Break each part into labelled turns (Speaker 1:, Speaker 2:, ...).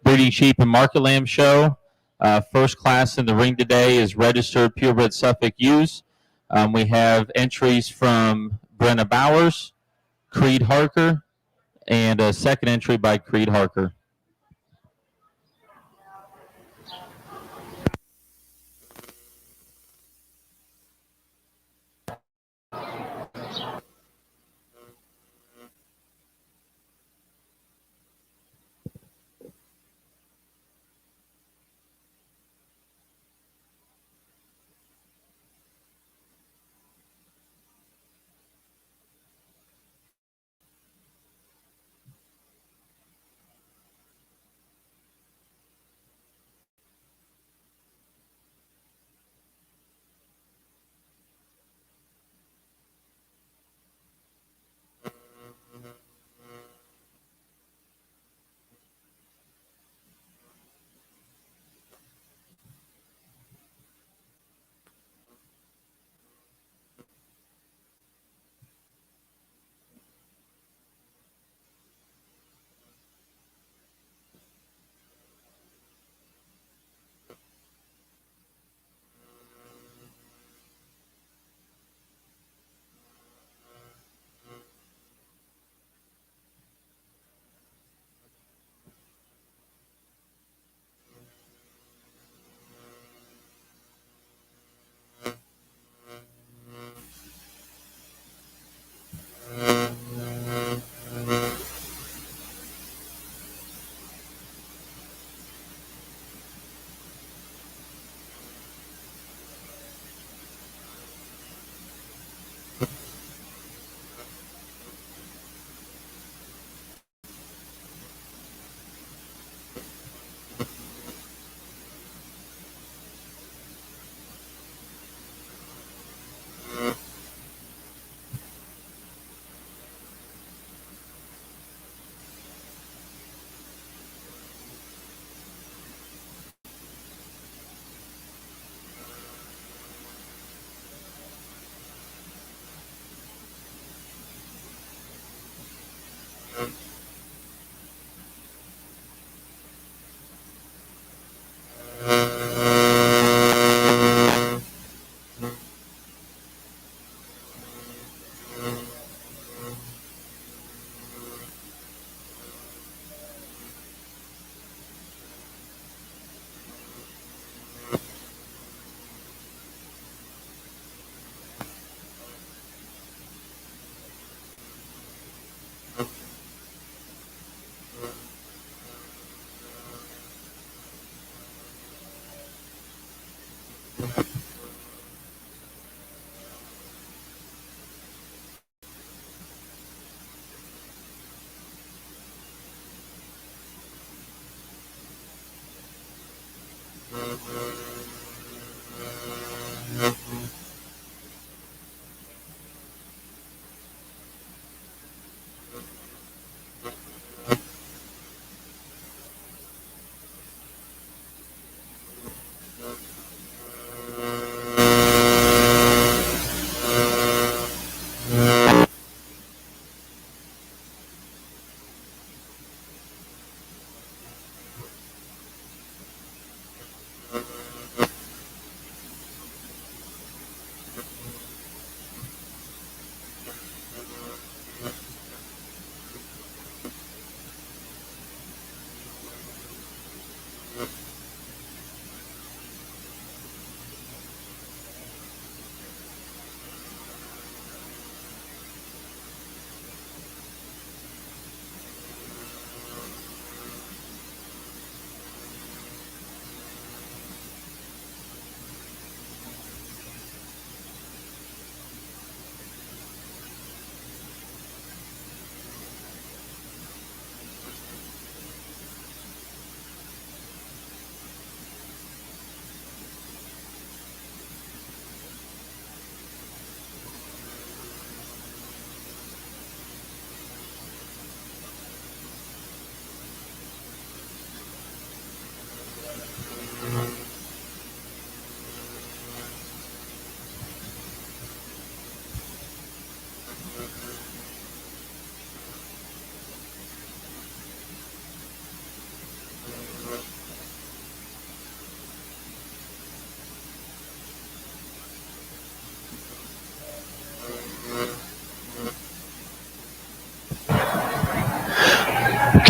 Speaker 1: Breeding Sheep and Market Lamb Show. First class in the ring today is registered purebred Suffolk ewes. We have entries from Brenna Bowers, Creed Harker, and a second entry by Creed Harker.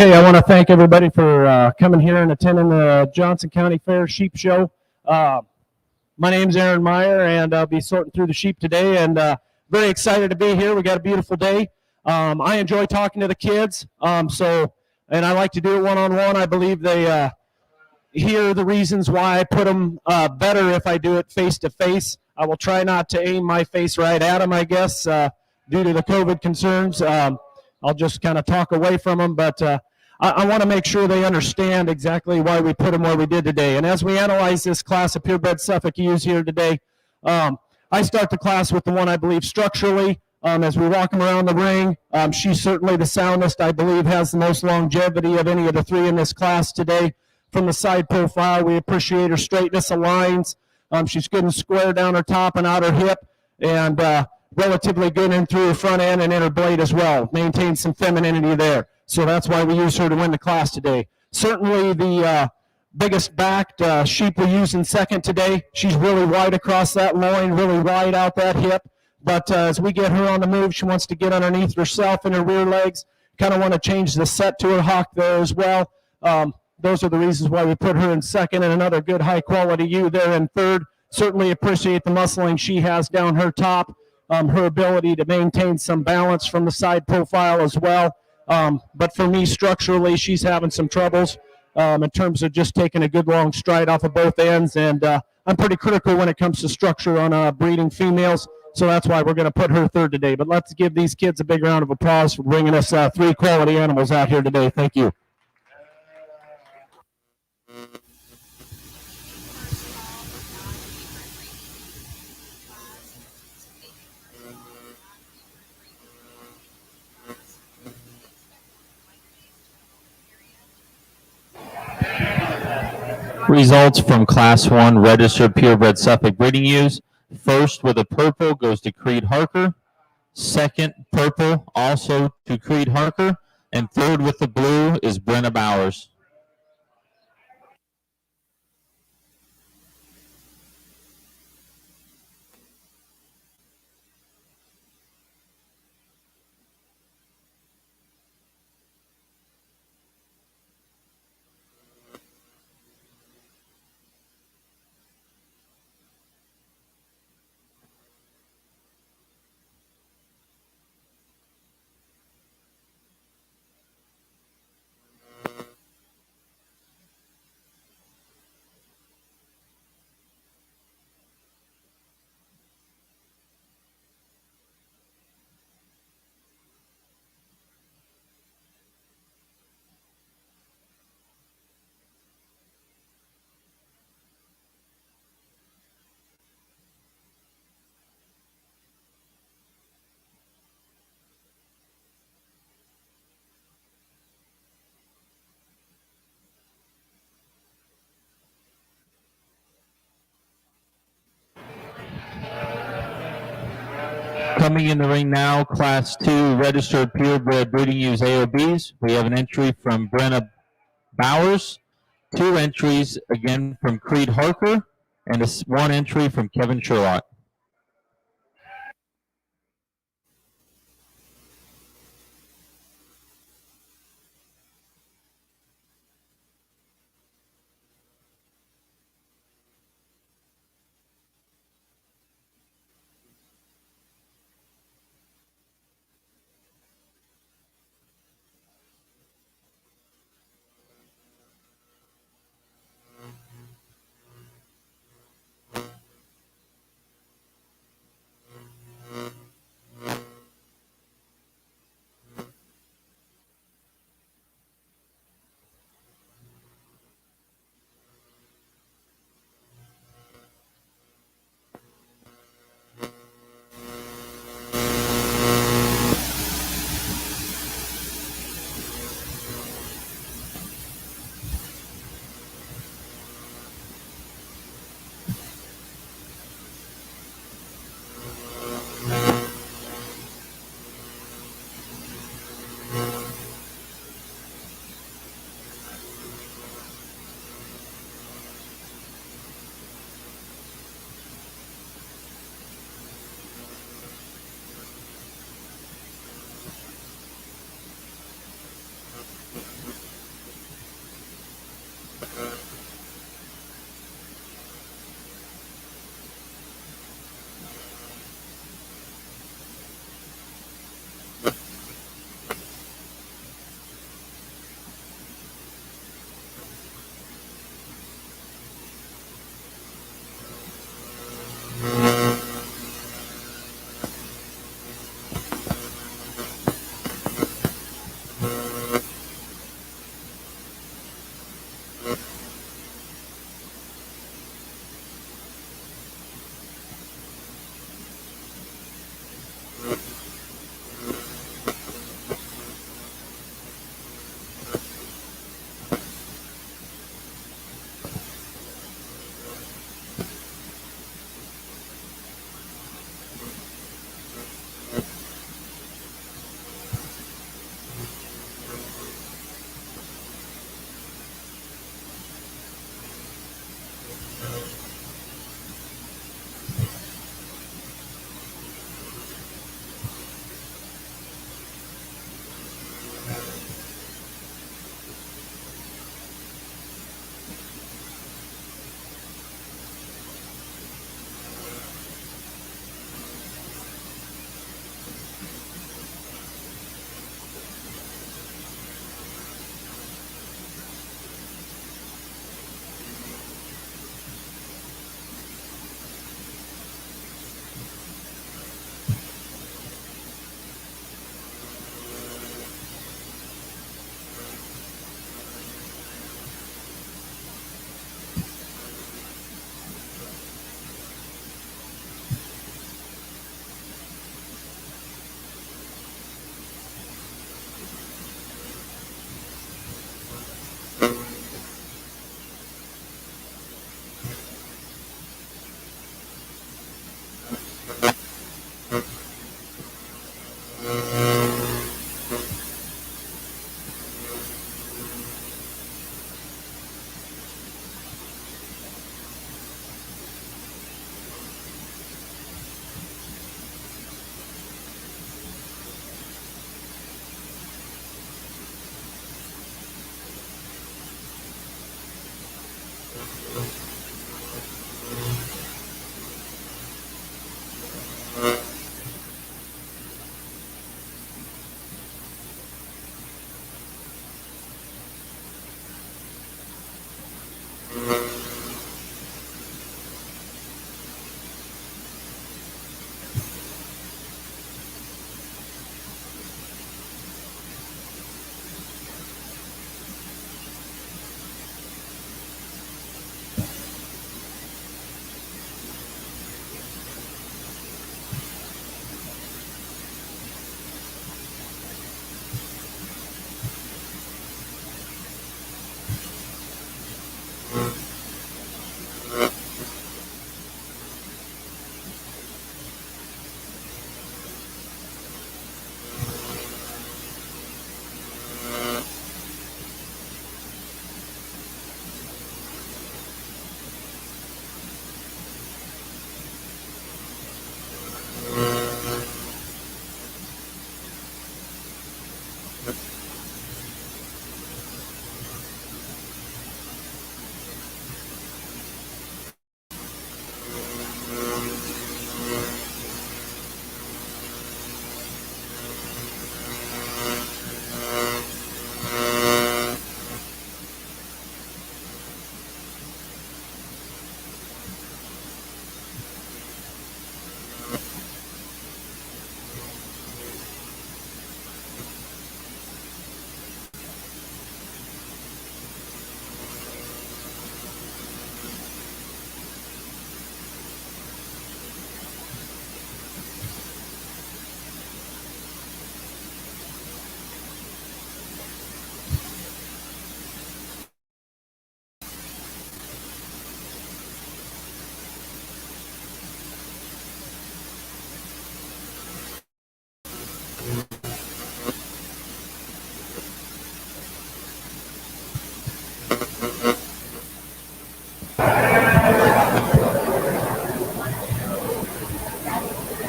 Speaker 2: Okay, I want to thank everybody for coming here and attending the Johnson County Fair Sheep Show. My name's Aaron Meyer, and I'll be sorting through the sheep today, and very excited to be here. We got a beautiful day. I enjoy talking to the kids, and I like to do it one-on-one. I believe they hear the reasons why I put them better if I do it face-to-face. I will try not to aim my face right at them, I guess, due to the COVID concerns. I'll just kind of talk away from them, but I want to make sure they understand exactly why we put them where we did today. And as we analyze this class of purebred Suffolk ewes here today, I start the class with the one I believe structurally. As we walk them around the ring, she's certainly the soundest. I believe has the most longevity of any of the three in this class today. From the side profile, we appreciate her straightness of lines. She's good and square down her top and out her hip, and relatively good in through her front end and in her blade as well. Maintains some femininity there. So that's why we use her to win the class today. Certainly the biggest backed sheep we use in second today. She's really wide across that loin, really wide out that hip. But as we get her on the move, she wants to get underneath herself and her rear legs. Kind of want to change the set to her hock there as well. Those are the reasons why we put her in second, and another good high quality ewe there in third. Certainly appreciate the muscling she has down her top. Her ability to maintain some balance from the side profile as well. But for me, structurally, she's having some troubles in terms of just taking a good long stride off of both ends. And I'm pretty critical when it comes to structure on breeding females. So that's why we're going to put her third today. But let's give these kids a big round of applause for bringing us three quality animals out here today. Thank you.
Speaker 1: Results from Class 1 registered purebred Suffolk breeding ewes. First with a purple goes to Creed Harker. Second purple also to Creed Harker. And third with the blue is Brenna Bowers. Coming in the ring now, Class 2 registered purebred breeding ewes AOBs. We have an entry from Brenna Bowers, 2 entries again from Creed Harker, and 1 entry from Kevin Sherlock.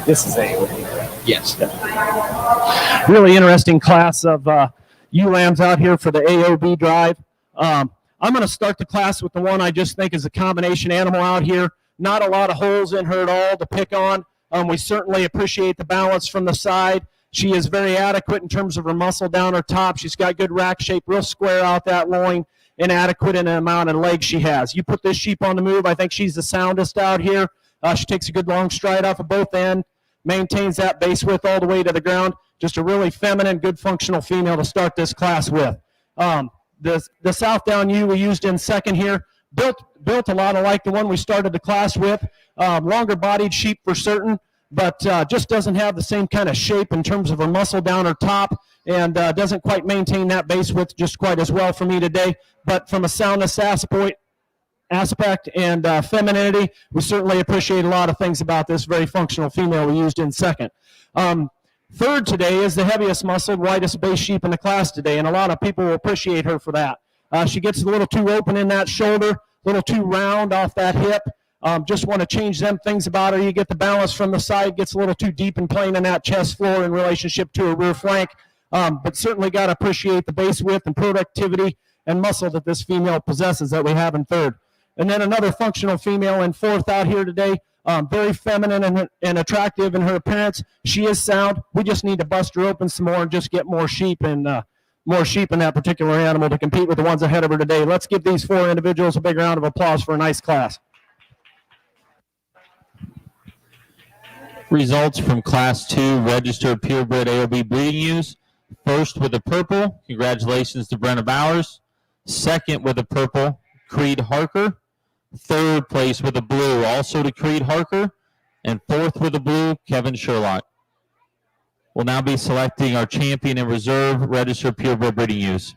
Speaker 2: This is a
Speaker 3: Yes.
Speaker 2: really interesting class of ewe lambs out here for the AOB drive. I'm going to start the class with the one I just think is a combination animal out here. Not a lot of holes in her at all to pick on. We certainly appreciate the balance from the side. She is very adequate in terms of her muscle down her top. She's got good rack shape, real square out that loin, and adequate in the amount of legs she has. You put this sheep on the move, I think she's the soundest out here. She takes a good long stride off of both ends, maintains that base width all the way to the ground. Just a really feminine, good functional female to start this class with. The Southdown ewe we used in second here, built a lot like the one we started the class with. Longer bodied sheep for certain, but just doesn't have the same kind of shape in terms of her muscle down her top, and doesn't quite maintain that base width just quite as well for me today. But from a soundness aspect and femininity, we certainly appreciate a lot of things about this very functional female we used in second. Third today is the heaviest muscled, widest base sheep in the class today, and a lot of people will appreciate her for that. She gets a little too open in that shoulder, a little too round off that hip. Just want to change them things about her. You get the balance from the side, gets a little too deep and plain in that chest floor in relationship to her rear flank, but certainly got to appreciate the base width and productivity and muscle that this female possesses that we have in third. And then another functional female in fourth out here today, very feminine and attractive in her appearance. She is sound. We just need to bust her open some more and just get more sheep in that particular animal to compete with the ones ahead of her today. Let's give these four individuals a big round of applause for a nice class.
Speaker 1: Results from Class 2 registered purebred AOB breeding ewes. First with the purple, congratulations to Brenna Bowers. Second with the purple, Creed Harker. Third place with the blue, also to Creed Harker. And fourth with the blue, Kevin Sherlock. We'll now be selecting our champion and reserve registered purebred breeding ewes.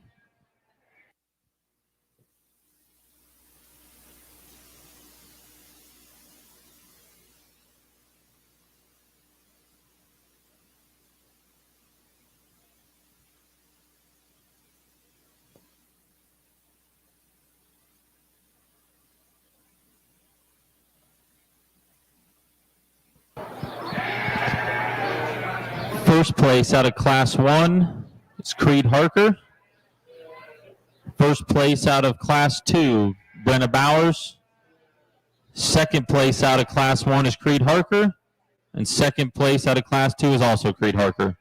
Speaker 1: First place out of Class 1 is Creed Harker. First place out of Class 2, Brenna Bowers. Second place out of Class 1 is Creed Harker. And second place out of Class 2 is also Creed Harker.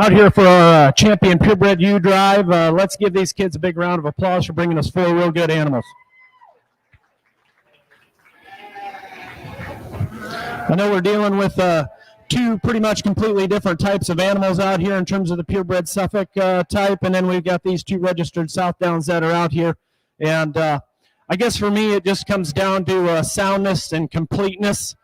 Speaker 2: out here for our champion purebred U drive. Let's give these kids a big round of applause for bringing us 4 real good animals. I know we're dealing with 2 pretty much completely different types of animals out here in terms of the purebred Suffolk type, and then we've got these 2 registered Southdowns that are out here. And I guess for me, it just comes down to soundness and completeness.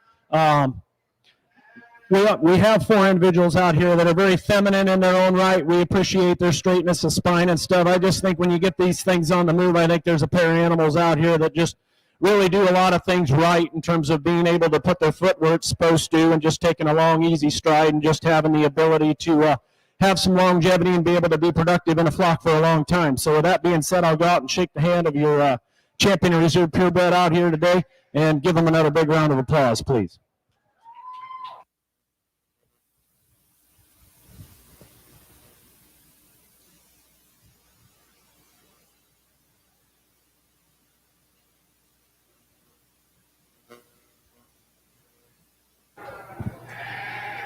Speaker 2: We have 4 individuals out here that are very feminine in their own right. We appreciate their straightness of spine and stuff. I just think when you get these things on the move, I think there's a pair of animals out here that just really do a lot of things right in terms of being able to put their foot where it's supposed to and just taking a long, easy stride and just having the ability to have some longevity and be able to be productive in a flock for a long time. So with that being said, I'll go out and shake the hand of your champion reserve purebred out here today and give them another big round of applause, please.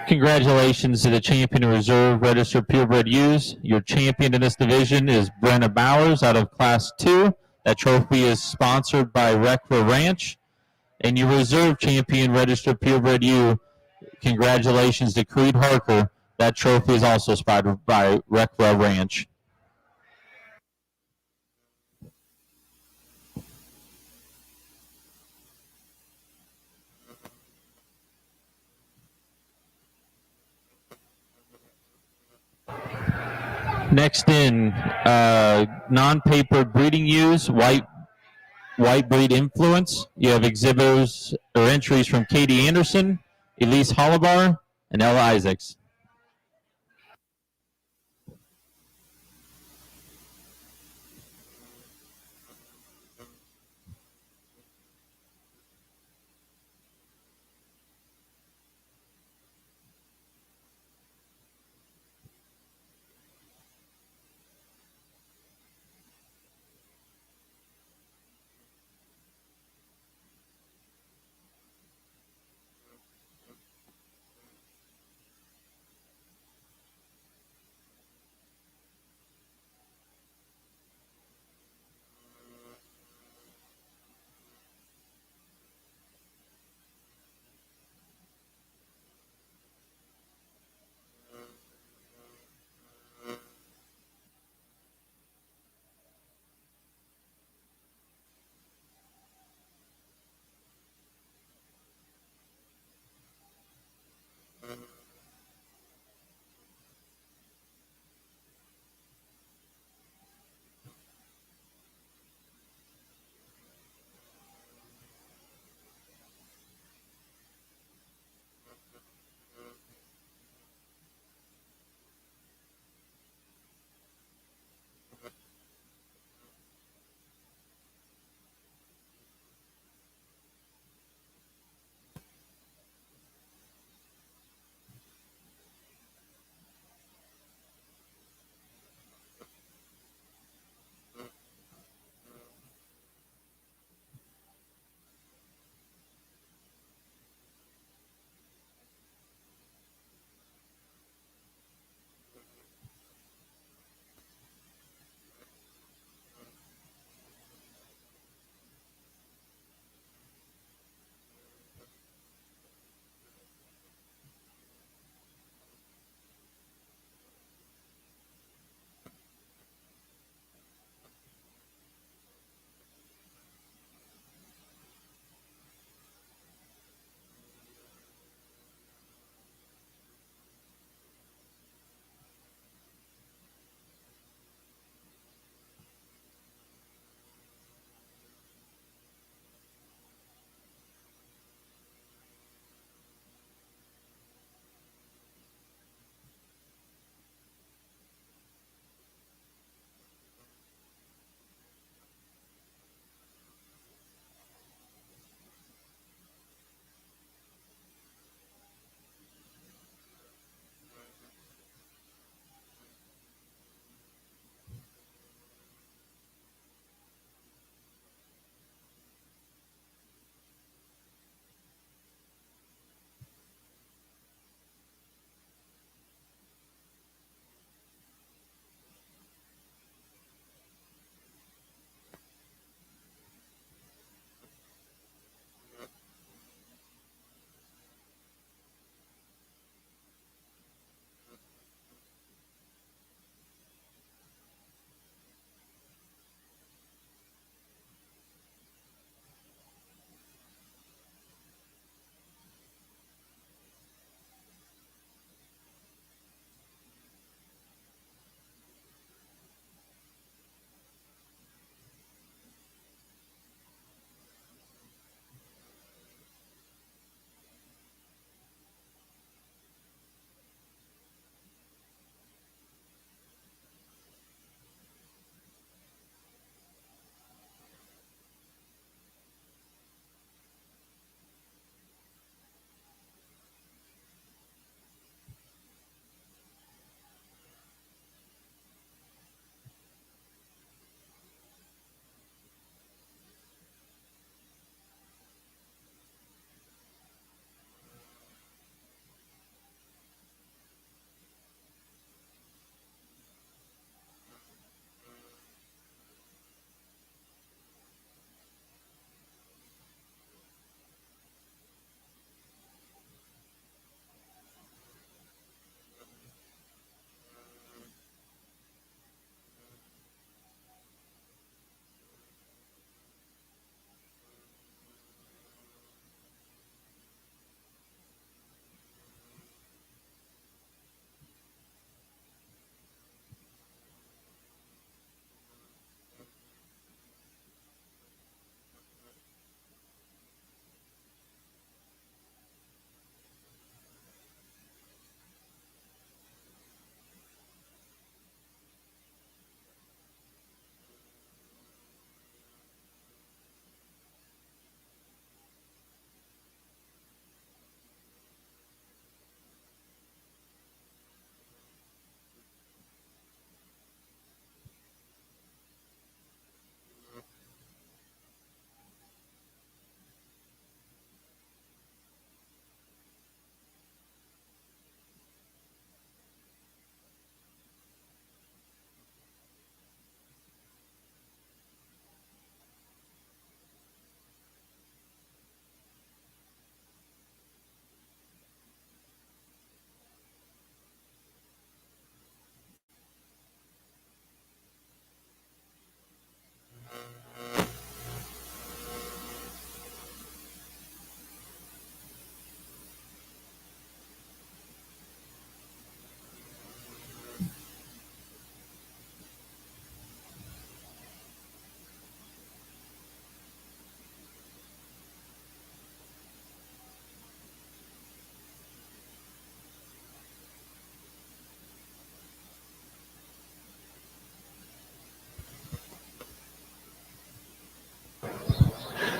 Speaker 1: Congratulations to the champion reserve registered purebred ewes. Your champion in this division is Brenna Bowers out of Class 2. That trophy is sponsored by Rekra Ranch. And your reserve champion registered purebred ewe, congratulations to Creed Harker. That trophy is also sponsored by Rekra Ranch. Next in, non-papered breeding ewes, white breed influence. You have exhibitors or entries from Katie Anderson, Elise Hollibar, and Ella Isaacs.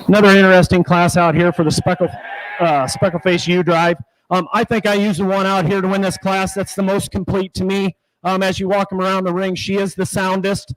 Speaker 2: Another interesting class out here for the speckle face U drive. I think I use the one out here to win this class. That's the most complete to me. As you walk them around the ring, she is the soundest.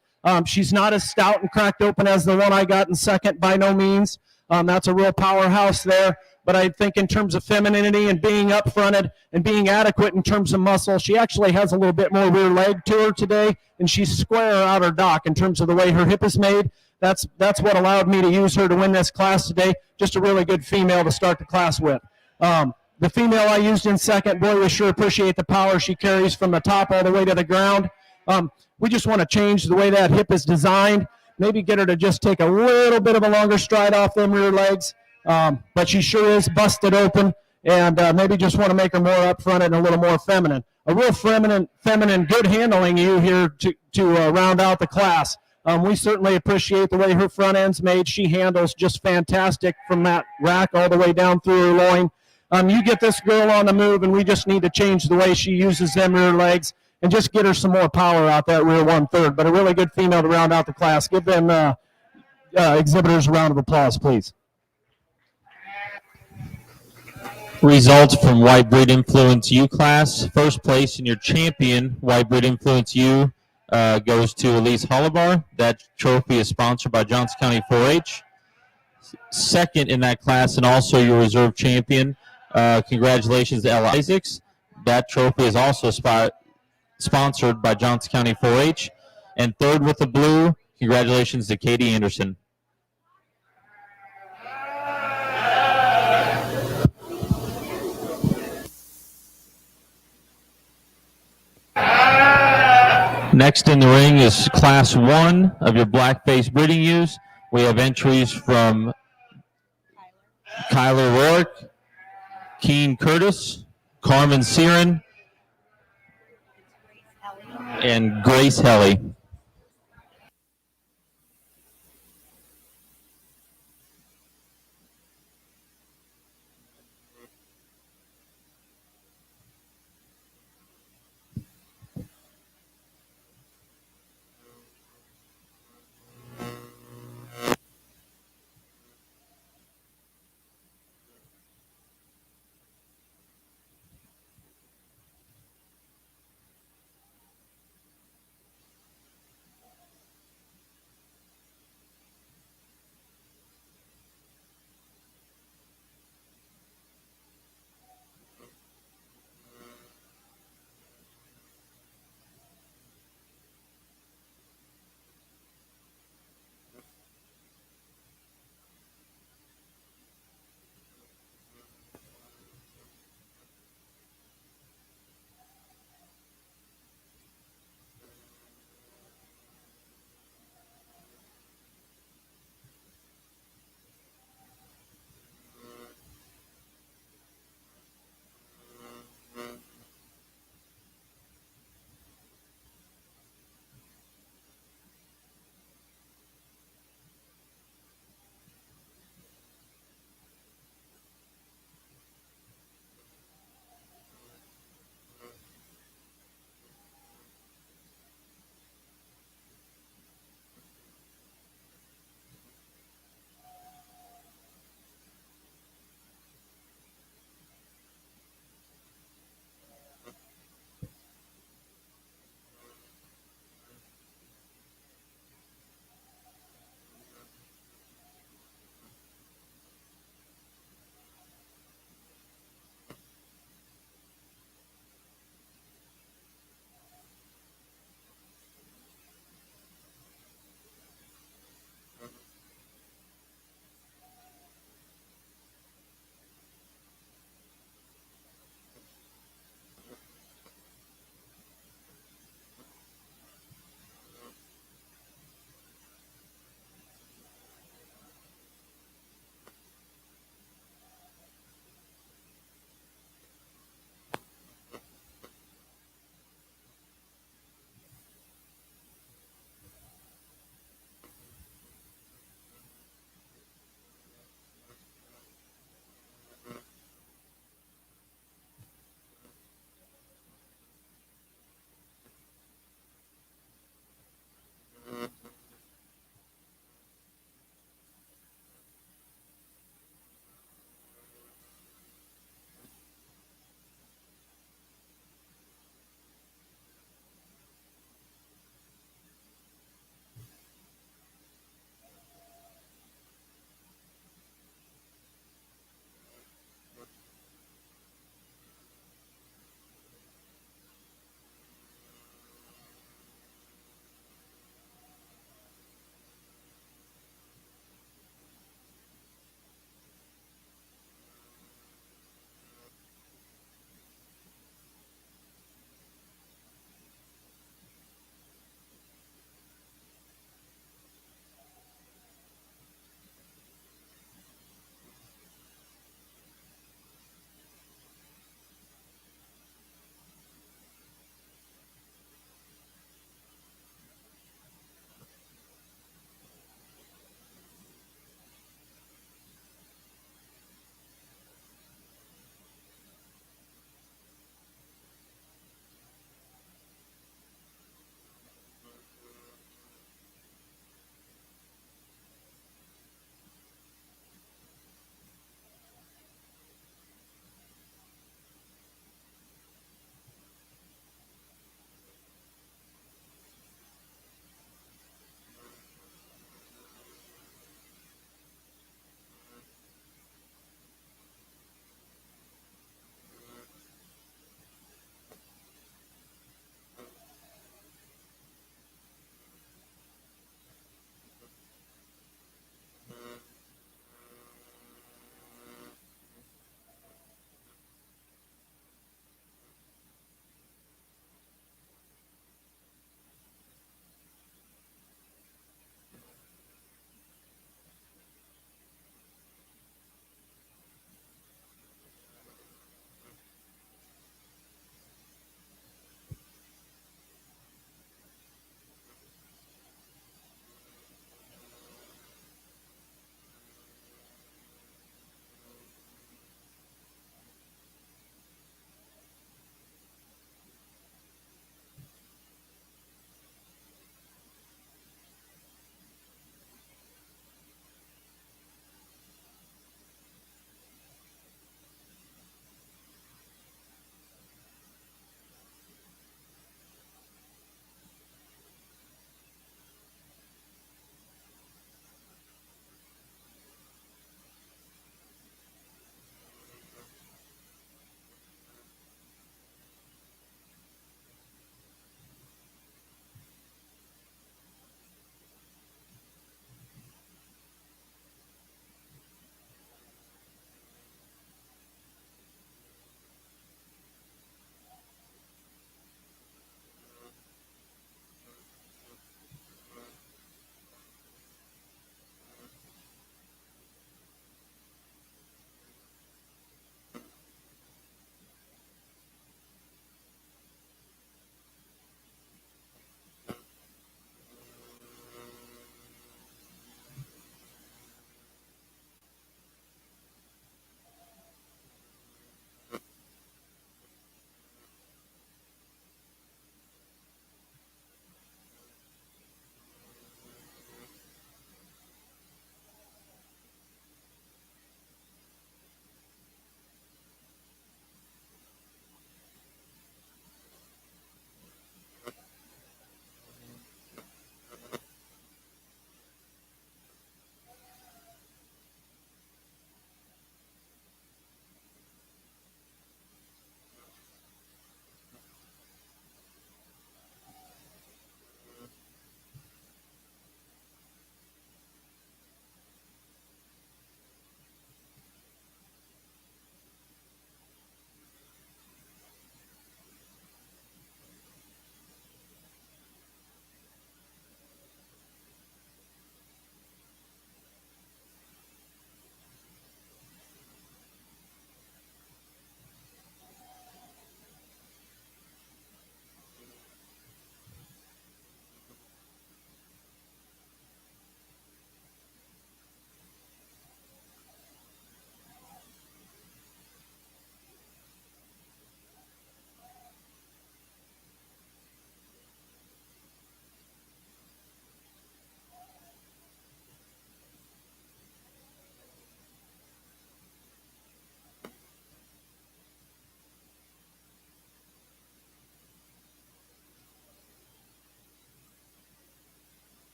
Speaker 2: She's not as stout and cracked open as the one I got in second, by no means. That's a real powerhouse there. But I think in terms of femininity and being up-fronted and being adequate in terms of muscle, she actually has a little bit more rear leg to her today, and she's square out her dock in terms of the way her hip is made. That's what allowed me to use her to win this class today. Just a really good female to start the class with. The female I used in second, boy, we sure appreciate the power she carries from the top all the way to the ground. We just want to change the way that hip is designed, maybe get her to just take a little bit of a longer stride off them rear legs. But she sure is busted open, and maybe just want to make her more upfront and a little more feminine. A real feminine, good handling you here to round out the class. We certainly appreciate the way her front end's made. She handles just fantastic from that rack all the way down through her loin. You get this girl on the move, and we just need to change the way she uses them rear legs and just get her some more power out that rear 1/3. But a really good female to round out the class. Give them exhibitors a round of applause, please.
Speaker 1: Results from White Breed Influence U class. First place in your champion, White Breed Influence U, goes to Elise Hollibar. That trophy is sponsored by Johnson County 4-H. Second in that class and also your reserve champion, congratulations to Ella Isaacs. That trophy is also sponsored by Johnson County 4-H. And third with the blue, congratulations to Katie Anderson. Next in the ring is Class 1 of your black-face breeding ewes. We have entries from Kyler Rourke, Keen Curtis, Carmen Siren, and Grace Helly.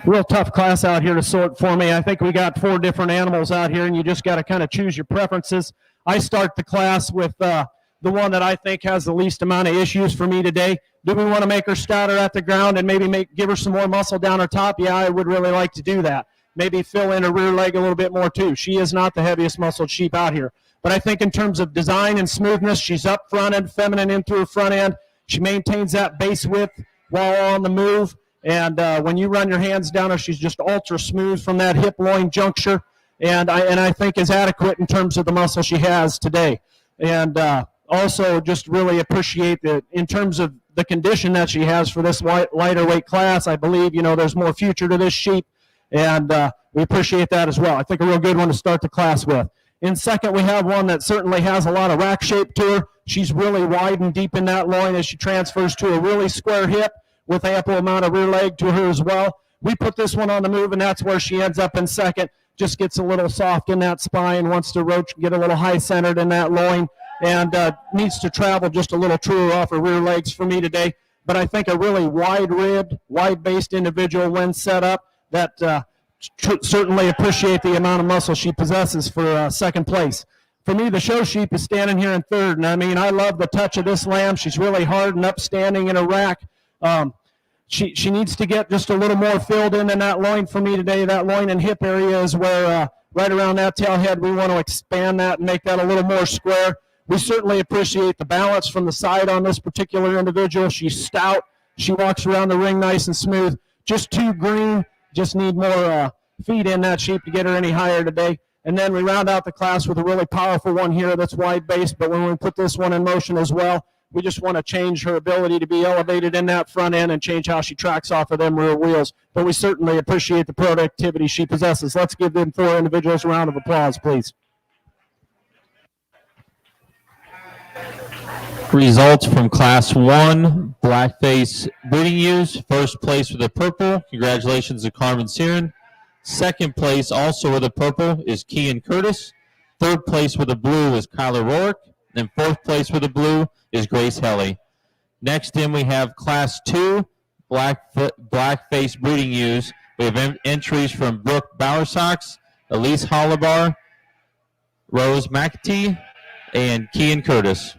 Speaker 2: real tough class out here to sort for me. I think we got 4 different animals out here, and you just got to kind of choose your preferences. I start the class with the one that I think has the least amount of issues for me today. Do we want to make her starter at the ground and maybe give her some more muscle down her top? Yeah, I would really like to do that. Maybe fill in her rear leg a little bit more too. She is not the heaviest muscled sheep out here. But I think in terms of design and smoothness, she's up front and feminine in through her front end. She maintains that base width while on the move. And when you run your hands down her, she's just ultra smooth from that hip-loin juncture. And I think is adequate in terms of the muscle she has today. And also just really appreciate that in terms of the condition that she has for this lighter weight class. I believe, there's more future to this sheep. And we appreciate that as well. I think a real good one to start the class with. In second, we have one that certainly has a lot of rack shape to her. She's really wide and deep in that loin as she transfers to a really square hip with ample amount of rear leg to her as well. We put this one on the move, and that's where she ends up in second. Just gets a little soft in that spine, wants to roach, get a little high-centered in that loin, and needs to travel just a little truer off her rear legs for me today. But I think a really wide-ribbed, wide-based individual when set up that certainly appreciate the amount of muscle she possesses for second place. For me, the show sheep is standing here in third, and I love the touch of this lamb. She's really hard and upstanding in a rack. She needs to get just a little more filled in that loin for me today. That loin and hip area is where right around that tail head, we want to expand that and make that a little more square. We certainly appreciate the balance from the side on this particular individual. She's stout. She walks around the ring nice and smooth. Just too green. Just need more feed in that sheep to get her any higher today. And then we round out the class with a really powerful one here that's wide based, but when we put this one in motion as well, we just want to change her ability to be elevated in that front end and change how she tracks off of them rear wheels. But we certainly appreciate the productivity she possesses. Let's give them 4 individuals a round of applause, please.
Speaker 1: Results from Class 1, Blackface Breeding Ewes. First place with the purple. Congratulations to Carmen Siren. Second place, also with the purple, is Kean Curtis. Third place with the blue is Kyler Rourke. And fourth place with the blue is Grace Helly. Next in, we have Class 2, Blackface Breeding Ewes. We have entries from Brooke Bowersox, Elise Hollibar, Rose McAtee, and Kean Curtis.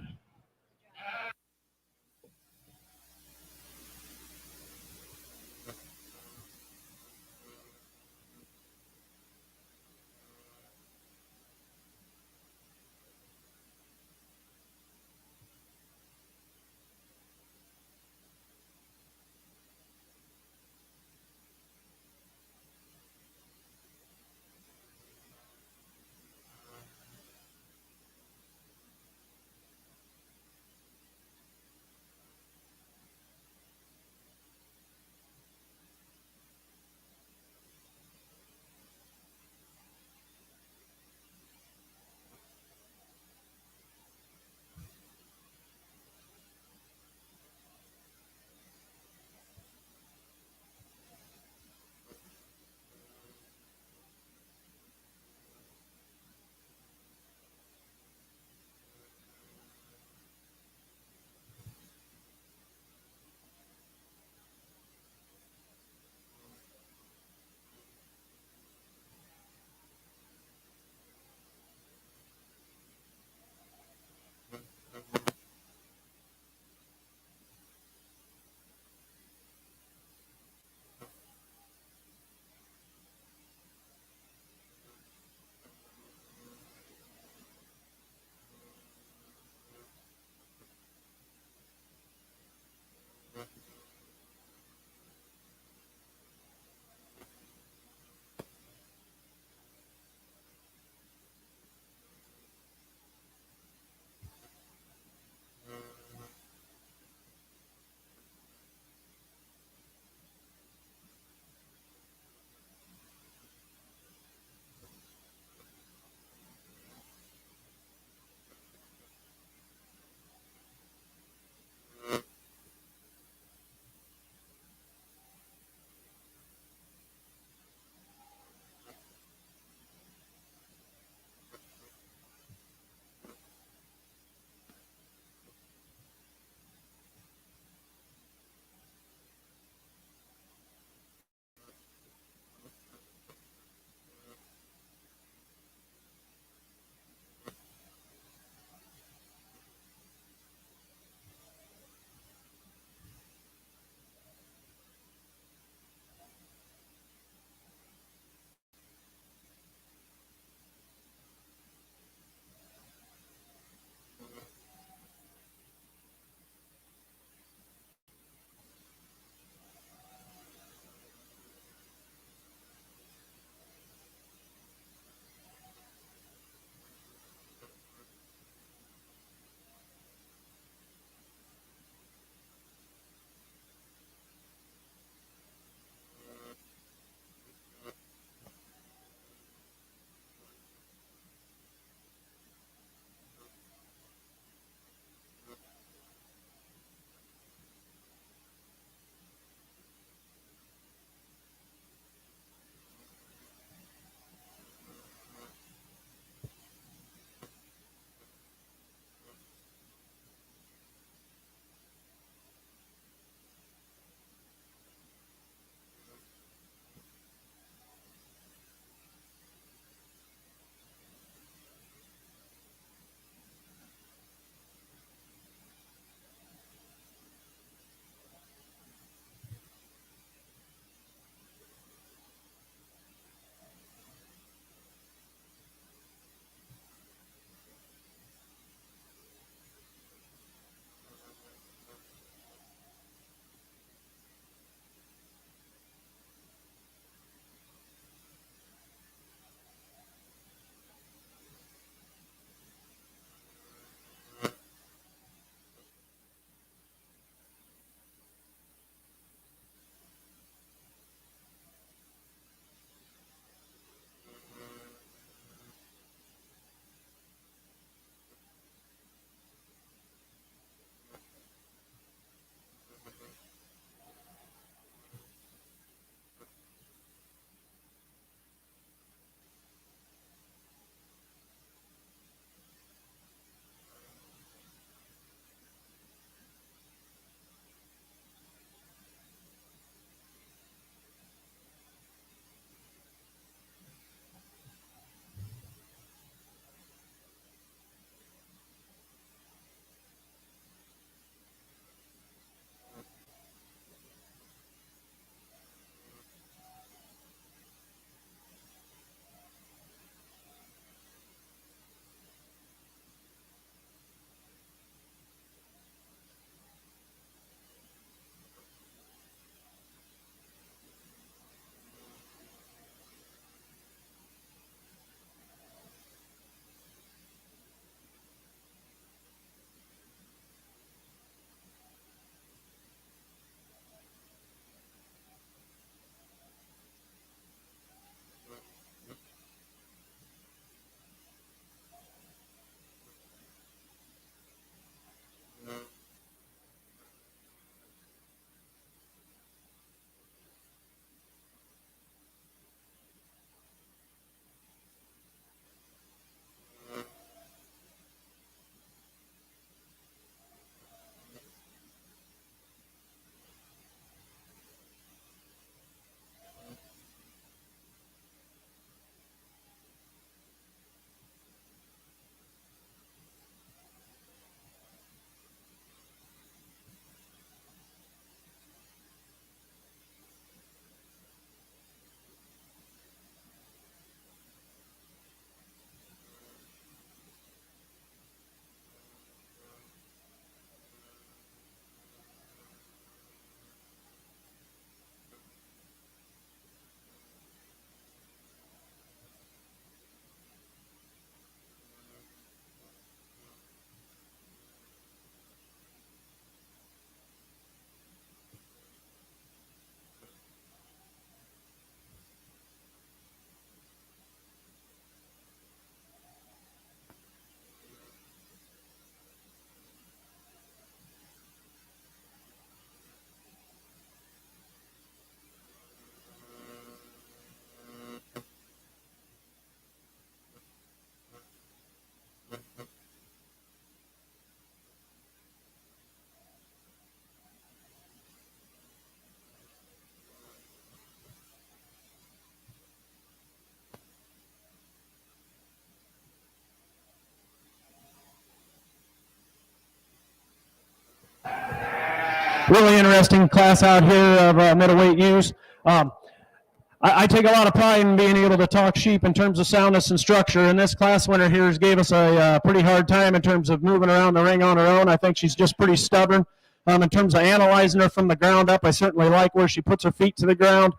Speaker 2: Really interesting class out here of middleweight ewes. I take a lot of pride in being able to talk sheep in terms of soundness and structure, and this class winner here gave us a pretty hard time in terms of moving around the ring on her own. I think she's just pretty stubborn. In terms of analyzing her from the ground up, I certainly like where she puts her feet to the ground.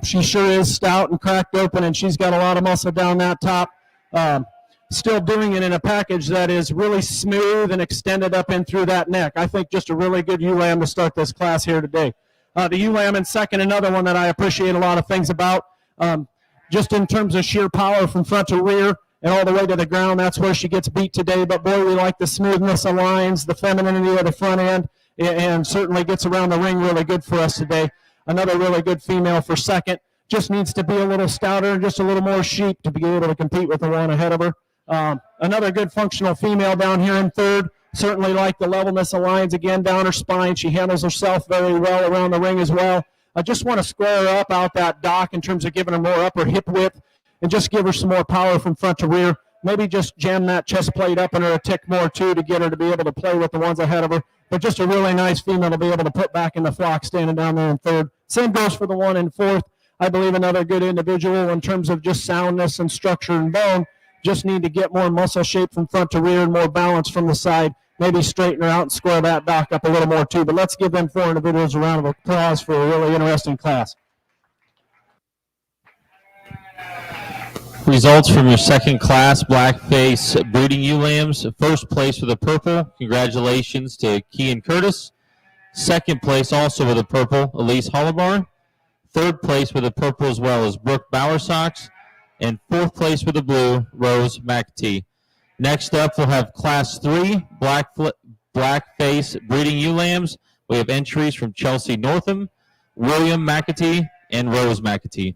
Speaker 2: She sure is stout and cracked open, and she's got a lot of muscle down that top. Still doing it in a package that is really smooth and extended up in through that neck. I think just a really good ewe lamb to start this class here today. The ewe lamb in second, another one that I appreciate a lot of things about. Just in terms of sheer power from front to rear and all the way to the ground, that's where she gets beat today. But boy, we like the smoothness of lines, the femininity of the front end, and certainly gets around the ring really good for us today. Another really good female for second. Just needs to be a little stouter and just a little more sheep to be able to compete with the one ahead of her. Another good functional female down here in third. Certainly like the levelness of lines again down her spine. She handles herself very well around the ring as well. I just want to square her up out that dock in terms of giving her more upper hip width and just give her some more power from front to rear. Maybe just jam that chest plate up in her a tick more too to get her to be able to play with the ones ahead of her. But just a really nice female to be able to put back in the flock standing down there in third. Same goes for the one in fourth. I believe another good individual in terms of just soundness and structure and bone. Just need to get more muscle shape from front to rear and more balance from the side. Maybe straighten her out and square that dock up a little more too. But let's give them four individuals a round of applause for a really interesting class.
Speaker 1: Results from your second class blackface breeding ewe lambs. First place with the purple. Congratulations to Kean Curtis. Second place also with the purple, Elise Hollibar. Third place with the purple as well as Brooke Bowersox. And fourth place with the blue, Rose McAtee. Next up, we'll have Class 3, blackface breeding ewe lambs. We have entries from Chelsea Northam, William McAtee, and Rose McAtee.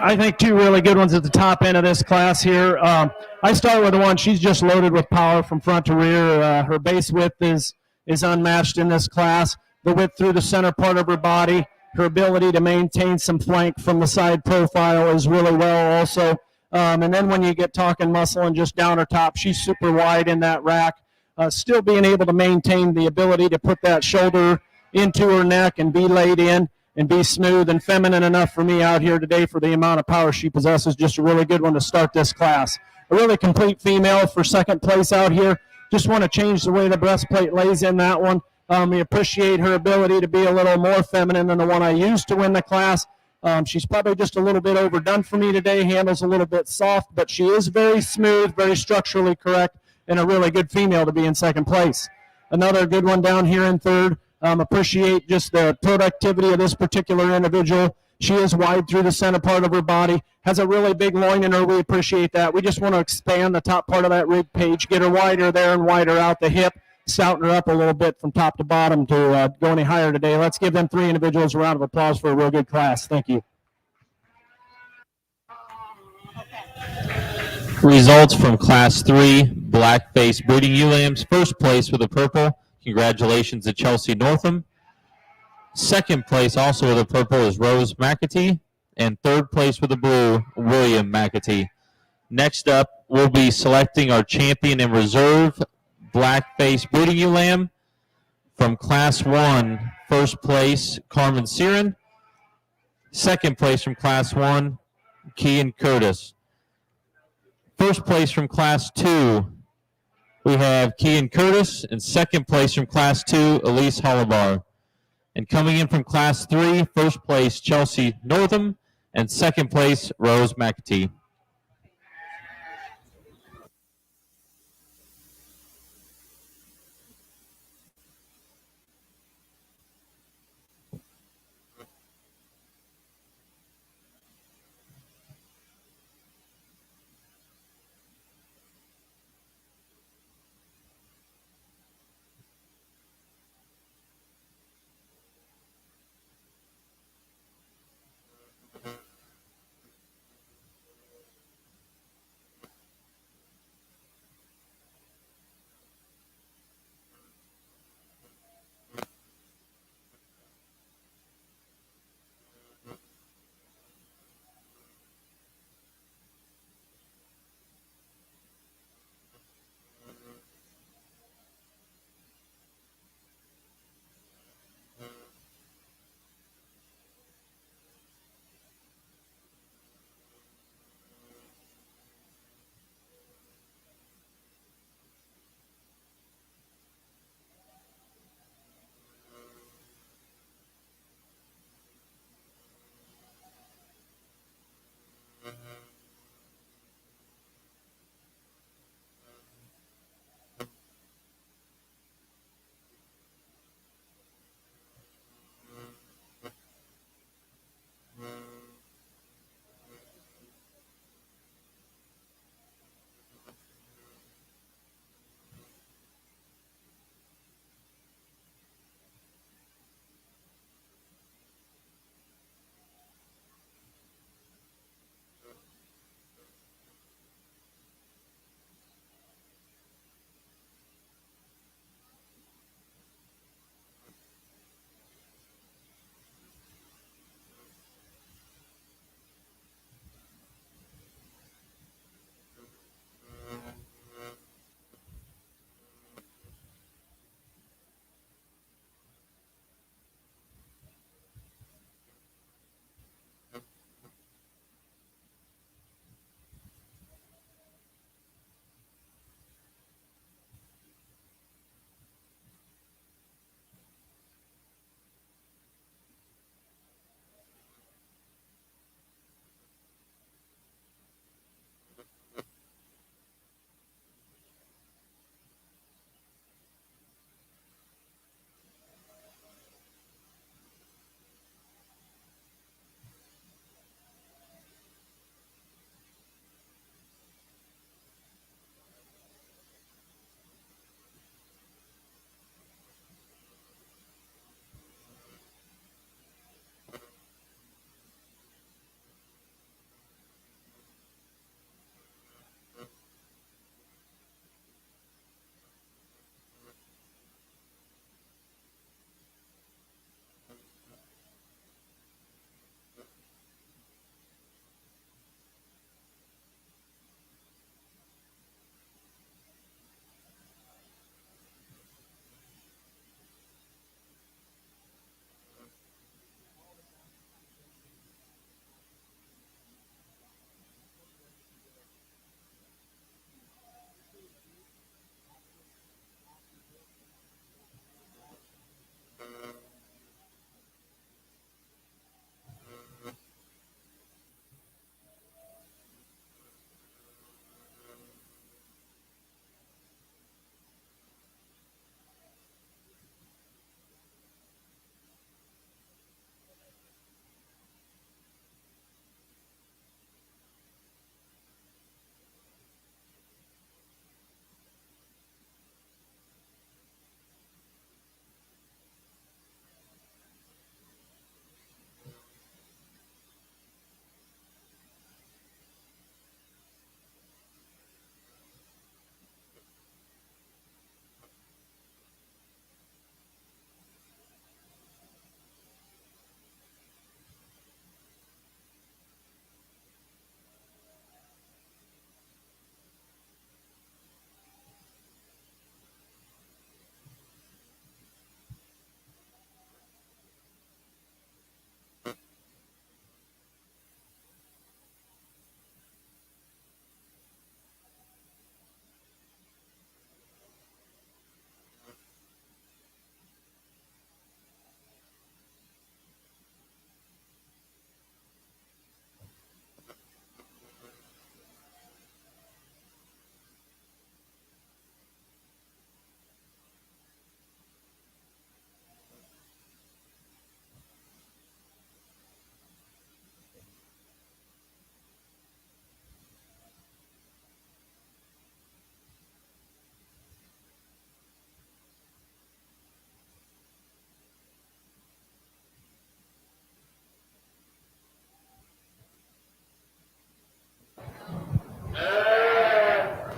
Speaker 2: I think two really good ones at the top end of this class here. I start with the one, she's just loaded with power from front to rear. Her base width is unmatched in this class. The width through the center part of her body, her ability to maintain some flank from the side profile is really well also. And then when you get talking muscle and just down her top, she's super wide in that rack. Still being able to maintain the ability to put that shoulder into her neck and be laid in and be smooth and feminine enough for me out here today for the amount of power she possesses. Just a really good one to start this class. A really complete female for second place out here. Just want to change the way the breastplate lays in that one. We appreciate her ability to be a little more feminine than the one I used to win the class. She's probably just a little bit overdone for me today, handles a little bit soft, but she is very smooth, very structurally correct, and a really good female to be in second place. Another good one down here in third. Appreciate just the productivity of this particular individual. She is wide through the center part of her body, has a really big loin in her. We appreciate that. We just want to expand the top part of that rib cage, get her wider there and wider out the hip, stouten her up a little bit from top to bottom to go any higher today. Let's give them three individuals a round of applause for a real good class. Thank you.
Speaker 1: Results from Class 3 Black-Faced Breeding Ewe Lambs. First place with the purple. Congratulations to Chelsea Northam. Second place, also with the purple, is Rose McAtee. And third place with the blue, William McAtee. Next up, we'll be selecting our champion and reserve Black-Faced Breeding Ewe Lamb. From Class 1, first place, Carmen Siren. Second place from Class 1, Kean Curtis. First place from Class 2, we have Kean Curtis. And second place from Class 2, Elise Hollibar. And coming in from Class 3, first place, Chelsea Northam. And second place, Rose McAtee.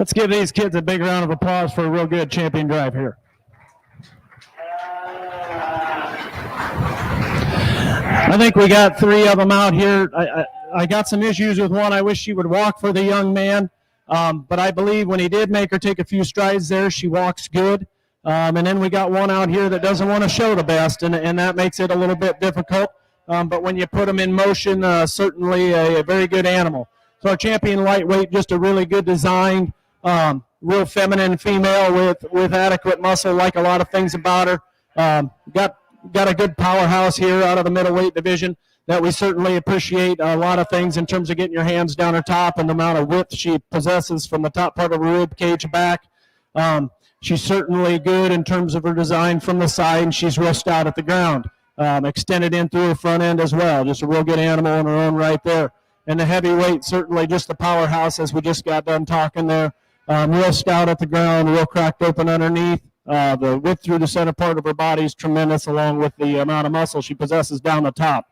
Speaker 2: Let's give these kids a big round of applause for a real good champion drive here. I think we got 3 of them out here. I got some issues with one. I wish she would walk for the young man, but I believe when he did make her take a few strides there, she walks good. And then we got one out here that doesn't want to show the best, and that makes it a little bit difficult. But when you put them in motion, certainly a very good animal. So our champion lightweight, just a really good design, real feminine female with adequate muscle, like a lot of things about her. Got a good powerhouse here out of the middleweight division that we certainly appreciate. A lot of things in terms of getting your hands down her top and the amount of width she possesses from the top part of her rib cage back. She's certainly good in terms of her design from the side, and she's real stout at the ground. Extended in through her front end as well. Just a real good animal in her own right there. And the heavyweight, certainly just the powerhouse as we just got done talking there. Real stout at the ground, real cracked open underneath. The width through the center part of her body is tremendous, along with the amount of muscle she possesses down the top.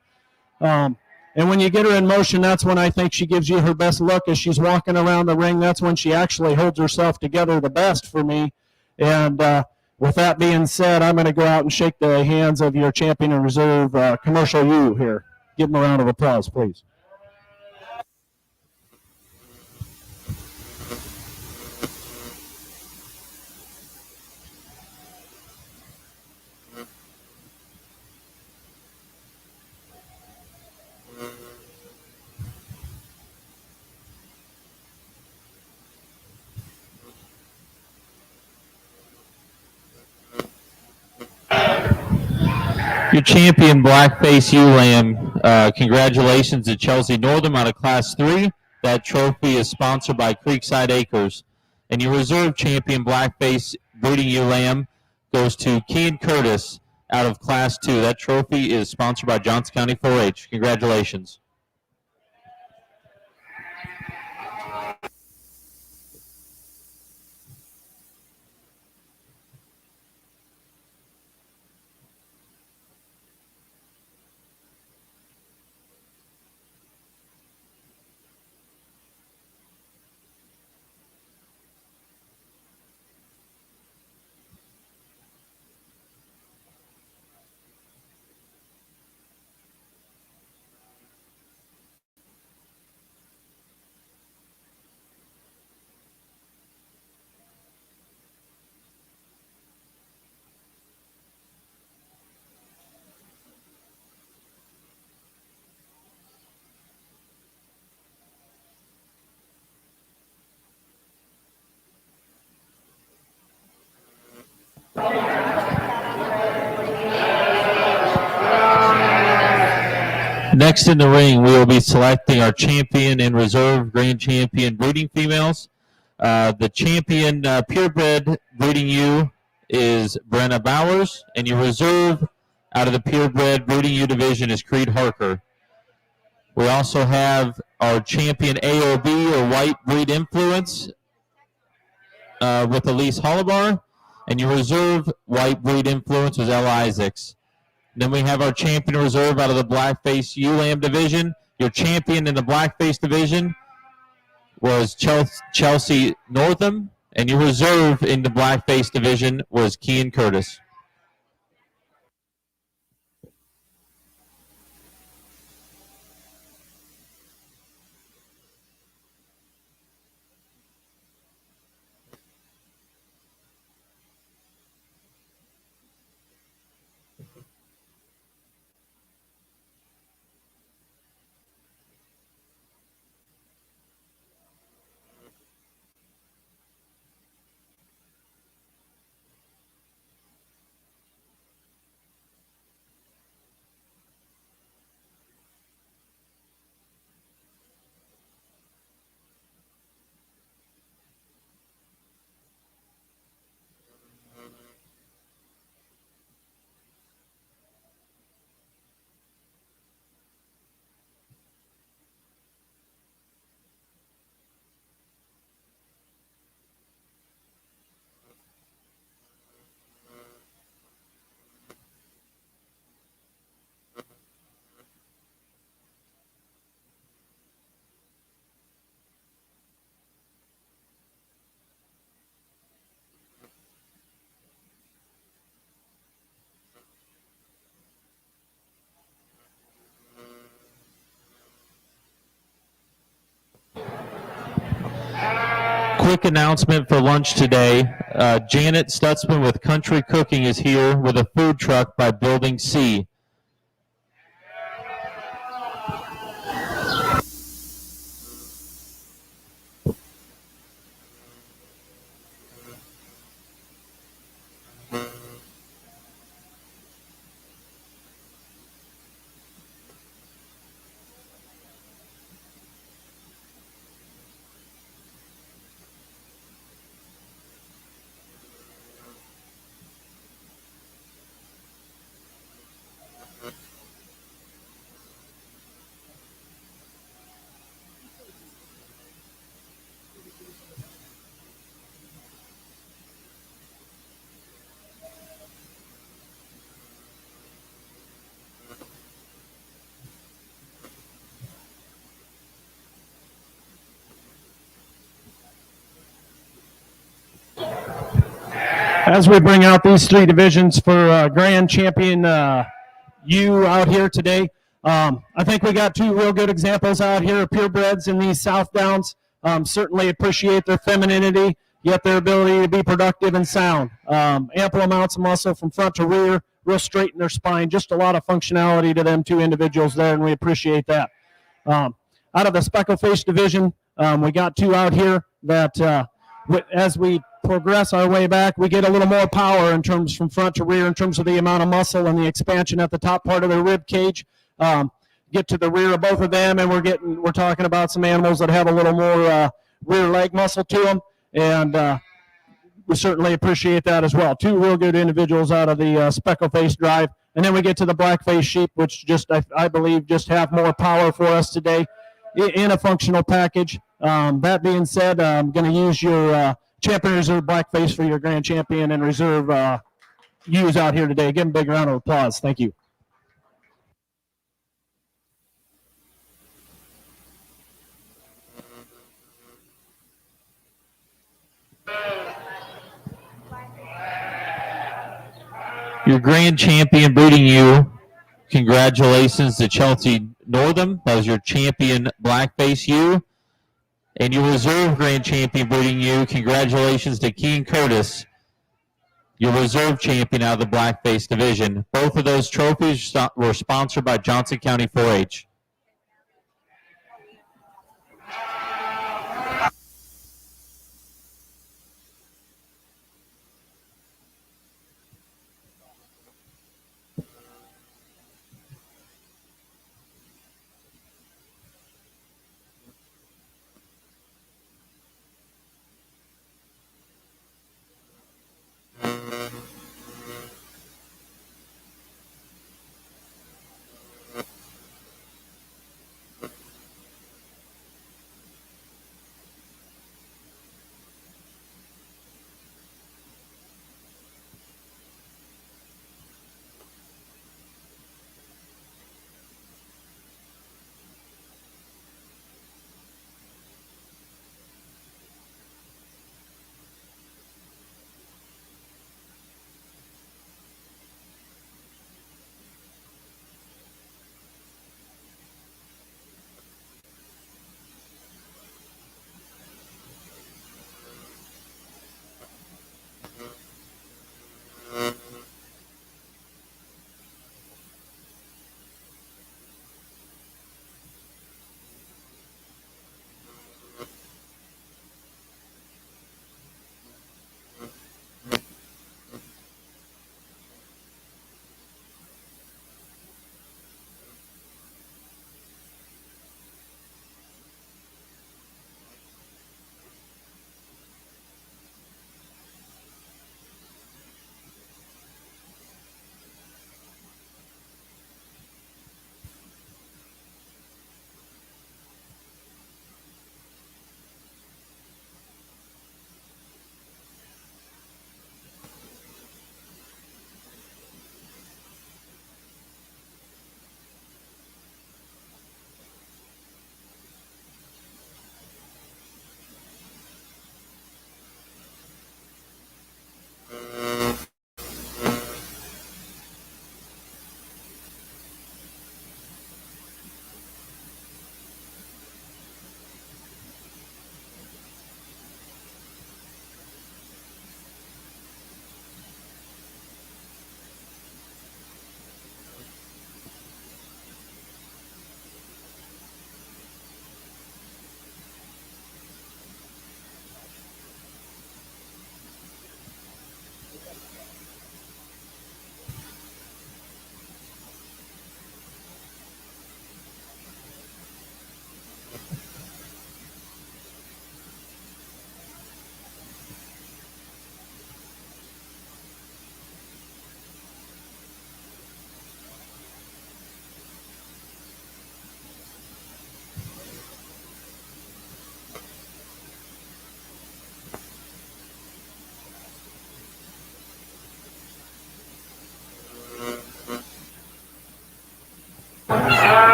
Speaker 2: And when you get her in motion, that's when I think she gives you her best look as she's walking around the ring. That's when she actually holds herself together the best for me. And with that being said, I'm going to go out and shake the hands of your champion in reserve, Commercial U here. Give him a round of applause, please.
Speaker 1: Your champion, Blackface Ewe-Lamb, congratulations to Chelsea Northam out of Class 3. That trophy is sponsored by Creekside Acres. And your reserve champion, Blackface Breeding Ewe-Lamb, goes to Kean Curtis out of Class 2. That trophy is sponsored by Johnson County 4-H. Congratulations. Next in the ring, we will be selecting our champion in reserve, grand champion breeding females. The champion purebred breeding ewe is Brenna Bowers, and your reserve out of the purebred breeding ewe division is Creed Harker. We also have our champion AOB, or white breed influence, with Elise Hollibar, and your reserve white breed influence was Ella Isaacs. Then we have our champion reserve out of the Blackface Ewe-Lamb division. Your champion in the Blackface division was Chelsea Northam, and your reserve in the Blackface division was Kean Curtis. quick announcement for lunch today. Janet Stutzman with Country Cooking is here with a food truck by Building C.
Speaker 2: As we bring out these three divisions for Grand Champion U out here today, I think we got two real good examples out here of purebreds in these South Downs. Certainly appreciate their femininity, yet their ability to be productive and sound. Ample amounts of muscle from front to rear, real straight in their spine, just a lot of functionality to them two individuals there, and we appreciate that. Out of the speckle-faced division, we got two out here that as we progress our way back, we get a little more power in terms from front to rear in terms of the amount of muscle and the expansion at the top part of their rib cage. Get to the rear of both of them, and we're talking about some animals that have a little more rear leg muscle to them, and we certainly appreciate that as well. Two real good individuals out of the speckle-faced drive, and then we get to the black-faced sheep, which just I believe just have more power for us today in a functional package. That being said, I'm going to use your Champion Reserve Blackface for your Grand Champion and Reserve U's out here today. Give them a big round of applause. Thank you.
Speaker 1: Your Grand Champion breeding ewe, congratulations to Chelsea Northam. That was your champion Blackface ewe. And your Reserve Grand Champion breeding ewe, congratulations to Keane Curtis, your Reserve Champion out of the Blackface division. Both of those trophies were sponsored by Johnson County 4-H.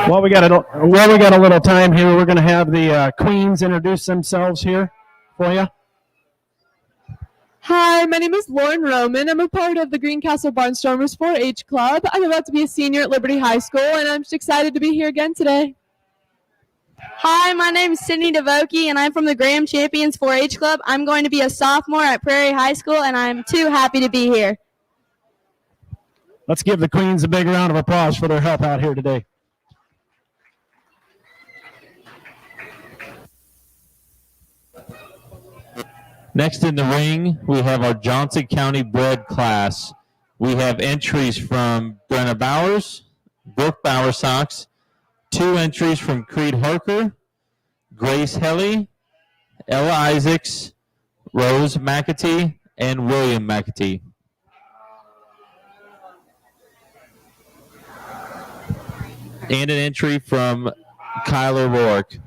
Speaker 2: While we got a little time here, we're going to have the queens introduce themselves here for you.
Speaker 3: Hi, my name is Lauren Roman. I'm a part of the Greencastle Barnstormers 4-H Club. I'm about to be a senior at Liberty High School, and I'm just excited to be here again today.
Speaker 4: Hi, my name is Sydney DeVokie, and I'm from the Graham Champions 4-H Club. I'm going to be a sophomore at Prairie High School, and I'm too happy to be here.
Speaker 2: Let's give the queens a big round of applause for their help out here today.
Speaker 1: Next in the ring, we have our Johnson County bred class. We have entries from Brenna Bowers, Brooke Bowersox, 2 entries from Creed Harker, Grace Helly, Ella Isaacs, Rose McAtee, and William McAtee. And an entry from Kyler Rourke.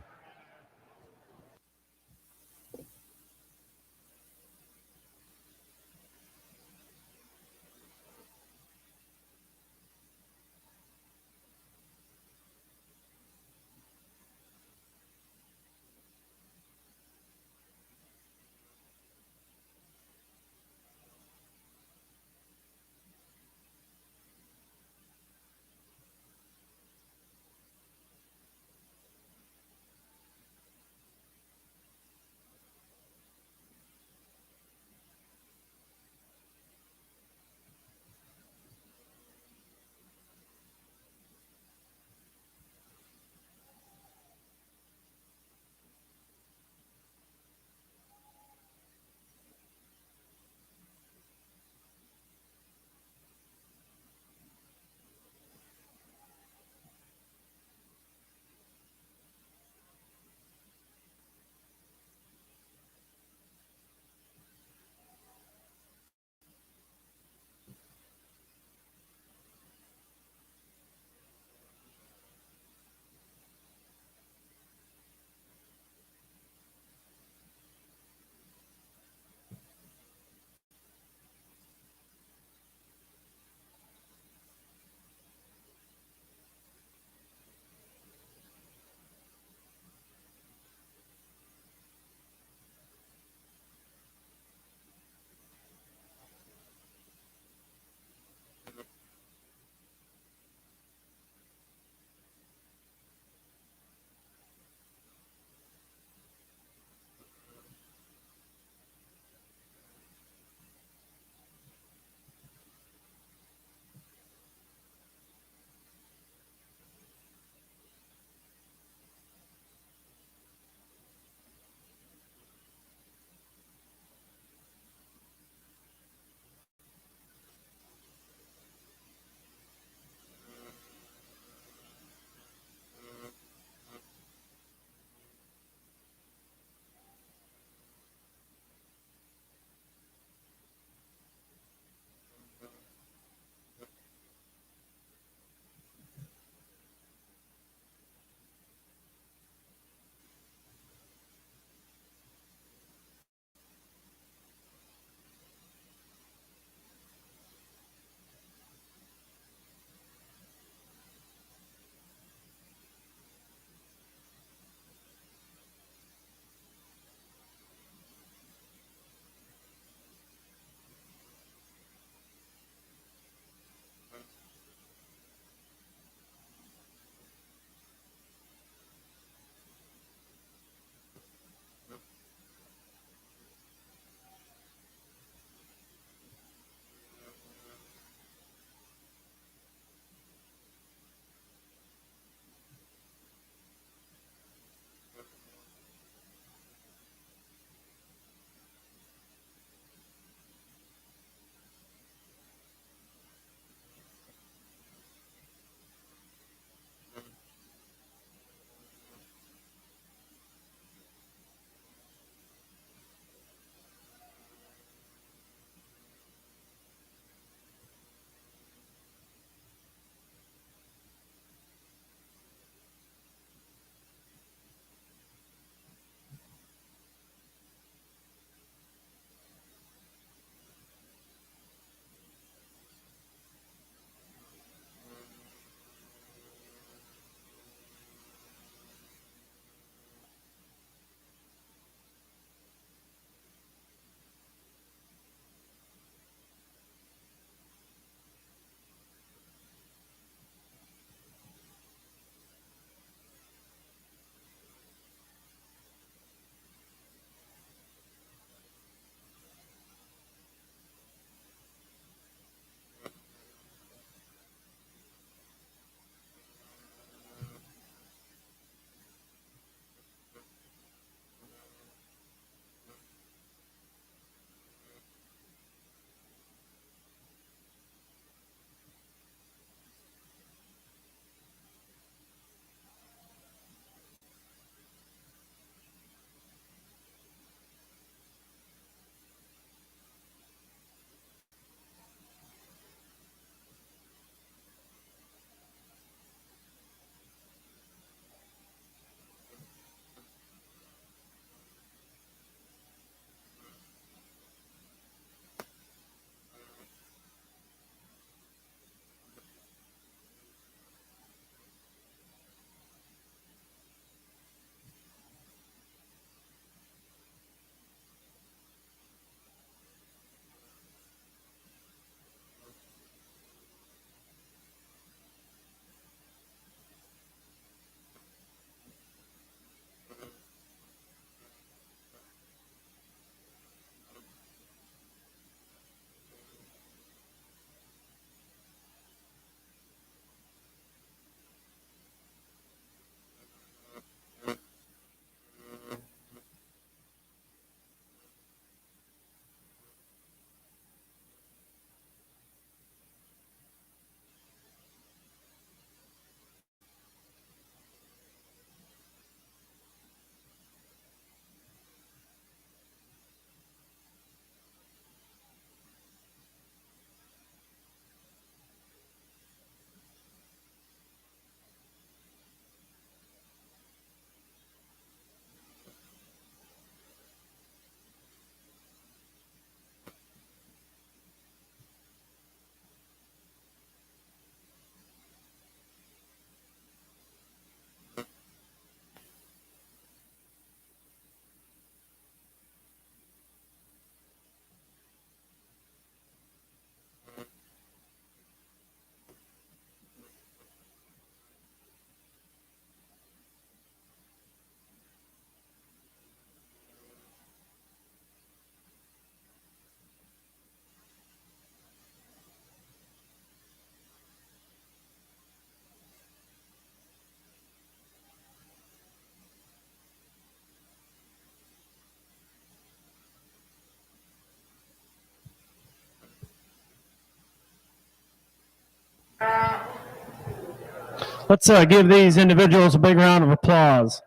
Speaker 2: Let's give these individuals a big round of applause.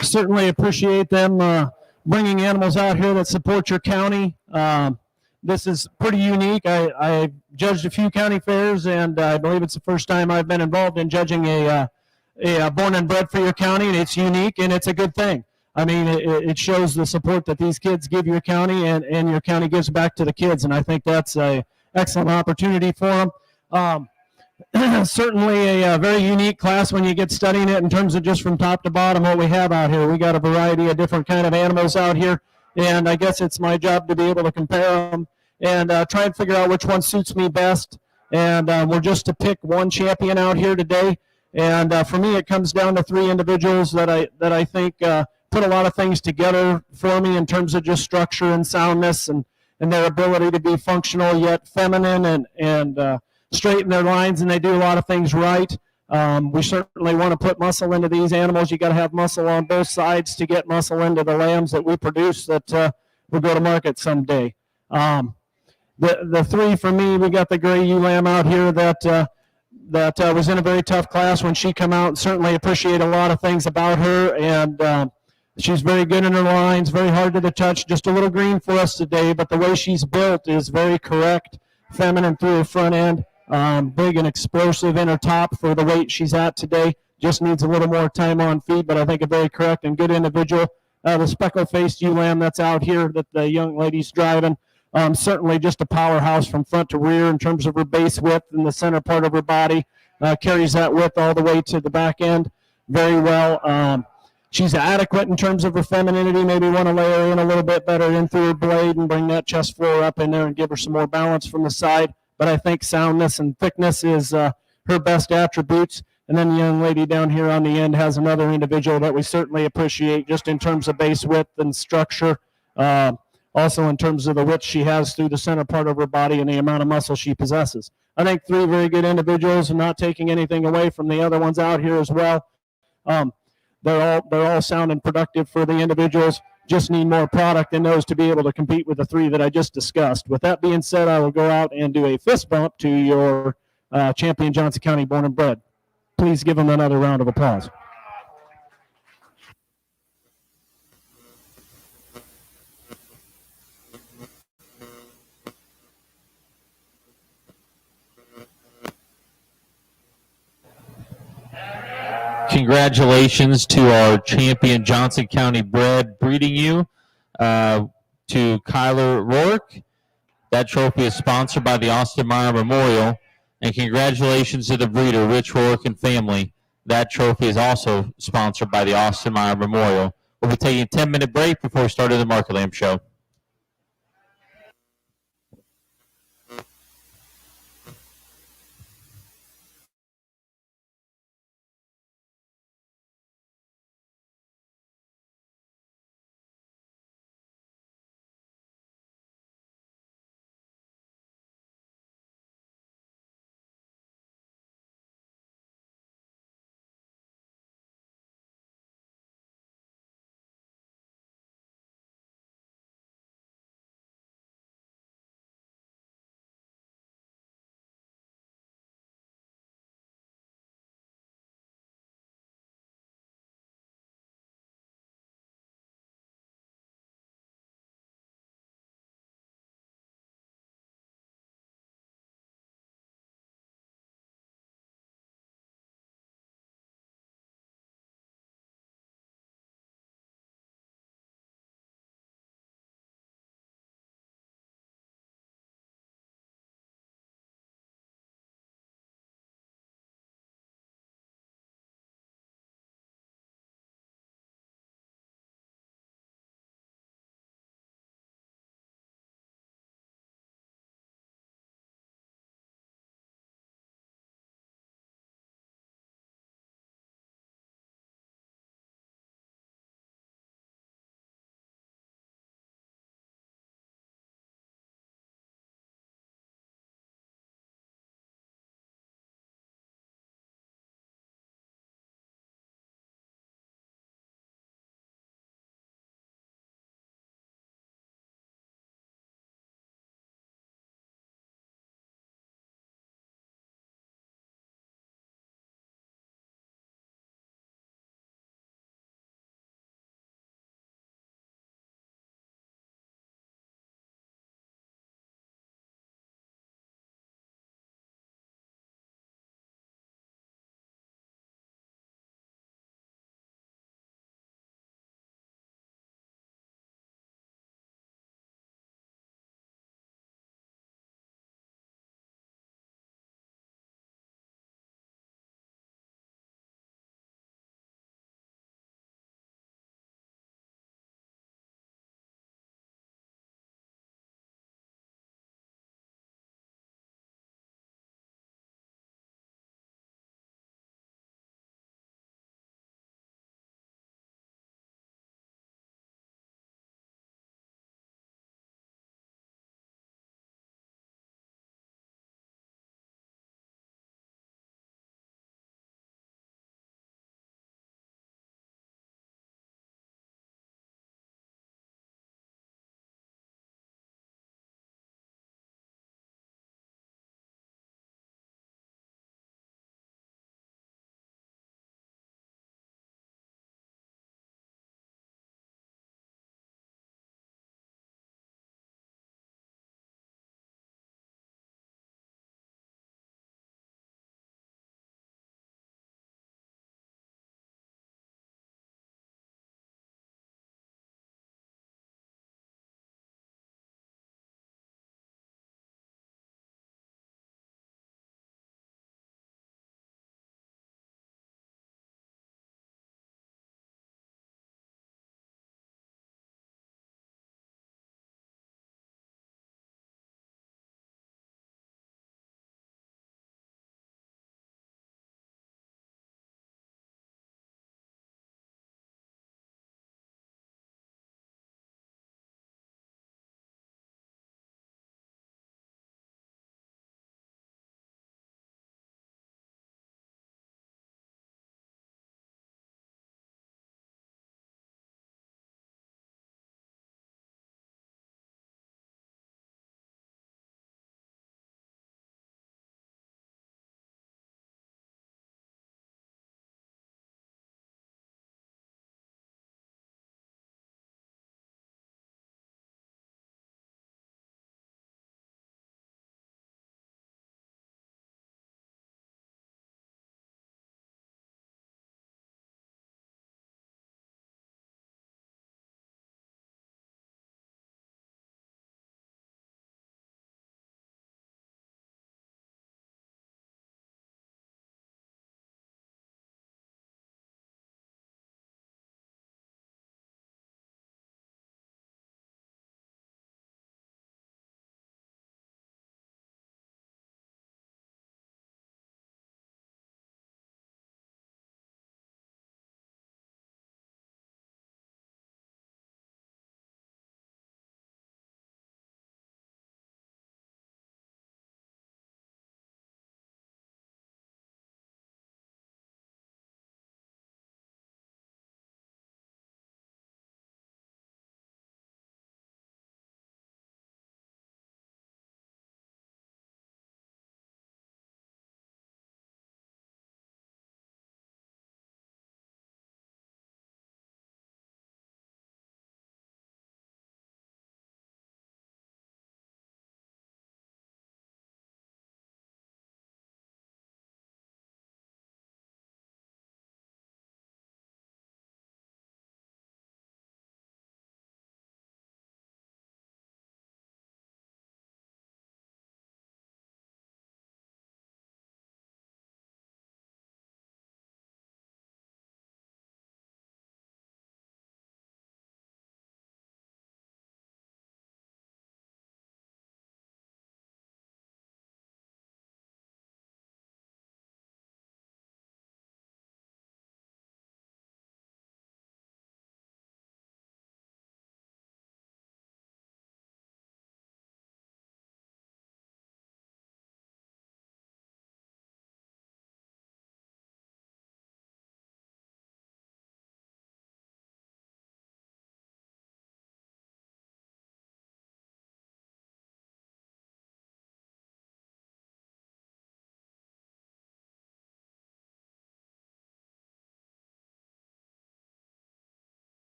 Speaker 2: Certainly appreciate them bringing animals out here that support your county. This is pretty unique. I judged a few county fairs, and I believe it's the first time I've been involved in judging a born and bred for your county, and it's unique, and it's a good thing. I mean, it shows the support that these kids give your county, and your county gives back to the kids, and I think that's an excellent opportunity for them. Certainly a very unique class when you get studying it in terms of just from top to bottom what we have out here. We got a variety of different kind of animals out here, and I guess it's my job to be able to compare them and try and figure out which one suits me best. And we're just to pick one champion out here today. And for me, it comes down to three individuals that I think put a lot of things together for me in terms of just structure and soundness and their ability to be functional yet feminine and straighten their lines, and they do a lot of things right. We certainly want to put muscle into these animals. You got to have muscle on both sides to get muscle into the lambs that we produce that will go to market someday. The three for me, we got the gray ewe lamb out here that was in a very tough class when she come out. Certainly appreciate a lot of things about her, and she's very good in her lines, very hard to the touch, just a little green for us today, but the way she's built is very correct, feminine through her front end, big and explosive in her top for the weight she's at today. Just needs a little more time on feed, but I think a very correct and good individual. The speckle-faced ewe lamb that's out here that the young lady's driving, certainly just a powerhouse from front to rear in terms of her base width and the center part of her body. Carries that width all the way to the back end very well. She's adequate in terms of her femininity. Maybe want to lay her in a little bit better in through her blade and bring that chest floor up in there and give her some more balance from the side. But I think soundness and thickness is her best attributes. And then the young lady down here on the end has another individual that we certainly appreciate just in terms of base width and structure. Also in terms of the width she has through the center part of her body and the amount of muscle she possesses. I think three very good individuals and not taking anything away from the other ones out here as well. They're all sound and productive for the individuals. Just need more product in those to be able to compete with the three that I just discussed. With that being said, I will go out and do a fist bump to your champion Johnson County born and bred. Please give them another round of applause.
Speaker 1: Congratulations to our champion Johnson County bred breeding ewe, to Kyler Rourke. That trophy is sponsored by the Austin Meyer Memorial. And congratulations to the breeder, Rich Rourke and family. That trophy is also sponsored by the Austin Meyer Memorial. We'll be taking a 10-minute break before starting the Market Lamb Show.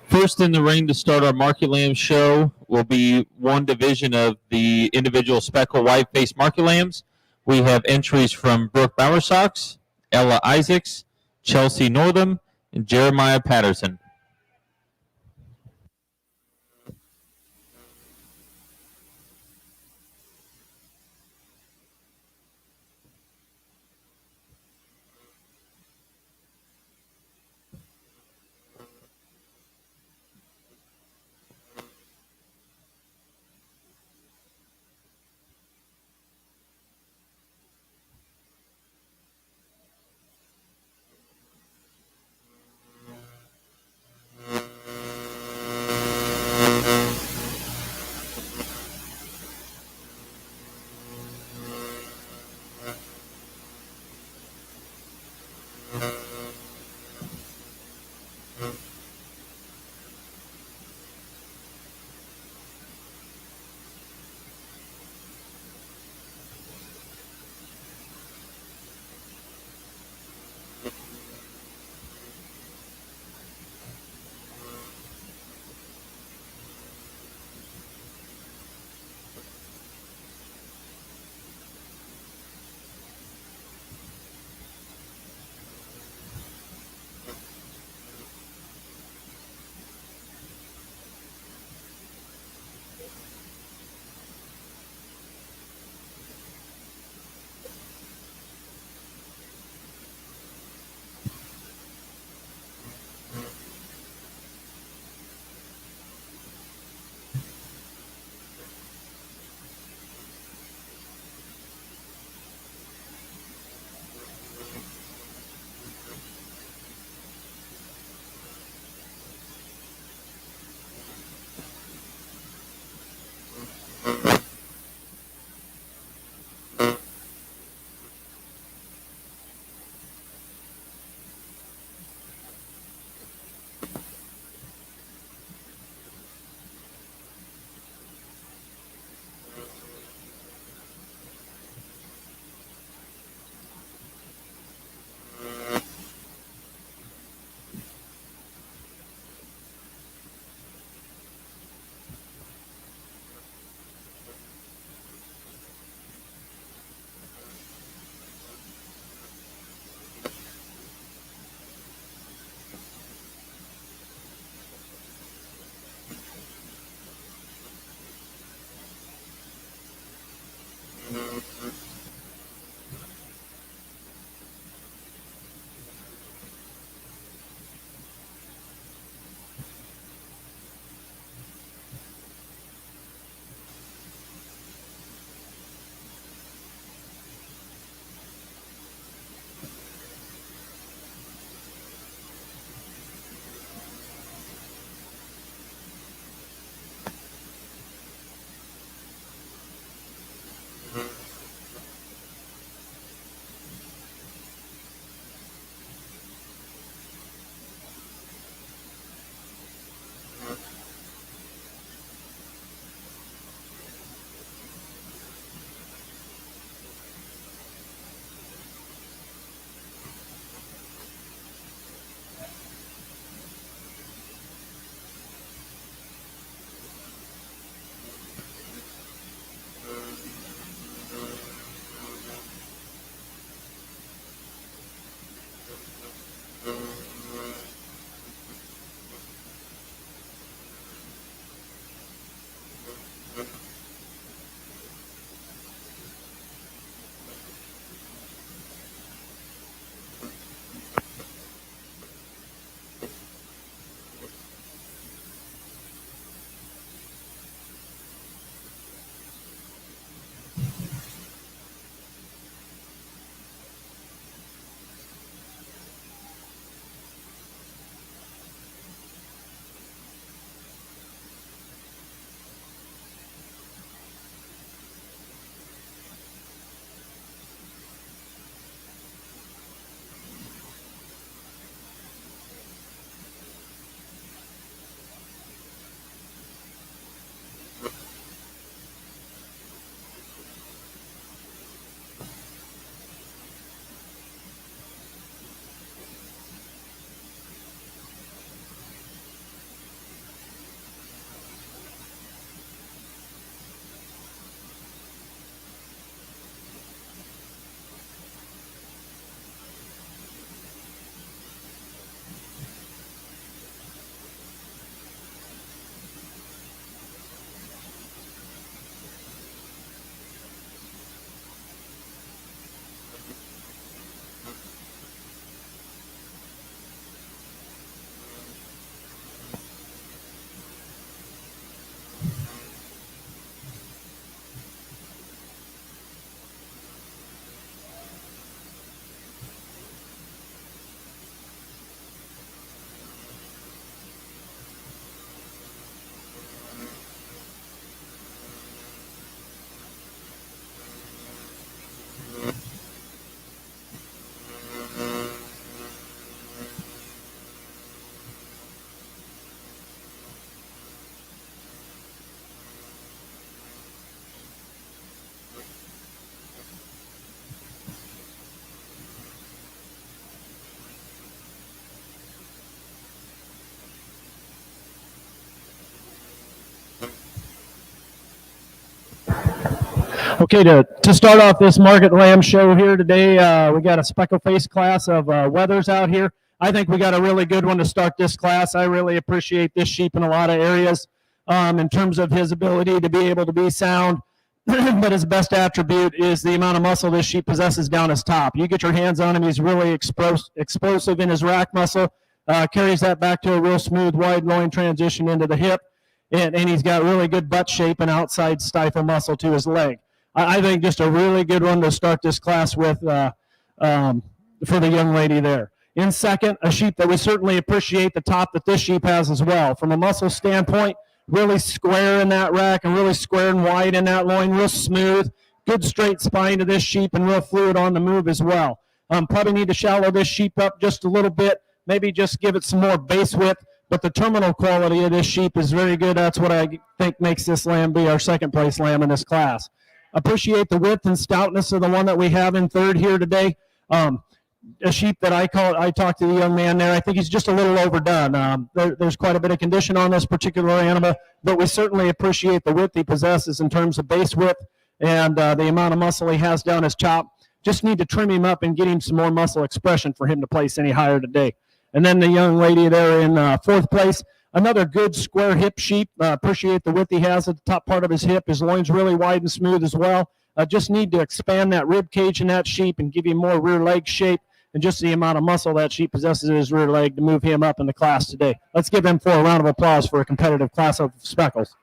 Speaker 1: First in the ring to start our Market Lamb show will be one division of the individual speckled white-faced Market Lambs. We have entries from Brooke Bowersox, Ella Isaacs, Chelsea Northam, and Jeremiah Patterson.
Speaker 2: Okay, to start off this Market Lamb show here today, we got a speckle face class of Weathers out here. I think we got a really good one to start this class. I really appreciate this sheep in a lot of areas in terms of his ability to be able to be sound, but his best attribute is the amount of muscle this sheep possesses down his top. You get your hands on him, he's really explosive in his rack muscle, carries that back to a real smooth wide loin transition into the hip, and he's got really good butt shape and outside stifle muscle to his leg. I think just a really good one to start this class with for the young lady there. In second, a sheep that we certainly appreciate the top that this sheep has as well. From a muscle standpoint, really square in that rack and really square and wide in that loin, real smooth, good straight spine to this sheep and real fluid on the move as well. Probably need to shallow this sheep up just a little bit, maybe just give it some more base width, but the terminal quality of this sheep is very good. That's what I think makes this lamb be our second place lamb in this class. Appreciate the width and stoutness of the one that we have in third here today. A sheep that I talked to the young man there, I think he's just a little overdone. There's quite a bit of condition on this particular animal, but we certainly appreciate the width he possesses in terms of base width and the amount of muscle he has down his chop. Just need to trim him up and get him some more muscle expression for him to place any higher today. And then the young lady there in fourth place, another good square hip sheep. Appreciate the width he has at the top part of his hip. His loin's really wide and smooth as well. Just need to expand that rib cage in that sheep and give him more rear leg shape and just the amount of muscle that sheep possesses in his rear leg to move him up in the class today. Let's give them for a round of applause for a competitive class of speckles.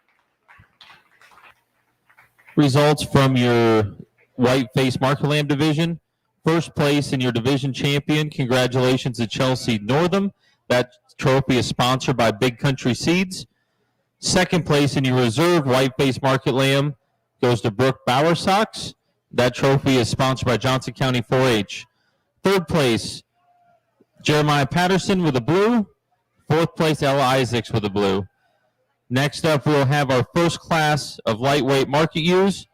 Speaker 1: Results from your white face market lamb division. First place in your division champion. Congratulations to Chelsea Northam. That trophy is sponsored by Big Country Seeds. Second place in your reserve white face market lamb goes to Brooke Bowersox. That trophy is sponsored by Johnson County 4-H. Third place, Jeremiah Patterson with a blue. Fourth place, Ella Isaacs with a blue. Next up, we'll have our first class of lightweight market ewes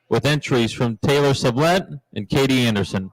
Speaker 1: with entries from Taylor Sublette and Katie Anderson.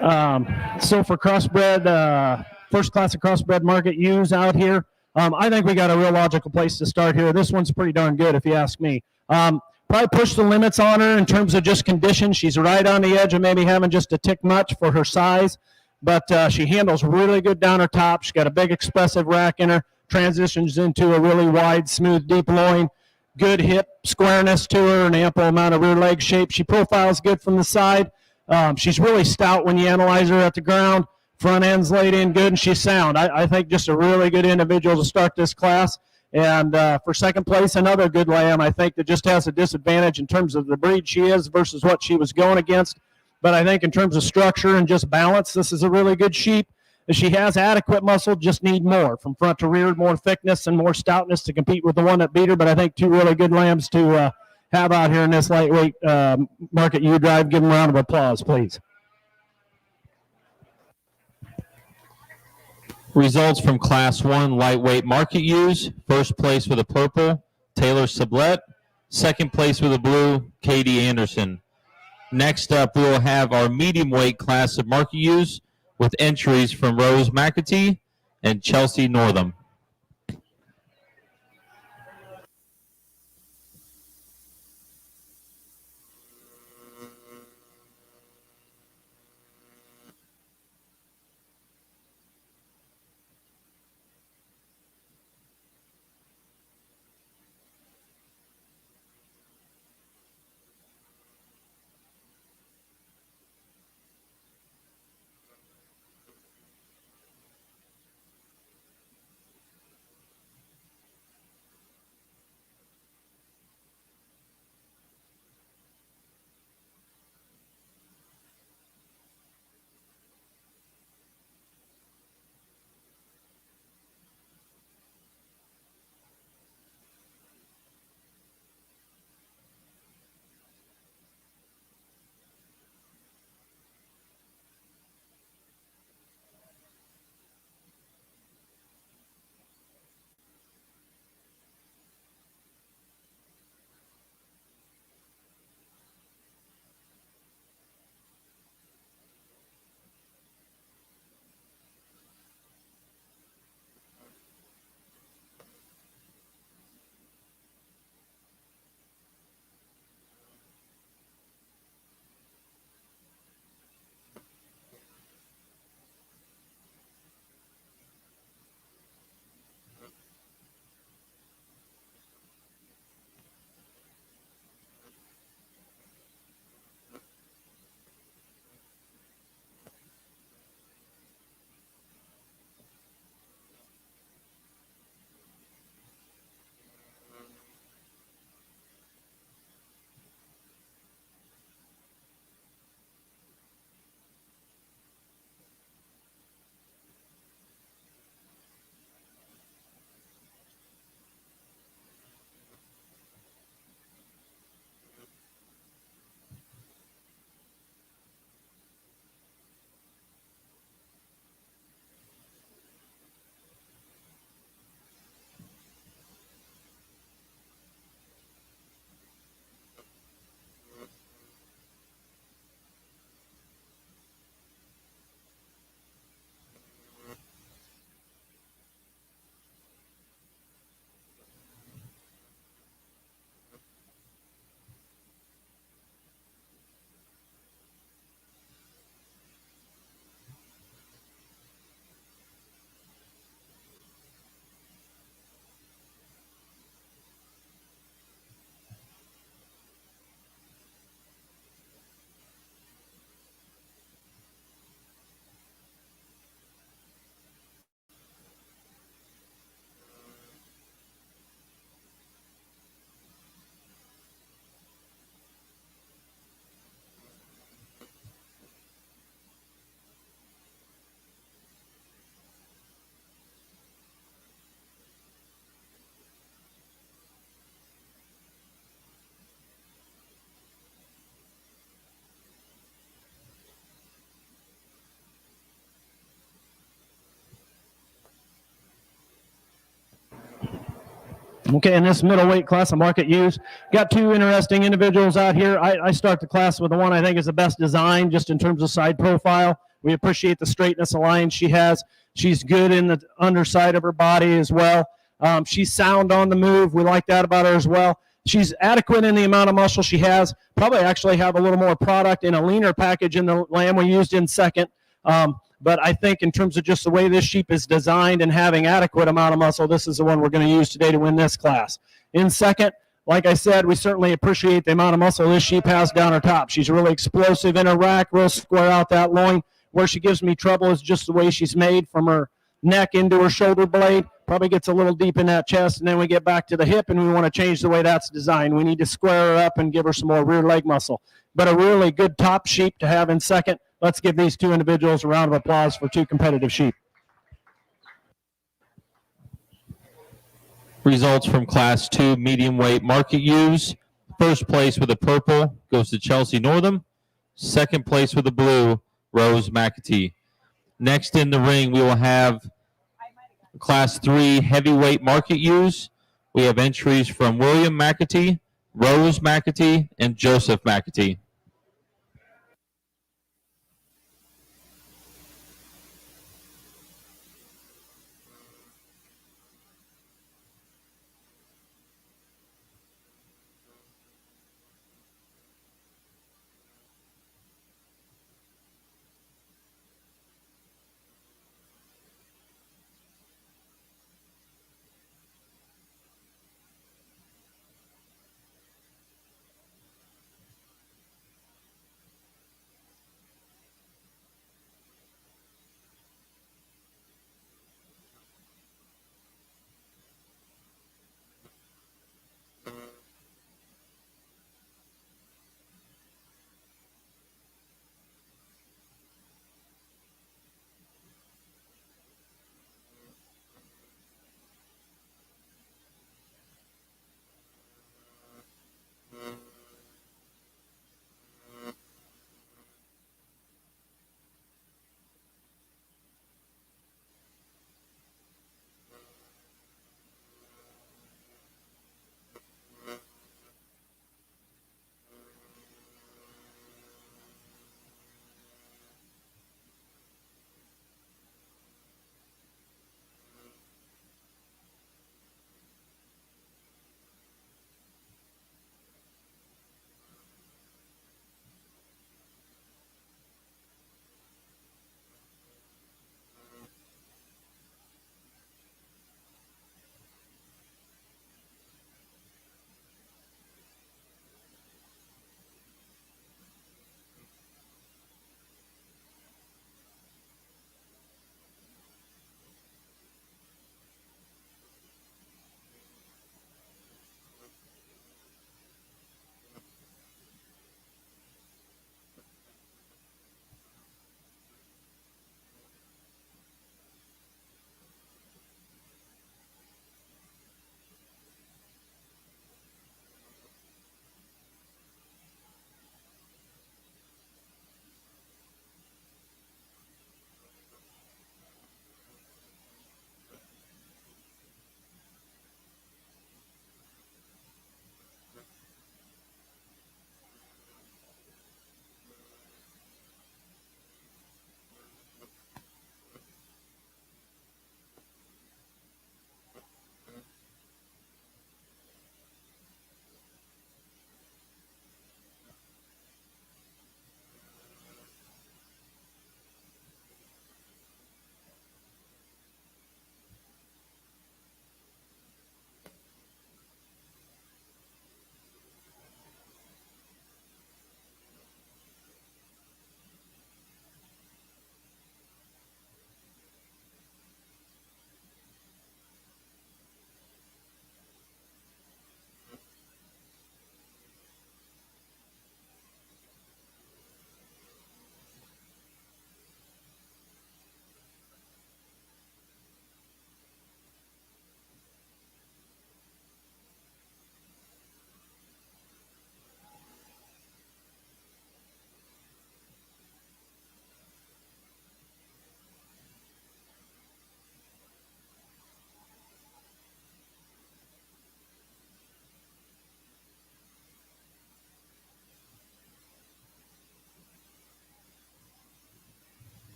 Speaker 2: So for crossbred, first class of crossbred market ewes out here, I think we got a real logical place to start here. This one's pretty darn good, if you ask me. Probably push the limits on her in terms of just condition. She's right on the edge of maybe having just a tick much for her size, but she handles really good down her top. She's got a big expressive rack in her, transitions into a really wide, smooth, deep loin, good hip squareness to her, an ample amount of rear leg shape. She profiles good from the side. She's really stout when you analyze her at the ground. Front end's laid in good, and she's sound. I think just a really good individual to start this class. And for second place, another good lamb, I think, that just has a disadvantage in terms of the breed she is versus what she was going against. But I think in terms of structure and just balance, this is a really good sheep. She has adequate muscle, just need more from front to rear, more thickness and more stoutness to compete with the one that beat her. But I think two really good lambs to have out here in this lightweight market ewe drive. Give them a round of applause, please.
Speaker 1: Results from Class 1 lightweight market ewes. First place with a purple, Taylor Sublette. Second place with a blue, Katie Anderson. Next up, we will have our medium weight class of market ewes with entries from Rose McAtee and Chelsea Northam.
Speaker 2: Okay, in this middleweight class of market ewes, got two interesting individuals out here. I start the class with the one I think is the best design, just in terms of side profile. We appreciate the straightness of line she has. She's good in the underside of her body as well. She's sound on the move. We like that about her as well. She's adequate in the amount of muscle she has. Probably actually have a little more product in a leaner package in the lamb we used in second. But I think in terms of just the way this sheep is designed and having adequate amount of muscle, this is the one we're going to use today to win this class. In second, like I said, we certainly appreciate the amount of muscle this sheep has down her top. She's really explosive in her rack, real square out that loin. Where she gives me trouble is just the way she's made from her neck into her shoulder blade. Probably gets a little deep in that chest, and then we get back to the hip, and we want to change the way that's designed. We need to square her up and give her some more rear leg muscle. But a really good top sheep to have in second. Let's give these two individuals a round of applause for two competitive sheep.
Speaker 1: Results from Class 2 medium weight market ewes. First place with the purple goes to Chelsea Northam. Second place with the blue, Rose McAtee. Next in the ring, we will have Class 3 heavyweight market ewes. We have entries from William McAtee, Rose McAtee, and Joseph McAtee.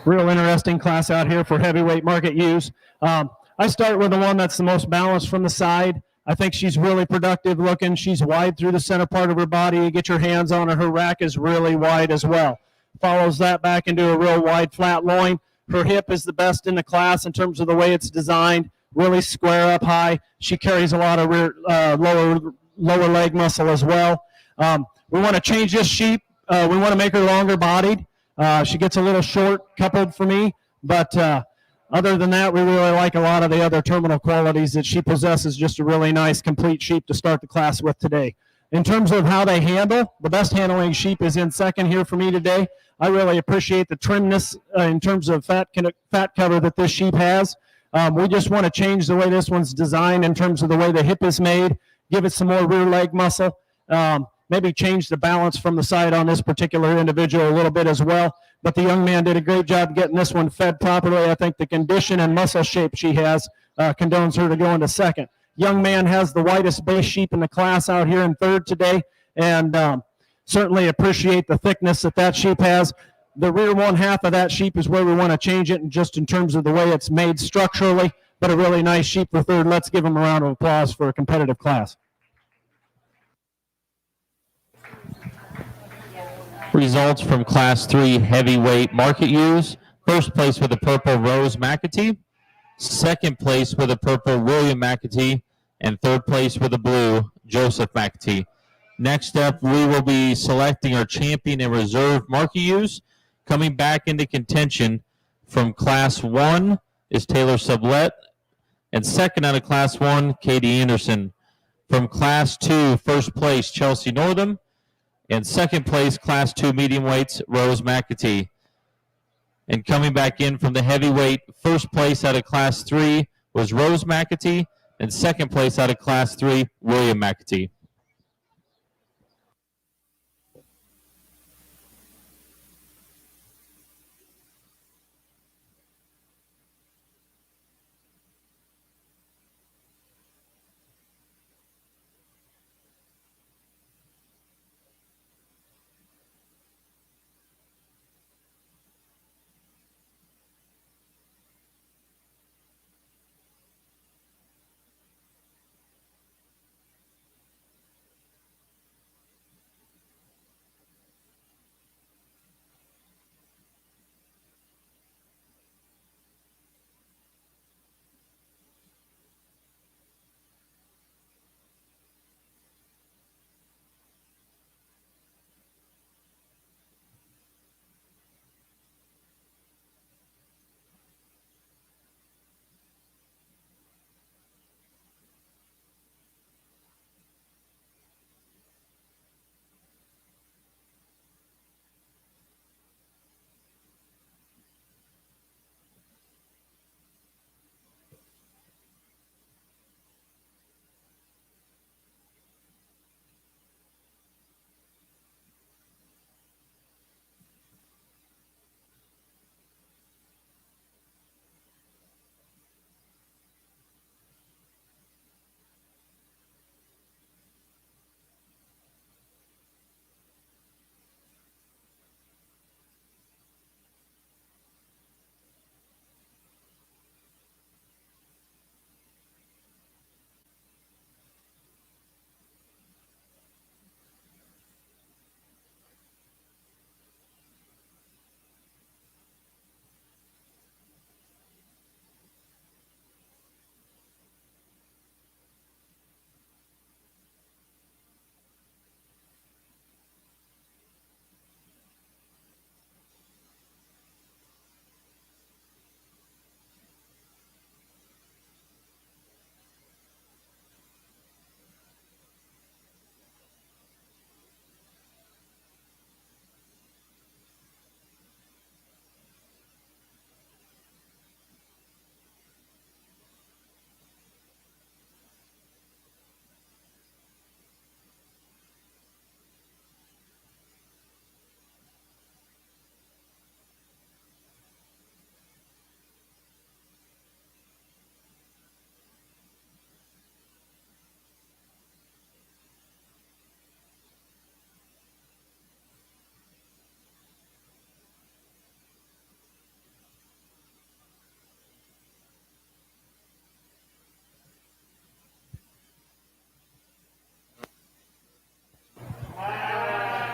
Speaker 2: real interesting class out here for heavyweight market use. I start with the one that's the most balanced from the side. I think she's really productive looking. She's wide through the center part of her body. You get your hands on her. Her rack is really wide as well. Follows that back into a real wide flat loin. Her hip is the best in the class in terms of the way it's designed. Really square up high. She carries a lot of lower leg muscle as well. We want to change this sheep. We want to make her longer bodied. She gets a little short coupled for me, but other than that, we really like a lot of the other terminal qualities that she possesses. Just a really nice, complete sheep to start the class with today. In terms of how they handle, the best handling sheep is in second here for me today. I really appreciate the trimness in terms of fat cover that this sheep has. We just want to change the way this one's designed in terms of the way the hip is made, give it some more rear leg muscle, maybe change the balance from the side on this particular individual a little bit as well. But the young man did a great job getting this one fed properly. I think the condition and muscle shape she has condones her to go into second. Young man has the widest base sheep in the class out here in third today, and certainly appreciate the thickness that sheep has. The rear one half of that sheep is where we want to change it, and just in terms of the way it's made structurally, but a really nice sheep for third. Let's give him a round of applause for a competitive class.
Speaker 1: Results from Class 3 heavyweight market use. First place with the purple, Rose McAtee. Second place with the purple, William McAtee. And third place with the blue, Joseph McAtee. Next up, we will be selecting our champion and reserve market use. Coming back into contention from Class 1 is Taylor Sublette. And second out of Class 1, Katie Anderson. From Class 2, first place, Chelsea Northam. And second place, Class 2 medium weights, Rose McAtee. And coming back in from the heavyweight, first place out of Class 3 was Rose McAtee. And second place out of Class 3, William McAtee.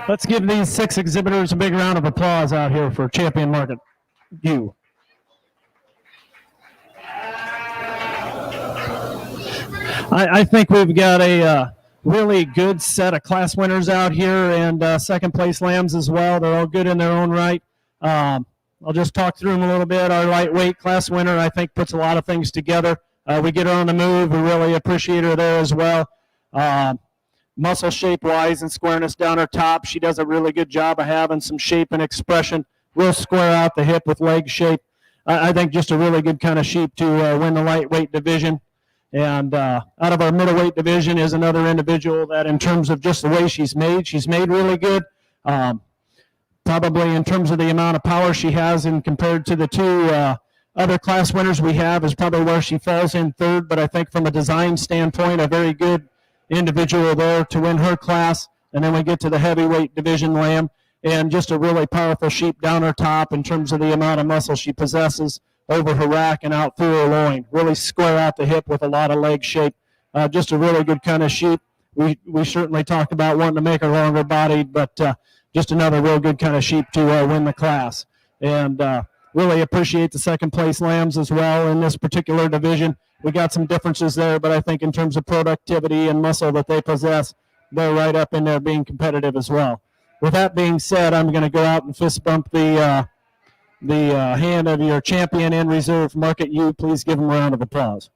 Speaker 2: Let's give these 6 exhibitors a big round of applause out here for Champion Market U. I think we've got a really good set of class winners out here and second place lambs as well. They're all good in their own right. I'll just talk through them a little bit. Our lightweight class winner, I think, puts a lot of things together. We get her on the move. We really appreciate her there as well. Muscle shape wise and squareness down her top. She does a really good job of having some shape and expression. Real square out the hip with leg shape. I think just a really good kind of sheep to win the lightweight division. And out of our middleweight division is another individual that in terms of just the way she's made really good. Probably in terms of the amount of power she has and compared to the 2 other class winners we have is probably where she falls in third. But I think from a design standpoint, a very good individual there to win her class. And then we get to the heavyweight division lamb and just a really powerful sheep down her top in terms of the amount of muscle she possesses over her rack and out through her loin. Really square out the hip with a lot of leg shape. Just a really good kind of sheep. We certainly talked about wanting to make her longer bodied, but just another real good kind of sheep to win the class. And really appreciate the second place lambs as well in this particular division. We got some differences there, but I think in terms of productivity and muscle that they possess, they're right up in there being competitive as well. With that being said, I'm going to go out and fist bump the hand of your champion in reserve, Market U. Please give him a round of applause.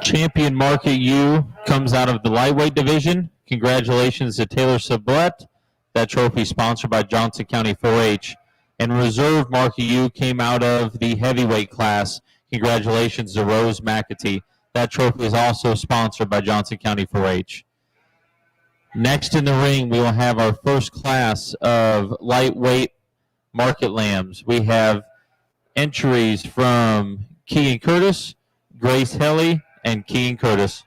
Speaker 1: Champion Market U comes out of the lightweight division. Congratulations to Taylor Sublette. That trophy sponsored by Johnson County 4-H. And Reserve Market U came out of the heavyweight class. Congratulations to Rose McAtee. That trophy is also sponsored by Johnson County 4-H. Next in the ring, we will have our first class of lightweight market lambs. We have entries from Keegan Curtis, Grace Helly, and Keegan Curtis.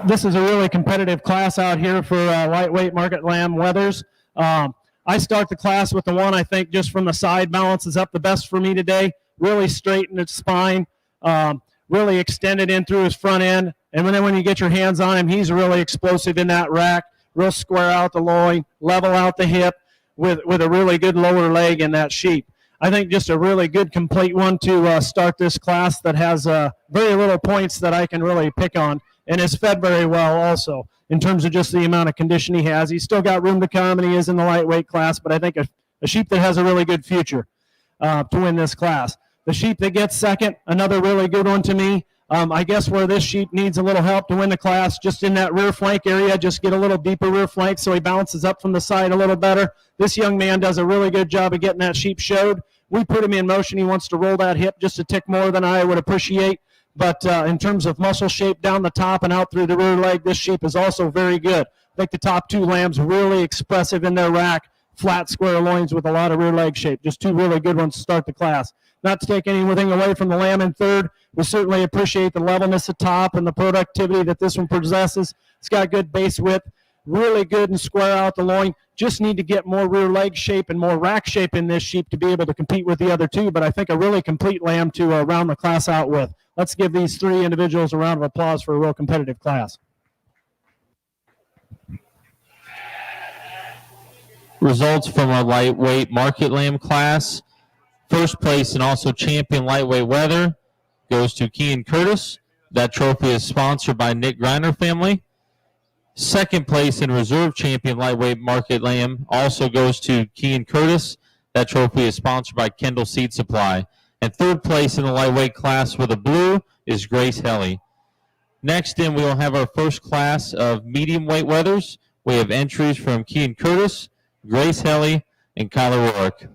Speaker 2: this is a really competitive class out here for lightweight market lamb wethers. I start the class with the one I think just from the side balances up the best for me today. Really straighten its spine, really extended in through his front end. And then when you get your hands on him, he's really explosive in that rack. Real square out the loin, level out the hip with a really good lower leg in that sheep. I think just a really good complete one to start this class that has very little points that I can really pick on, and is fed very well also in terms of just the amount of condition he has. He's still got room to come, and he is in the lightweight class, but I think a sheep that has a really good future to win this class. The sheep that gets second, another really good one to me. I guess where this sheep needs a little help to win the class, just in that rear flank area, just get a little deeper rear flank so he bounces up from the side a little better. This young man does a really good job of getting that sheep showed. We put him in motion. He wants to roll that hip just a tick more than I would appreciate. But in terms of muscle shape down the top and out through the rear leg, this sheep is also very good. I think the top two lambs really expressive in their rack, flat square loins with a lot of rear leg shape. Just two really good ones to start the class. Not to take anything away from the lamb in third, we certainly appreciate the levelness at top and the productivity that this one possesses. It's got good base width, really good and square out the loin. Just need to get more rear leg shape and more rack shape in this sheep to be able to compete with the other two, but I think a really complete lamb to round the class out with. Let's give these three individuals a round of applause for a real competitive class.
Speaker 1: Results from our lightweight market lamb class. First place and also champion lightweight wether goes to Kean Curtis. That trophy is sponsored by Nick Griner family. Second place and reserve champion lightweight market lamb also goes to Kean Curtis. That trophy is sponsored by Kendall Seed Supply. And third place in the lightweight class with a blue is Grace Helly. Next in, we will have our first class of medium weight wethers. We have entries from Kean Curtis, Grace Helly, and Kyler Rourke.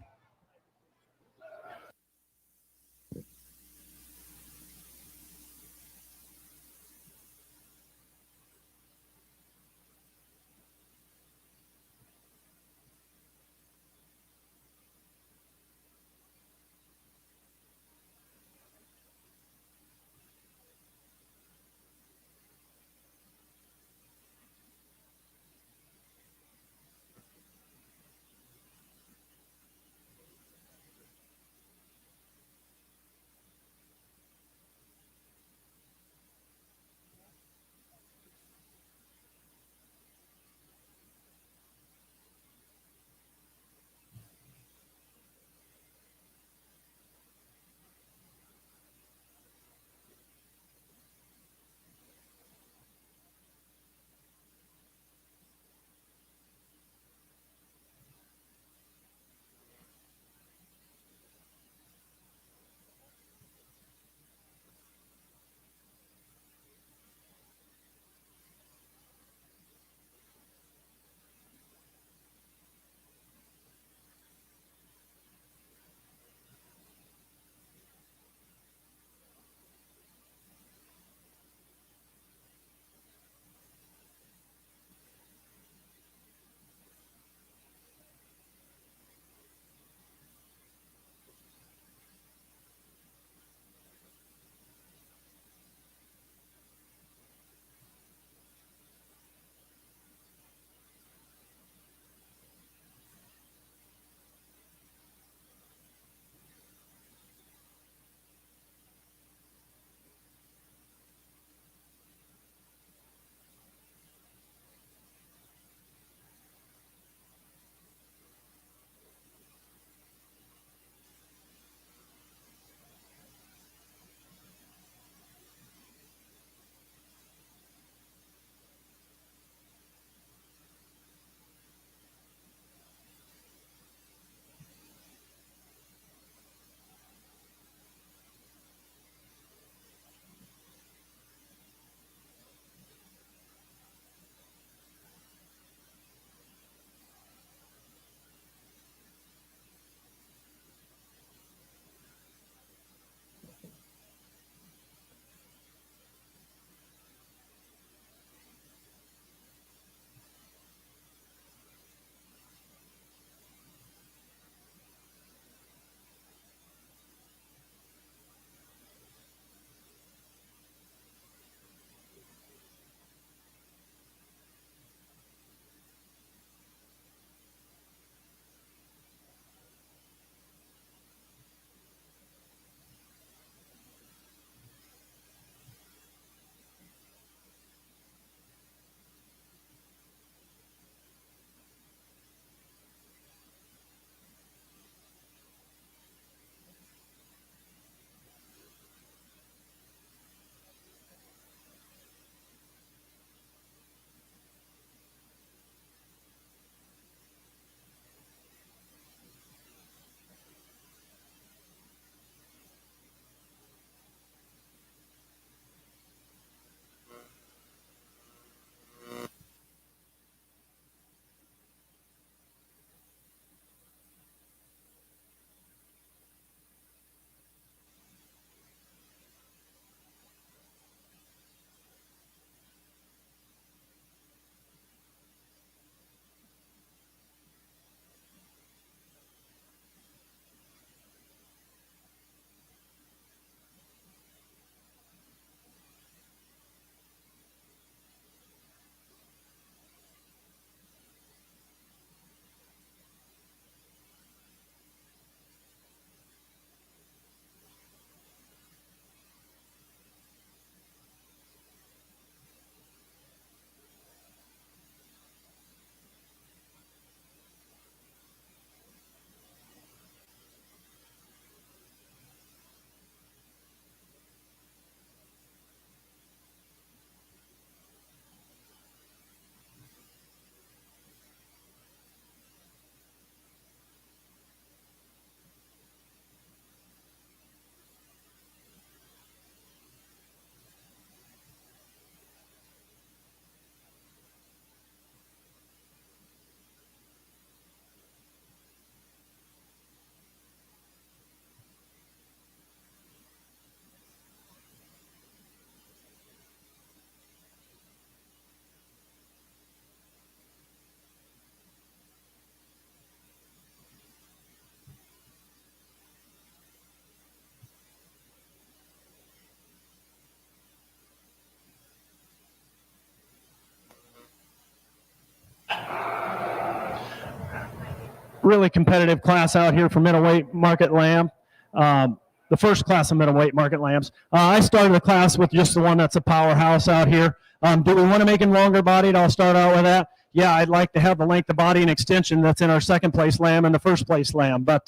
Speaker 2: really competitive class out here for middleweight market lamb. The first class of middleweight market lambs. I started the class with just the one that's a powerhouse out here. Do we want to make him longer bodied? I'll start out with that. Yeah, I'd like to have the length of body and extension that's in our second place lamb and the first place lamb. But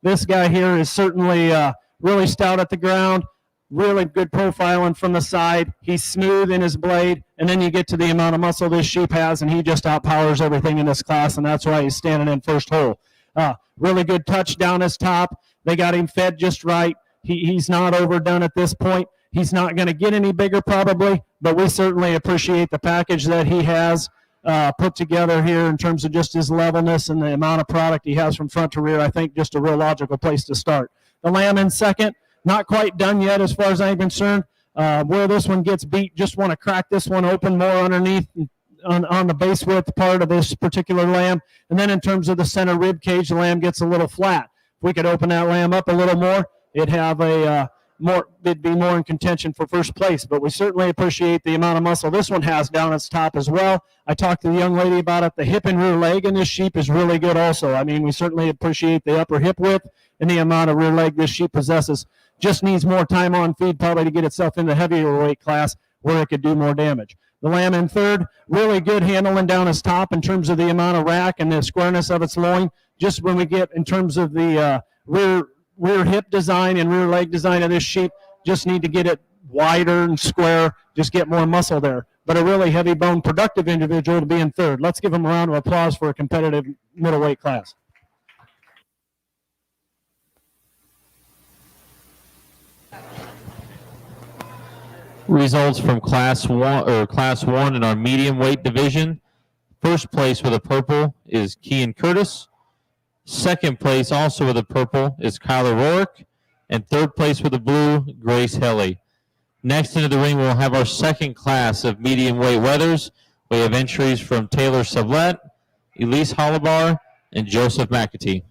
Speaker 2: this guy here is certainly really stout at the ground, really good profiling from the side. He's smooth in his blade, and then you get to the amount of muscle this sheep has, and he just outpowers everything in this class, and that's why he's standing in first hole. Really good touch down his top. They got him fed just right. He's not overdone at this point. He's not going to get any bigger probably, but we certainly appreciate the package that he has put together here in terms of just his levelness and the amount of product he has from front to rear. I think just a real logical place to start. The lamb in second, not quite done yet as far as I'm concerned. Where this one gets beat, just want to crack this one open more underneath on the base width part of this particular lamb. And then in terms of the center rib cage, the lamb gets a little flat. If we could open that lamb up a little more, it'd have it'd be more in contention for first place. But we certainly appreciate the amount of muscle this one has down its top as well. I talked to the young lady about it. The hip and rear leg in this sheep is really good also. I mean, we certainly appreciate the upper hip width and the amount of rear leg this sheep possesses. Just needs more time on feed probably to get itself in the heavier weight class where it could do more damage. The lamb in third, really good handling down its top in terms of the amount of rack and the squareness of its loin. Just when we get in terms of the rear hip design and rear leg design of this sheep, just need to get it wider and square, just get more muscle there. But a really heavy bone productive individual to be in third. Let's give him a round of applause for a competitive middleweight class.
Speaker 1: Results from class one in our medium weight division. First place with a purple is Kean Curtis. Second place, also with a purple, is Kyler Rorick. And third place with a blue, Grace Helly. Next into the ring, we'll have our second class of medium weight weathers. We have entries from Taylor Savlett, Elise Hollibar, and Joseph McAtee.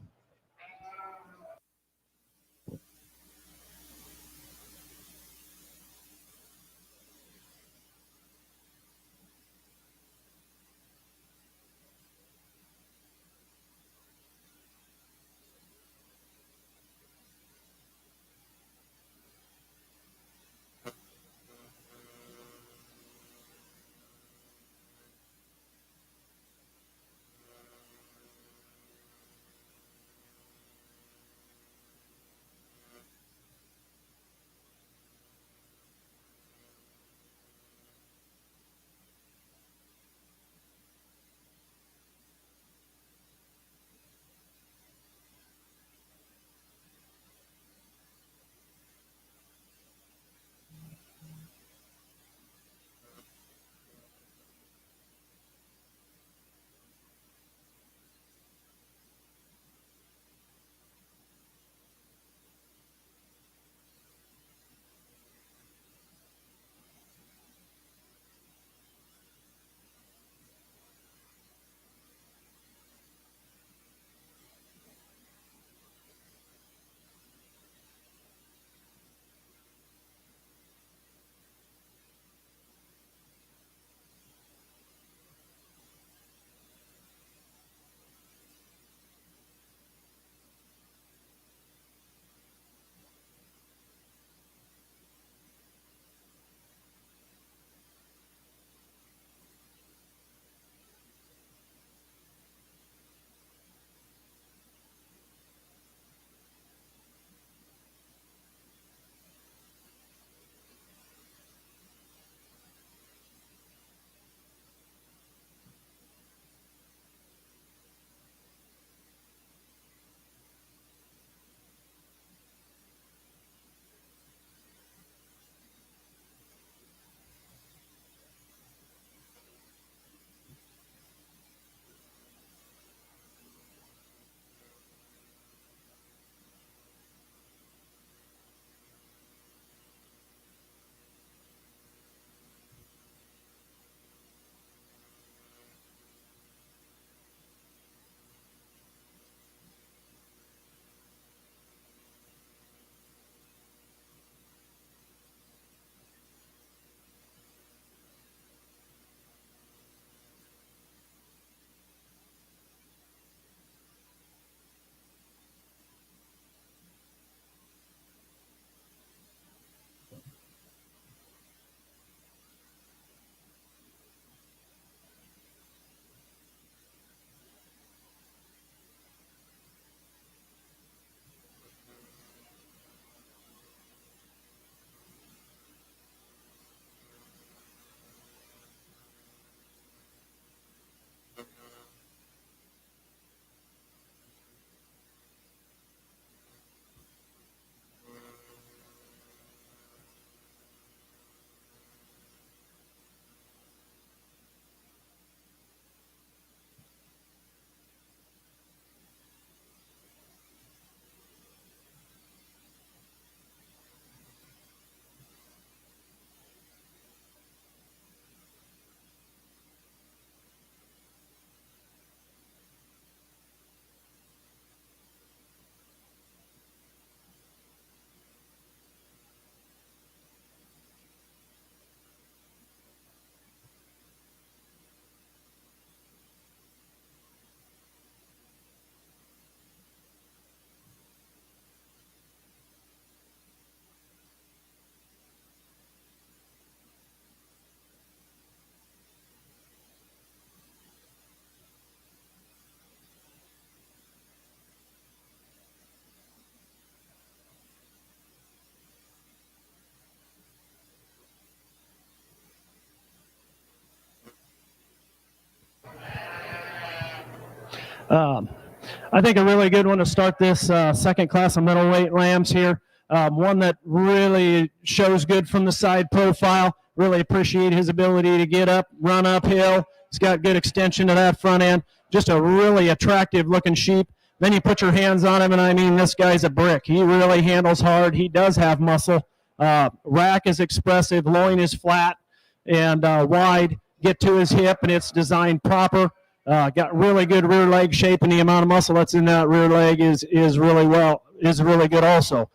Speaker 2: I think a really good one to start this second class of middleweight lambs here. One that really shows good from the side profile. Really appreciate his ability to get up, run uphill. He's got good extension to that front end. Just a really attractive looking sheep. Then you put your hands on him, and I mean, this guy's a brick. He really handles hard. He does have muscle. Rack is expressive. Loin is flat and wide. Get to his hip, and it's designed proper. Got really good rear leg shape, and the amount of muscle that's in that rear leg is really good also.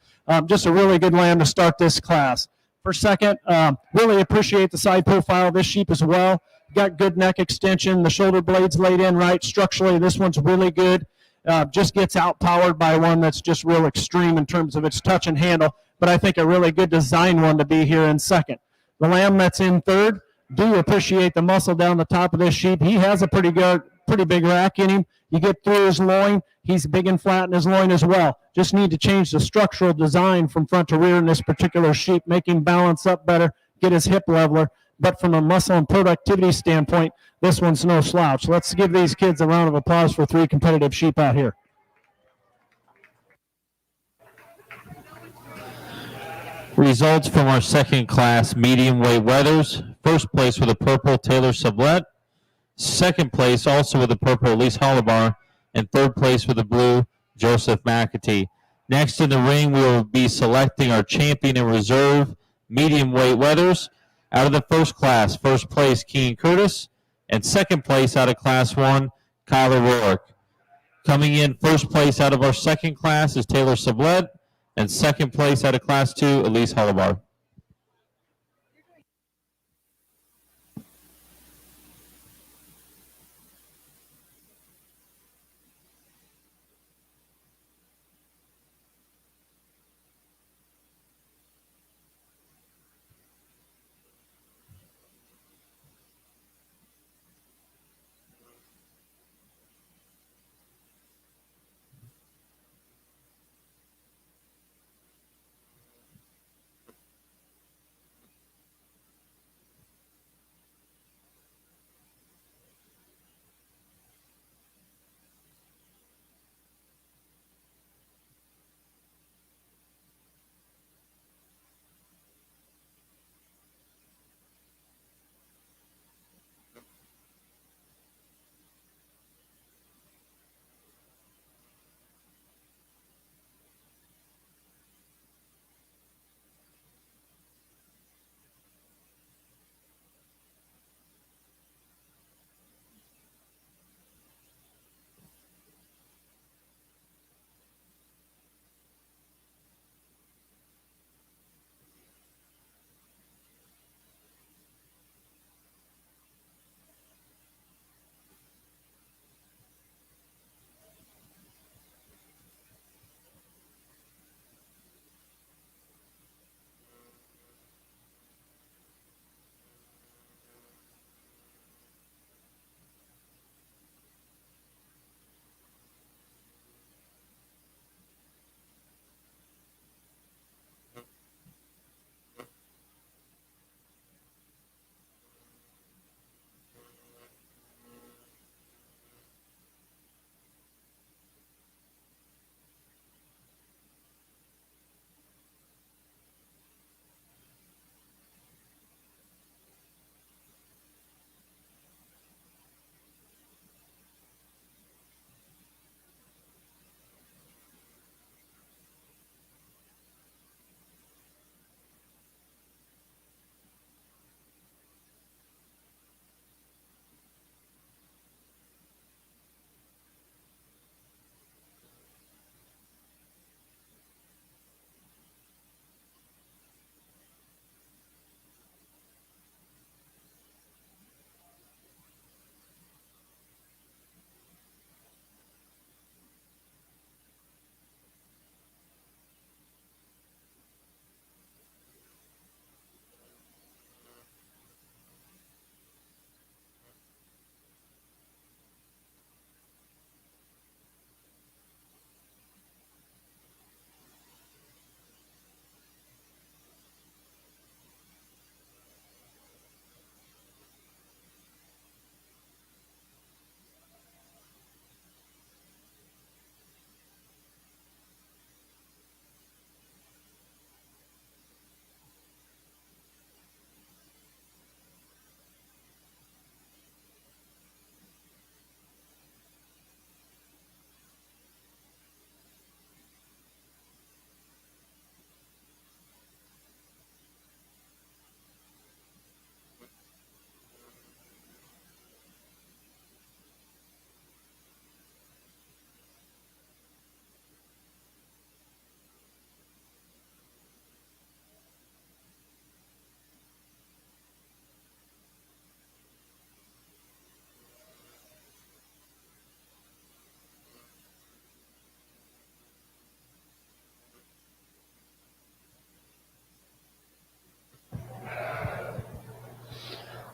Speaker 2: Just a really good lamb to start this class. For second, really appreciate the side profile of this sheep as well. Got good neck extension. The shoulder blades laid in right. Structurally, this one's really good. Just gets outpowered by one that's just real extreme in terms of its touch and handle, but I think a really good design one to be here in second. The lamb that's in third, do appreciate the muscle down the top of this sheep. He has a pretty big rack in him. You get through his loin, he's big and flat in his loin as well. Just need to change the structural design from front to rear in this particular sheep, make him balance up better, get his hip leveler. But from a muscle and productivity standpoint, this one's no slouch. Let's give these kids a round of applause for 3 competitive sheep out here.
Speaker 1: Results from our second class medium weight wethers. First place with the purple, Taylor Sublette. Second place, also with the purple, Elise Hollibar. And third place with the blue, Joseph McAtee. Next in the ring, we will be selecting our champion and reserve medium weight wethers. Out of the first class, first place, Keen Curtis. And second place out of class 1, Kyler Rourke. Coming in first place out of our second class is Taylor Sublette. And second place out of class 2, Elise Hollibar.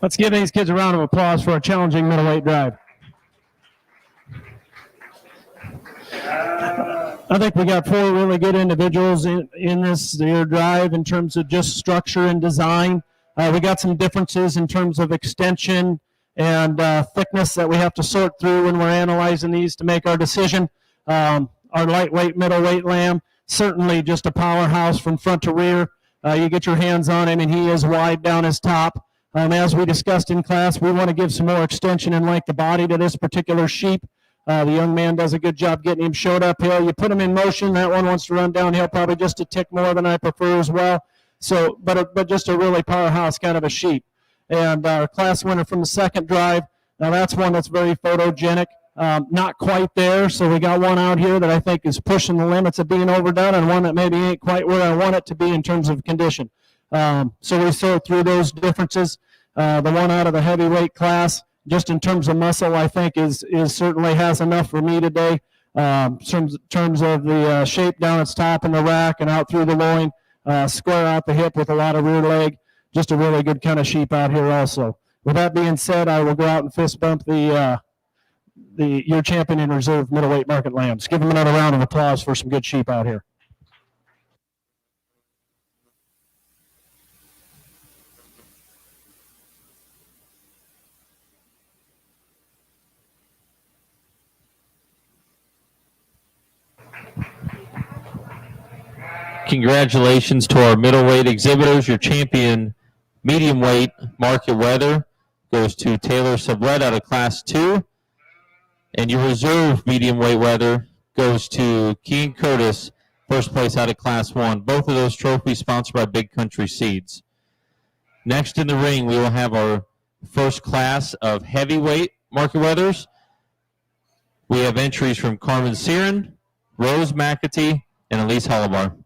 Speaker 2: Let's give these kids a round of applause for a challenging middleweight drive. I think we got 4 really good individuals in this drive in terms of just structure and design. We got some differences in terms of extension and thickness that we have to sort through when we're analyzing these to make our decision. Our lightweight, middleweight lamb, certainly just a powerhouse from front to rear. You get your hands on him, and he is wide down his top. As we discussed in class, we want to give some more extension and length of body to this particular sheep. The young man does a good job getting him showed uphill. You put him in motion. That one wants to run downhill probably just a tick more than I prefer as well. So, but just a really powerhouse kind of a sheep. And our class winner from the second drive, now that's one that's very photogenic. Not quite there, so we got one out here that I think is pushing the limits of being overdone, and one that maybe ain't quite where I want it to be in terms of condition. So we sort through those differences. The one out of the heavyweight class, just in terms of muscle, I think is certainly has enough for me today. Terms of the shape down its top in the rack and out through the loin, square out the hip with a lot of rear leg. Just a really good kind of sheep out here also. With that being said, I will go out and fist bump your champion in reserve middleweight market lambs. Give them another round of applause for some good sheep out here.
Speaker 1: Congratulations to our middleweight exhibitors. Your champion medium weight market weather goes to Taylor Sublette out of Class 2. And your reserve medium weight weather goes to Keane Curtis, first place out of Class 1. Both of those trophies sponsored by Big Country Seeds. Next in the ring, we will have our first class of heavyweight market weathers. We have entries from Carmen Siren, Rose McAtee, and Elise Hollibar.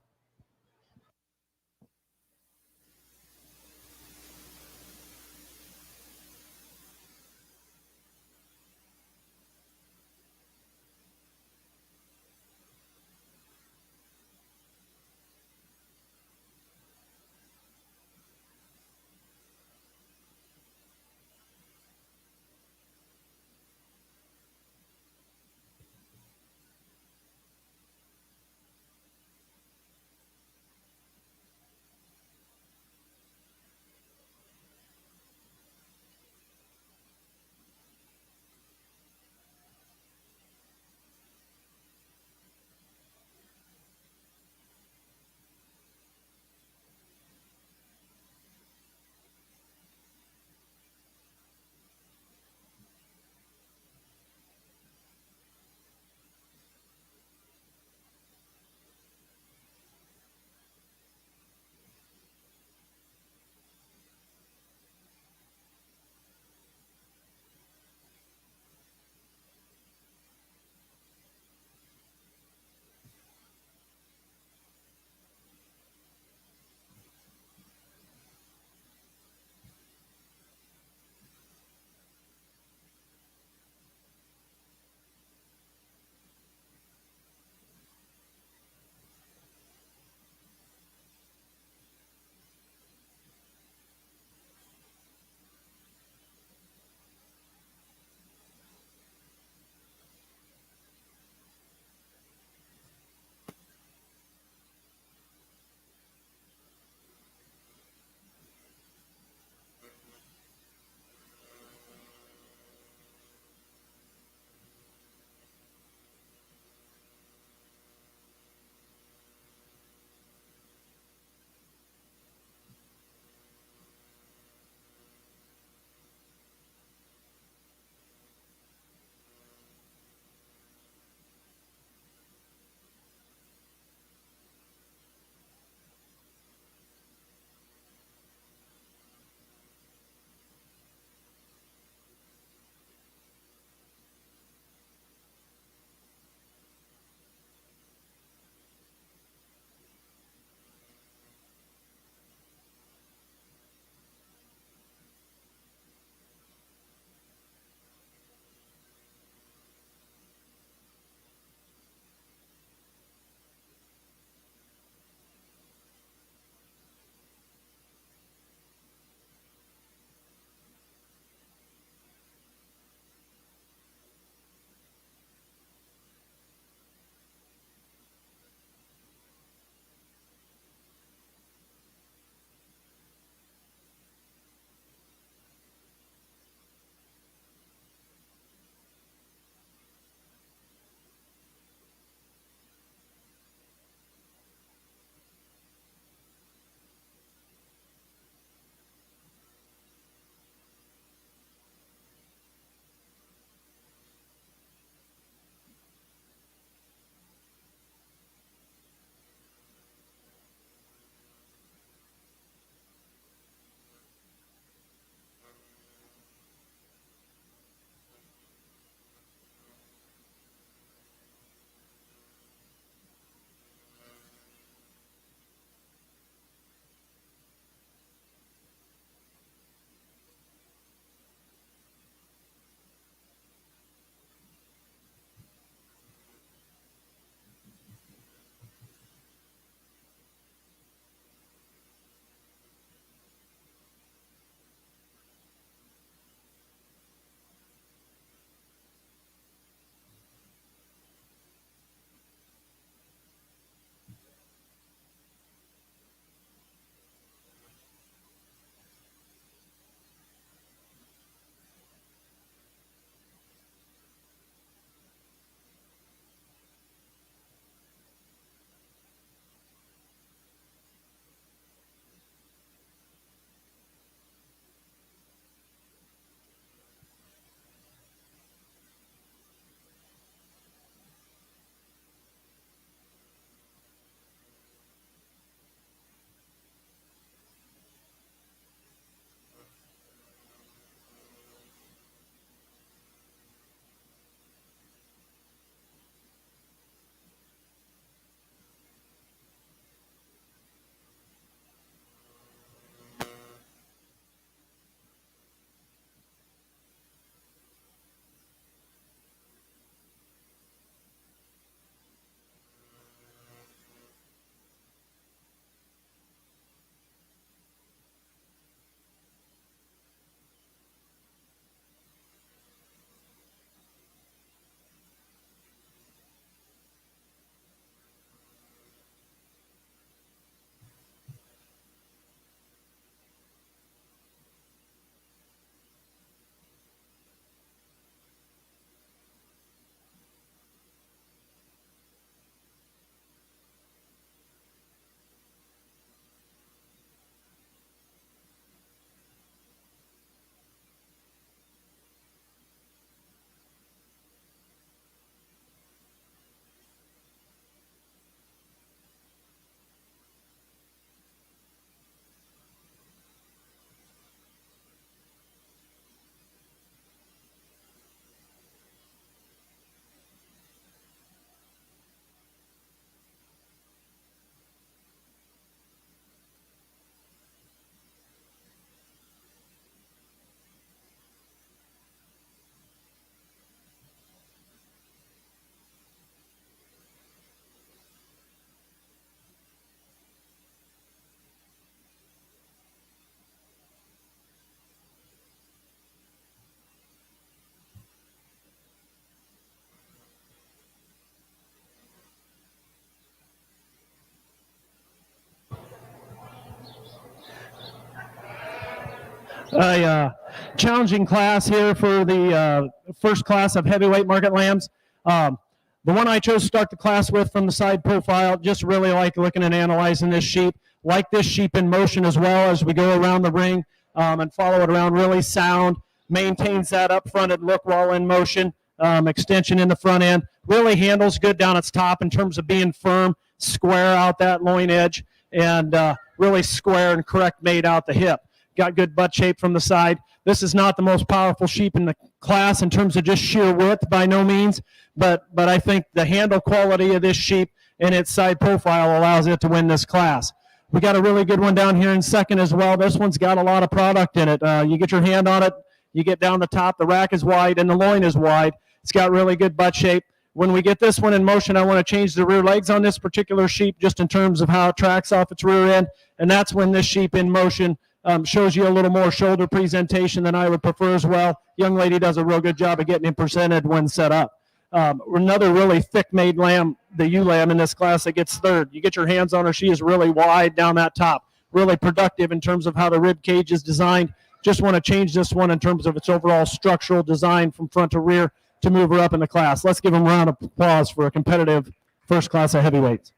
Speaker 2: a challenging class here for the first class of heavyweight market lambs. The one I chose to start the class with from the side profile, just really like looking and analyzing this sheep. Like this sheep in motion as well as we go around the ring and follow it around, really sound, maintains that up-fronted look while in motion, extension in the front end, really handles good down its top in terms of being firm, square out that loin edge, and really square and correct made out the hip. Got good butt shape from the side. This is not the most powerful sheep in the class in terms of just sheer width by no means, but I think the handle quality of this sheep and its side profile allows it to win this class. We got a really good one down here in second as well. This one's got a lot of product in it. You get your hand on it, you get down the top, the rack is wide and the loin is wide. It's got really good butt shape. When we get this one in motion, I want to change the rear legs on this particular sheep just in terms of how it tracks off its rear end, and that's when this sheep in motion shows you a little more shoulder presentation than I would prefer as well. Young lady does a real good job of getting him presented when set up. Another really thick-made lamb, the ewe lamb in this class that gets third. You get your hands on her, she is really wide down that top. Really productive in terms of how the rib cage is designed. Just want to change this one in terms of its overall structural design from front to rear to move her up in the class. Let's give them a round of applause for a competitive first class of heavyweights.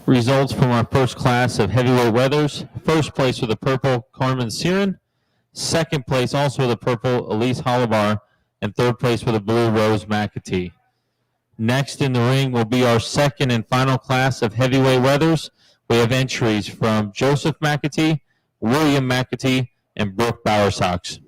Speaker 1: Results from our first class of heavyweight wethers. First place with the purple, Carmen Siren. Second place, also with the purple, Elise Holivar. And third place with the blue, Rose McAtee. Next in the ring will be our second and final class of heavyweight wethers. We have entries from Joseph McAtee, William McAtee, and Brooke Bowersox.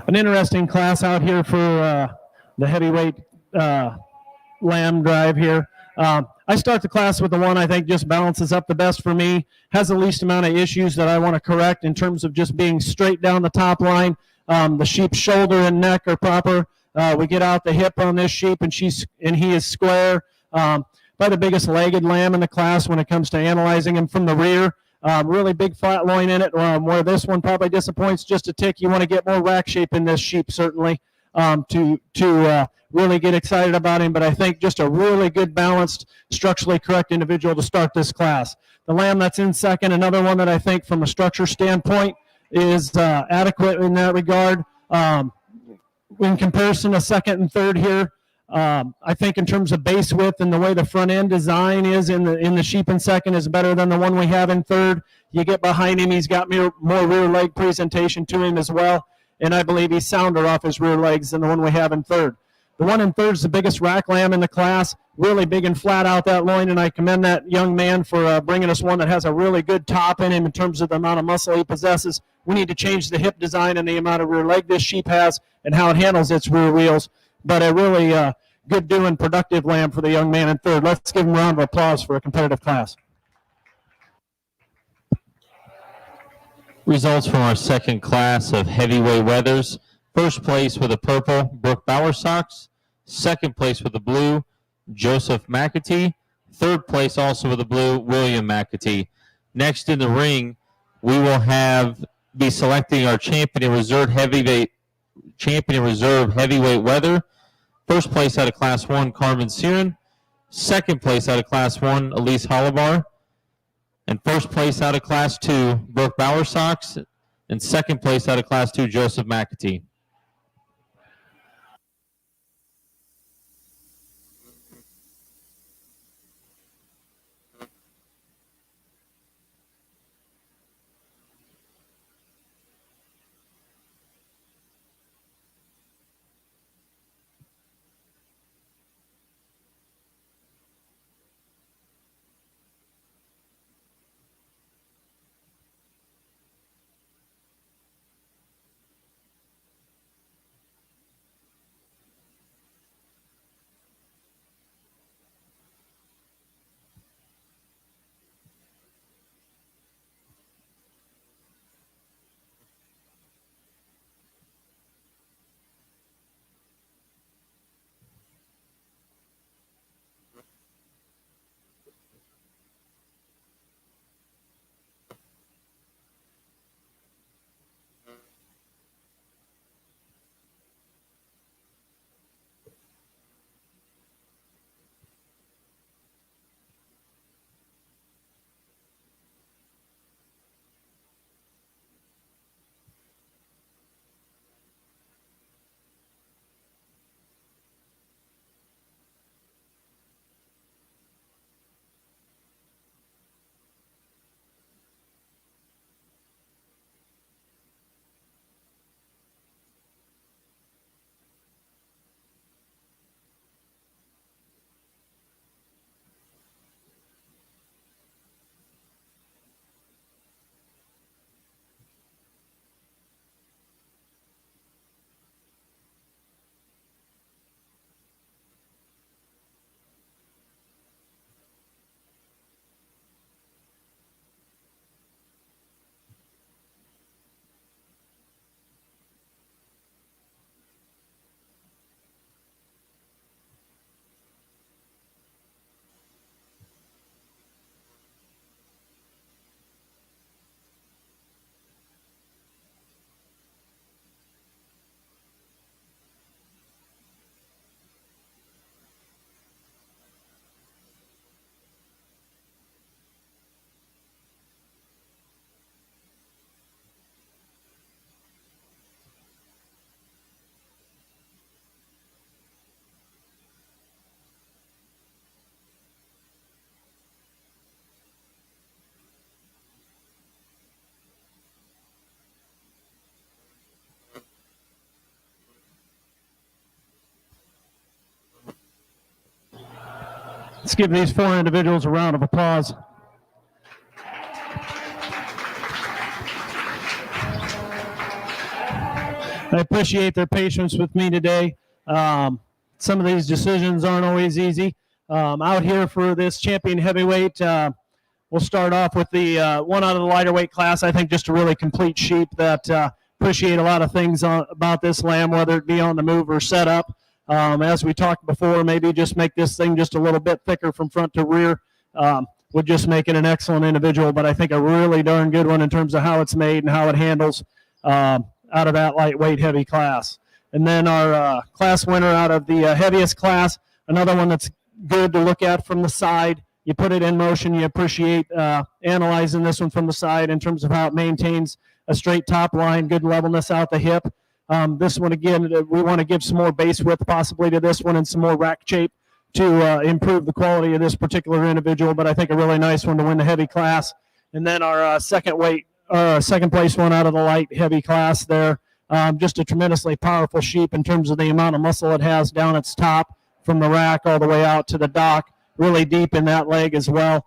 Speaker 2: an interesting class out here for the heavyweight lamb drive here. I start the class with the one I think just balances up the best for me, has the least amount of issues that I want to correct in terms of just being straight down the top line. The sheep's shoulder and neck are proper. We get out the hip on this sheep, and he is square. By the biggest legged lamb in the class when it comes to analyzing him from the rear. Really big flat loin in it, where this one probably disappoints just a tick. You want to get more rack shape in this sheep, certainly, to really get excited about him. But I think just a really good, balanced, structurally correct individual to start this class. The lamb that's in second, another one that I think from a structure standpoint is adequate in that regard. In comparison to second and third here, I think in terms of base width and the way the front end design is in the sheep in second is better than the one we have in third. You get behind him, he's got more rear leg presentation to him as well, and I believe he's sounder off his rear legs than the one we have in third. The one in third is the biggest rack lamb in the class, really big and flat out that loin, and I commend that young man for bringing us one that has a really good top in him in terms of the amount of muscle he possesses. We need to change the hip design and the amount of rear leg this sheep has and how it handles its rear wheels, but a really good doing, productive lamb for the young man in third. Let's give him a round of applause for a competitive class.
Speaker 1: Results from our second class of heavyweight wethers. First place with the purple, Brooke Bowersox. Second place with the blue, Joseph McAtee. Third place also with the blue, William McAtee. Next in the ring, we will be selecting our champion in reserve heavyweight wether. First place out of Class 1, Carmen Siren. Second place out of Class 1, Elise Hollibar. And first place out of Class 2, Brooke Bowersox. And second place out of Class 2, Joseph McAtee.
Speaker 2: Let's give these four individuals a round of applause. I appreciate their patience with me today. Some of these decisions aren't always easy. Out here for this champion heavyweight, we'll start off with the one out of the lighter weight class. I think just a really complete sheep that appreciate a lot of things about this lamb, whether it be on the move or setup. As we talked before, maybe just make this thing just a little bit thicker from front to rear. Would just make it an excellent individual, but I think a really darn good one in terms of how it's made and how it handles out of that lightweight heavy class. And then our class winner out of the heaviest class, another one that's good to look at from the side. You put it in motion, you appreciate analyzing this one from the side in terms of how it maintains a straight top line, good levelness out the hip. This one, again, we want to give some more base width possibly to this one and some more rack shape to improve the quality of this particular individual, but I think a really nice one to win the heavy class. And then our second place one out of the light heavy class there. Just a tremendously powerful sheep in terms of the amount of muscle it has down its top from the rack all the way out to the dock, really deep in that leg as well.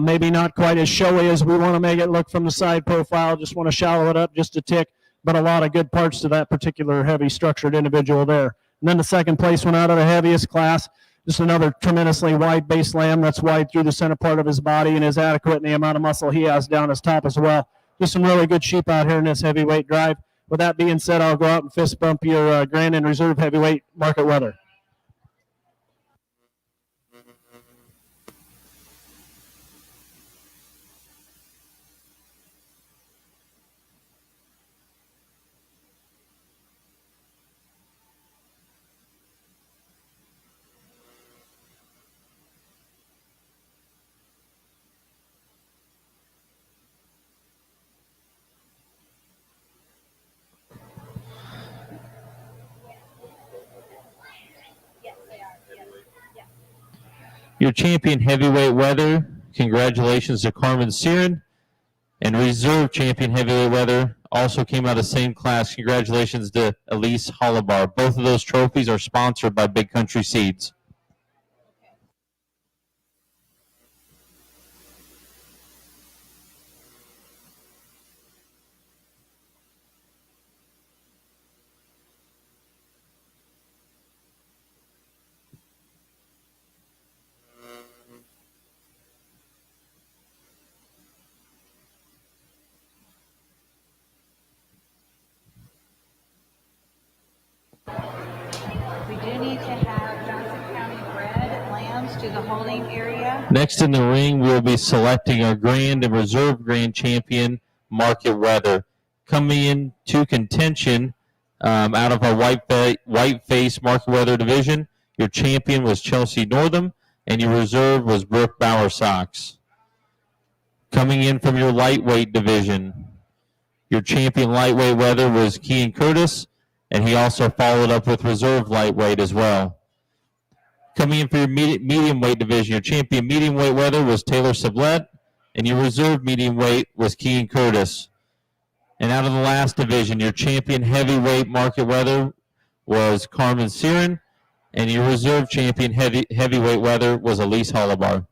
Speaker 2: Maybe not quite as showy as we want to make it look from the side profile, just want to shallow it up just a tick, but a lot of good parts to that particular heavy structured individual there. And then the second place one out of the heaviest class, just another tremendously wide base lamb that's wide through the center part of his body and is adequate in the amount of muscle he has down his top as well. Just some really good sheep out here in this heavyweight drive. With that being said, I'll go out and fist bump your Grand and Reserve heavyweight Market Weather.
Speaker 1: Your champion heavyweight weather, congratulations to Carmen Siren. And reserve champion heavyweight weather also came out of the same class. Congratulations to Elise Hollibar. Both of those trophies are sponsored by Big Country Seeds.
Speaker 5: We do need to have Johnson County bred lambs to the holding area.
Speaker 1: Next in the ring, we'll be selecting our Grand and Reserve Grand Champion, Market Weather. Coming into contention out of our white face Market Weather division, your champion was Chelsea Northam, and your reserve was Brooke Bowersox. Coming in from your lightweight division, your champion lightweight weather was Kean Curtis, and he also followed up with reserve lightweight as well. Coming in for your medium weight division, your champion medium weight weather was Taylor Sublette, and your reserve medium weight was Kean Curtis. And out of the last division, your champion heavyweight market weather was Carmen Siren, and your reserve champion heavyweight weather was Elise Hollibar.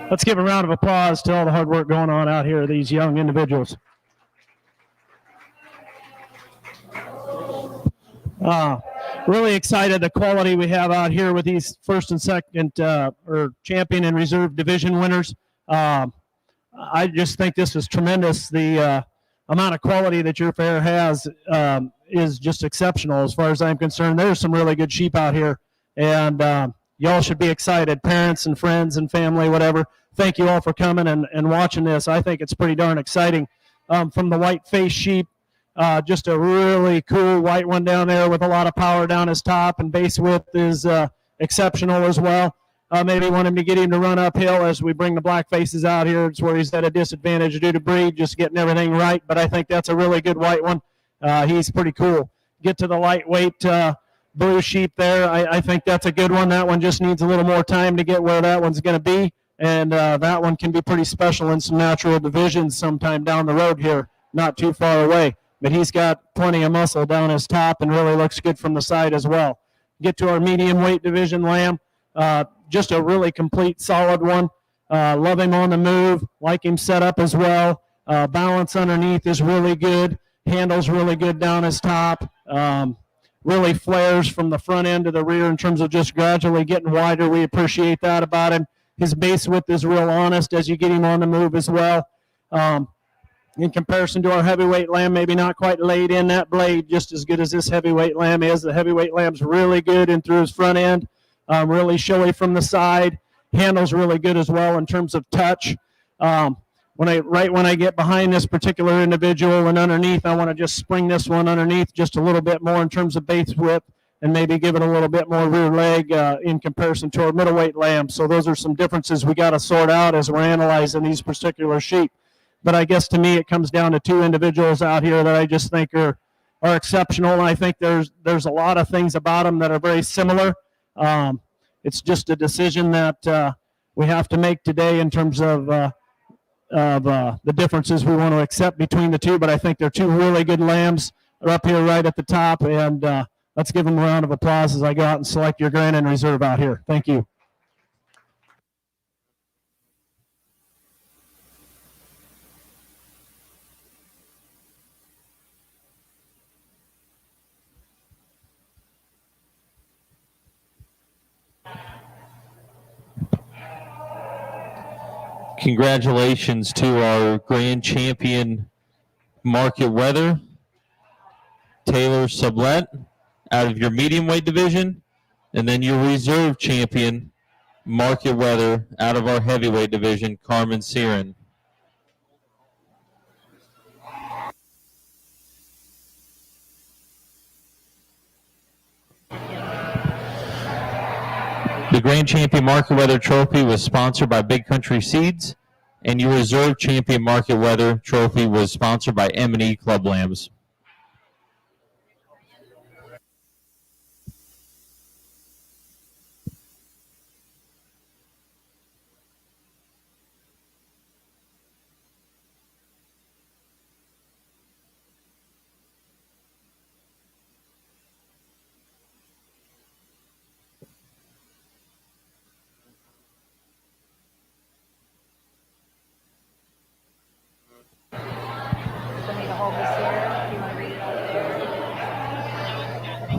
Speaker 2: Let's give a round of applause to all the hard work going on out here, these young individuals. Really excited the quality we have out here with these first and second or champion and reserve division winners. I just think this is tremendous. The amount of quality that your fair has is just exceptional as far as I'm concerned. There's some really good sheep out here, and y'all should be excited, parents and friends and family, whatever. Thank you all for coming and watching this. I think it's pretty darn exciting. From the white-faced sheep, just a really cool white one down there with a lot of power down his top, and base width is exceptional as well. Maybe want him to get him to run uphill as we bring the black faces out here. It's where he's at a disadvantage due to breed, just getting everything right. But I think that's a really good white one. He's pretty cool. Get to the lightweight blue sheep there. I think that's a good one. That one just needs a little more time to get where that one's going to be. And that one can be pretty special in some natural divisions sometime down the road here, not too far away. But he's got plenty of muscle down his top and really looks good from the side as well. Get to our medium weight division lamb. Just a really complete, solid one. Love him on the move. Like him set up as well. Balance underneath is really good. Handles really good down his top. Really flares from the front end to the rear in terms of just gradually getting wider. We appreciate that about him. His base width is real honest as you get him on the move as well. In comparison to our heavyweight lamb, maybe not quite laid in that blade just as good as this heavyweight lamb is. The heavyweight lamb's really good in through his front end. Really showy from the side. Handles really good as well in terms of touch. When I get behind this particular individual and underneath, I want to just spring this one underneath just a little bit more in terms of base width and maybe give it a little bit more rear leg in comparison to our middleweight lamb. So those are some differences we got to sort out as we're analyzing these particular sheep. But I guess to me it comes down to two individuals out here that I just think are exceptional. And I think there's a lot of things about them that are very similar. It's just a decision that we have to make today in terms of the differences we want to accept between the two. But I think they're two really good lambs. They're up here right at the top, and let's give them a round of applause as I go out and select your grand and reserve out here. Thank you.
Speaker 1: Congratulations to our grand champion, Market Weather, Taylor Sublette, out of your medium weight division, and then your reserve champion, Market Weather, out of our heavyweight division, Carmen Siren. The Grand Champion Market Weather Trophy was sponsored by Big Country Seeds, and your Reserve Champion Market Weather Trophy was sponsored by M&E Club Lambs.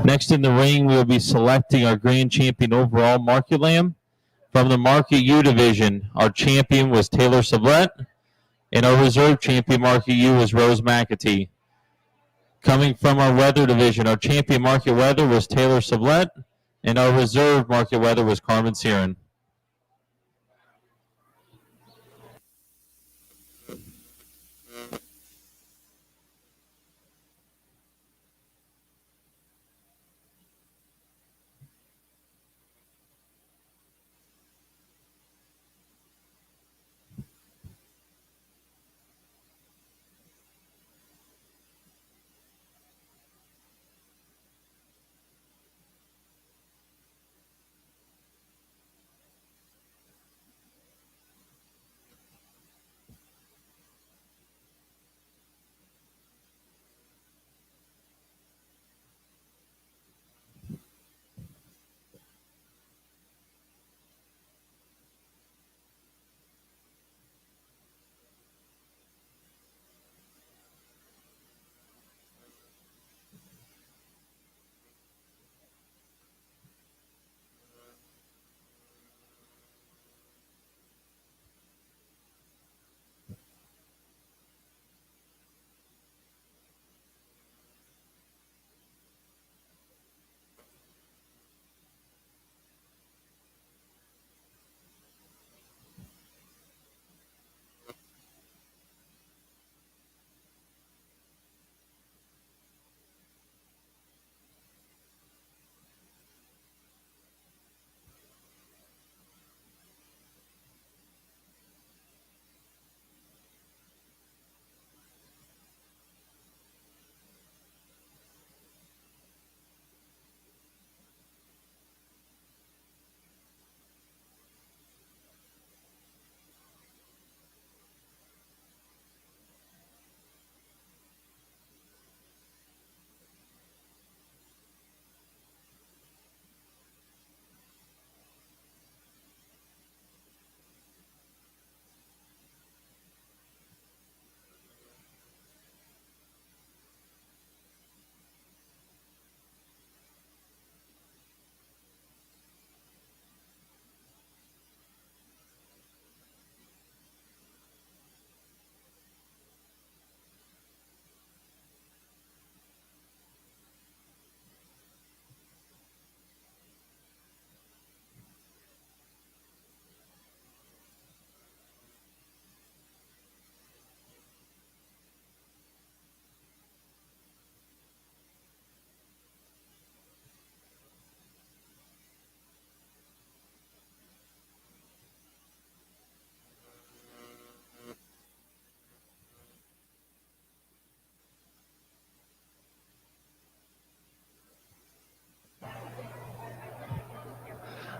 Speaker 1: Next in the ring, we'll be selecting our Grand Champion overall Market Lamb. From the Market U division, our champion was Taylor Sublette, and our reserve champion Market U was Rose McAtee. Coming from our Weather division, our champion Market Weather was Taylor Sublette, and our reserve Market Weather was Carmen Siren.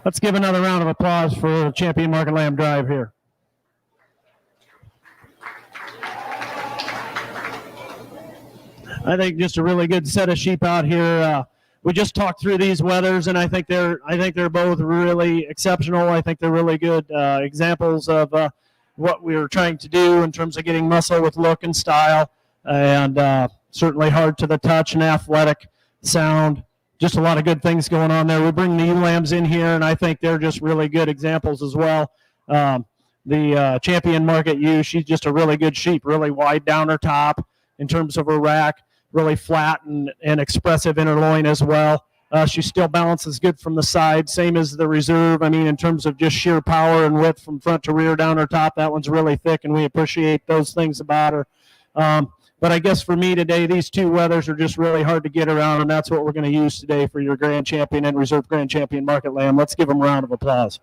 Speaker 2: Let's give another round of applause for Champion Market Lamb Drive here. I think just a really good set of sheep out here. We just talked through these wethers, and I think they're both really exceptional. I think they're really good examples of what we were trying to do in terms of getting muscle with look and style, and certainly hard to the touch and athletic sound. Just a lot of good things going on there. We bring the ewe lambs in here, and I think they're just really good examples as well. The Champion Market ewe, she's just a really good sheep, really wide down her top in terms of her rack, really flat and expressive inner loin as well. She still balances good from the side, same as the reserve. I mean, in terms of just sheer power and width from front to rear down her top, that one's really thick, and we appreciate those things about her. But I guess for me today, these two wethers are just really hard to get around, and that's what we're going to use today for your Grand Champion and Reserve Grand Champion Market Lamb. Let's give them a round of applause.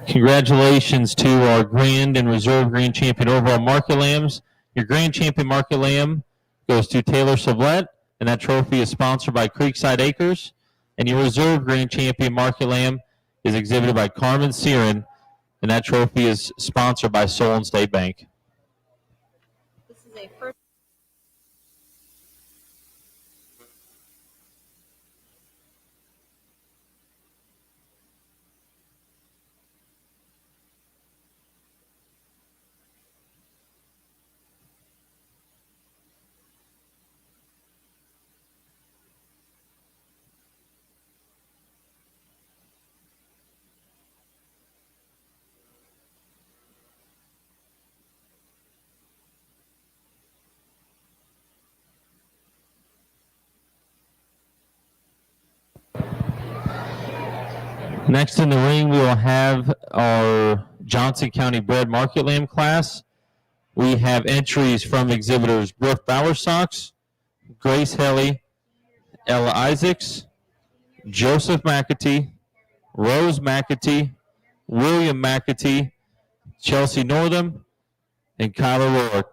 Speaker 1: Congratulations to our Grand and Reserve Grand Champion overall Market Lambs. Your Grand Champion Market Lamb goes to Taylor Savlett, and that trophy is sponsored by Creekside Acres. And your Reserve Grand Champion Market Lamb is exhibited by Carmen Siren, and that trophy is sponsored by Solon State Bank.
Speaker 5: This is a first.
Speaker 1: Next in the ring, we will have our Johnson County Bred Market Lamb class. We have entries from exhibitors Brooke Bowersox, Grace Helly, Ella Isaacs, Joseph McAtee, Rose McAtee, William McAtee, Chelsea Northam, and Kyla Rourke.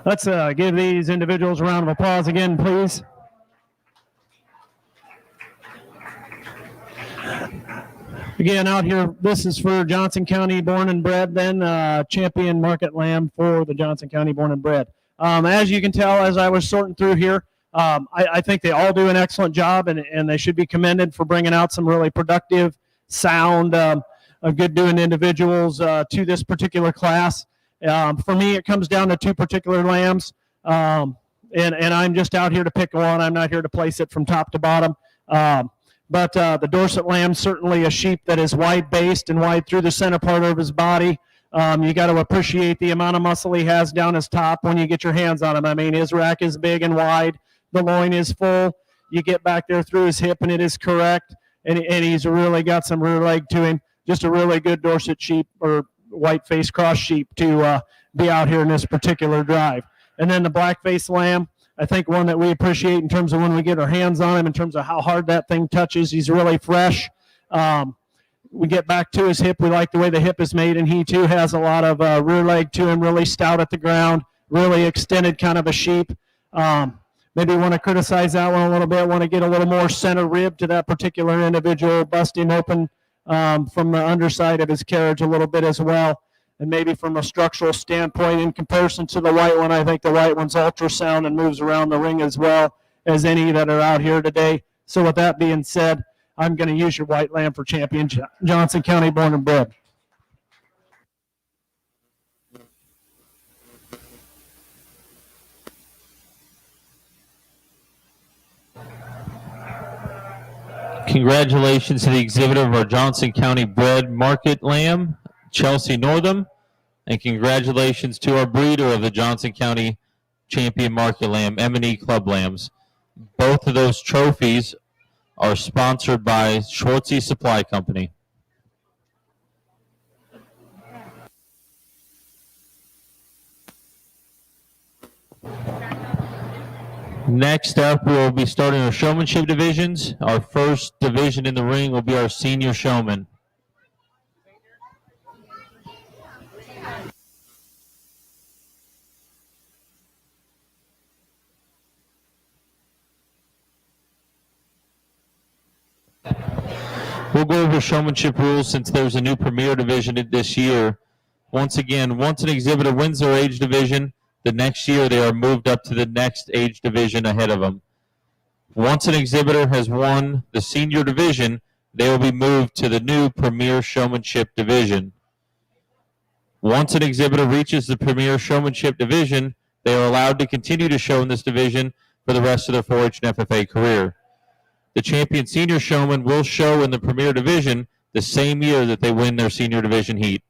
Speaker 2: Let's give these individuals a round of applause again, please. Again, out here, this is for Johnson County born and bred, then champion market lamb for the Johnson County born and bred. As you can tell, as I was sorting through here, I think they all do an excellent job, and they should be commended for bringing out some really productive, sound, good doing individuals to this particular class. For me, it comes down to two particular lambs, and I'm just out here to pick one. I'm not here to place it from top to bottom. But the Dorset lamb, certainly a sheep that is wide-based and wide through the center part of his body. You got to appreciate the amount of muscle he has down his top when you get your hands on him. I mean, his rack is big and wide. The loin is full. You get back there through his hip, and it is correct. And he's really got some rear leg to him. Just a really good Dorset sheep or white-faced cross sheep to be out here in this particular drive. And then the black-faced lamb, I think one that we appreciate in terms of when we get our hands on him, in terms of how hard that thing touches. He's really fresh. We get back to his hip. We like the way the hip is made, and he too has a lot of rear leg to him, really stout at the ground, really extended kind of a sheep. Maybe want to criticize that one a little bit, want to get a little more center rib to that particular individual, bust him open from the underside of his carriage a little bit as well. And maybe from a structural standpoint, in comparison to the white one, I think the white one's ultrasound and moves around the ring as well as any that are out here today. So with that being said, I'm going to use your white lamb for champion Johnson County born and bred.
Speaker 1: Congratulations to the exhibitor of our Johnson County bred market lamb, Chelsea Northam, and congratulations to our breeder of the Johnson County champion market lamb, M&E Club Lambs. Both of those trophies are sponsored by Schwartzy Supply Company. Next up, we'll be starting our showmanship divisions. Our first division in the ring will be our senior showman. We'll go over showmanship rules since there's a new premier division this year. Once again, once an exhibitor wins their age division, the next year they are moved up to the next age division ahead of them. Once an exhibitor has won the senior division, they will be moved to the new premier showmanship division. Once an exhibitor reaches the premier showmanship division, they are allowed to continue to show in this division for the rest of their 4-H and FFA career. The champion senior showman will show in the premier division the same year that they win their senior division heat.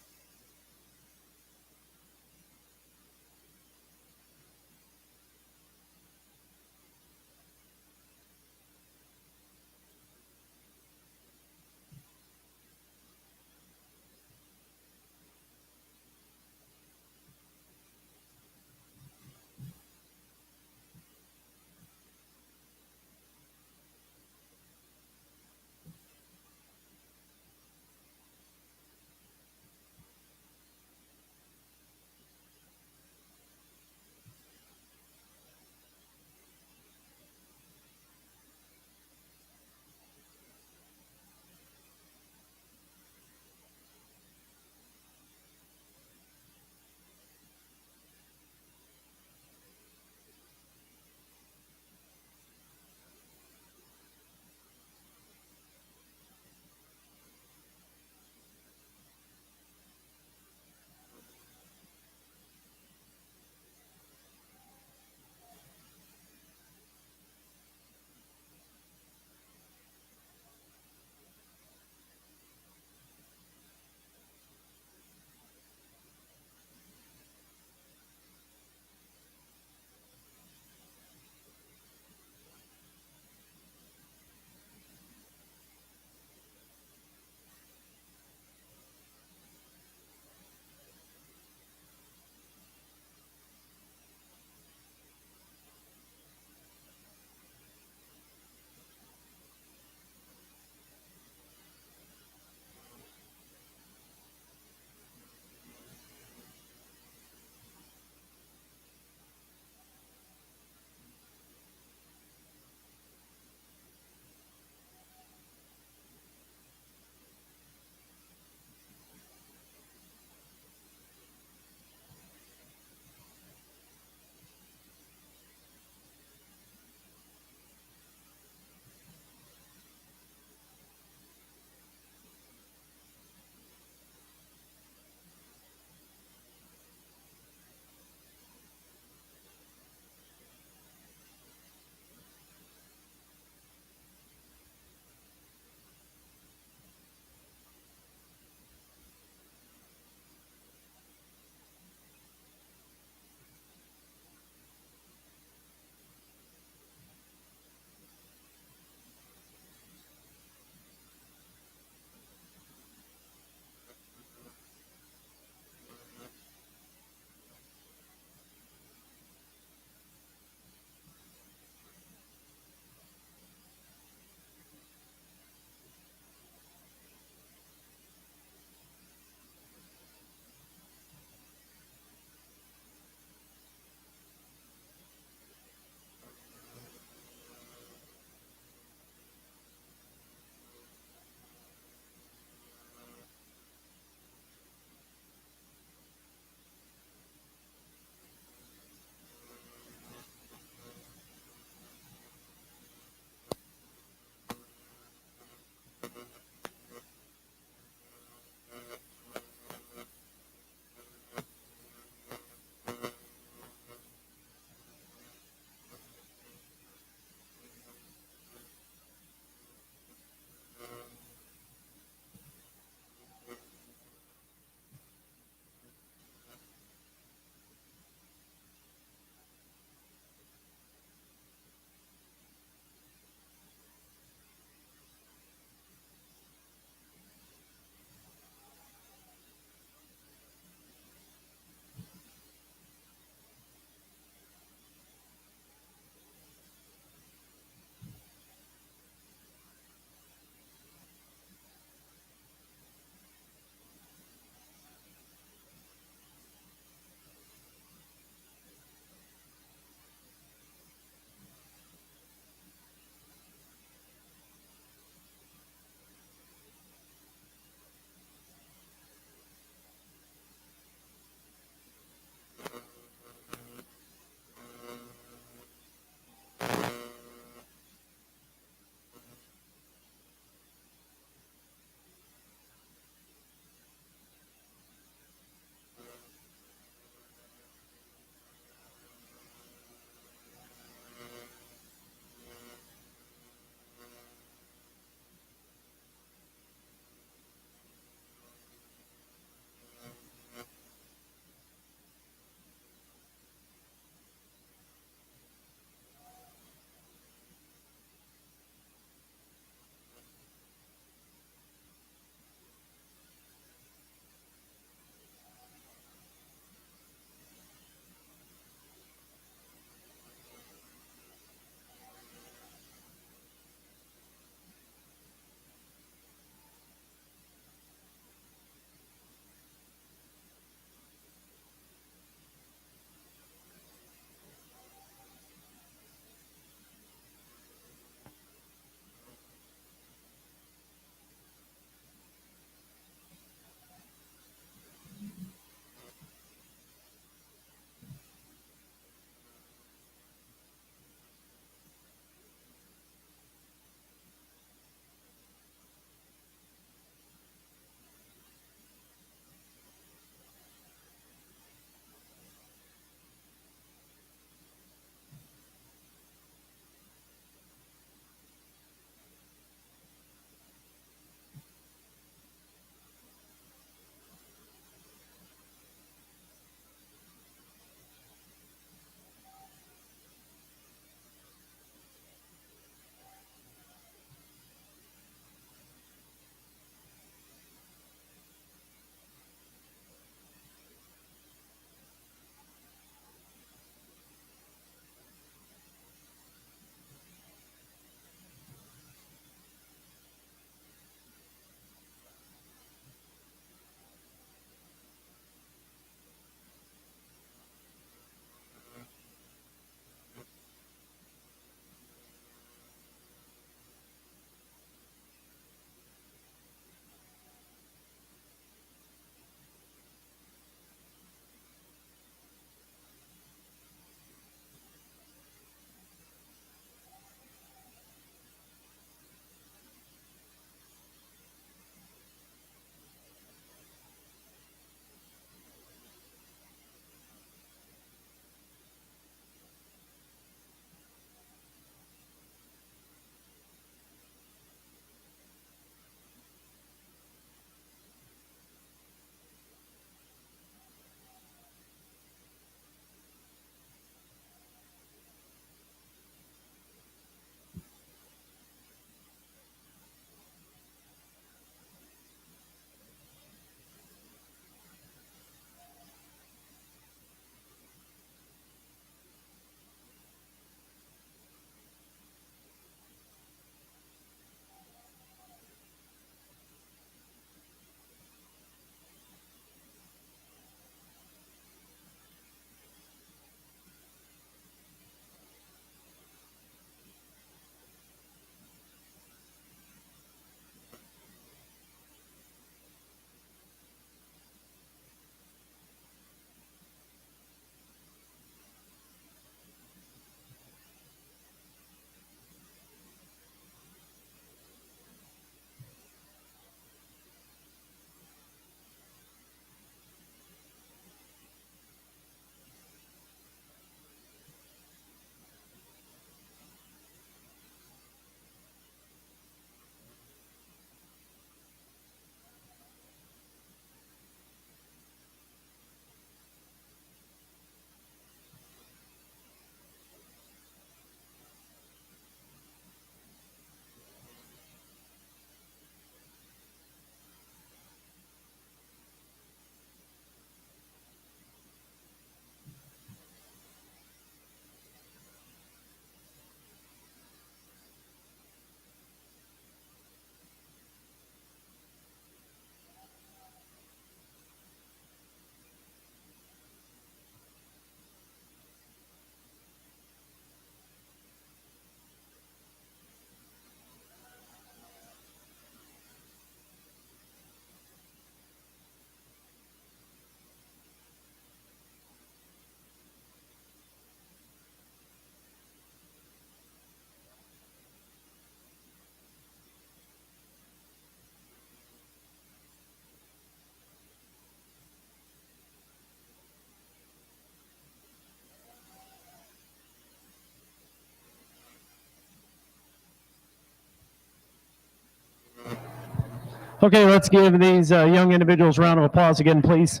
Speaker 2: Okay, let's give these young individuals a round of applause again, please.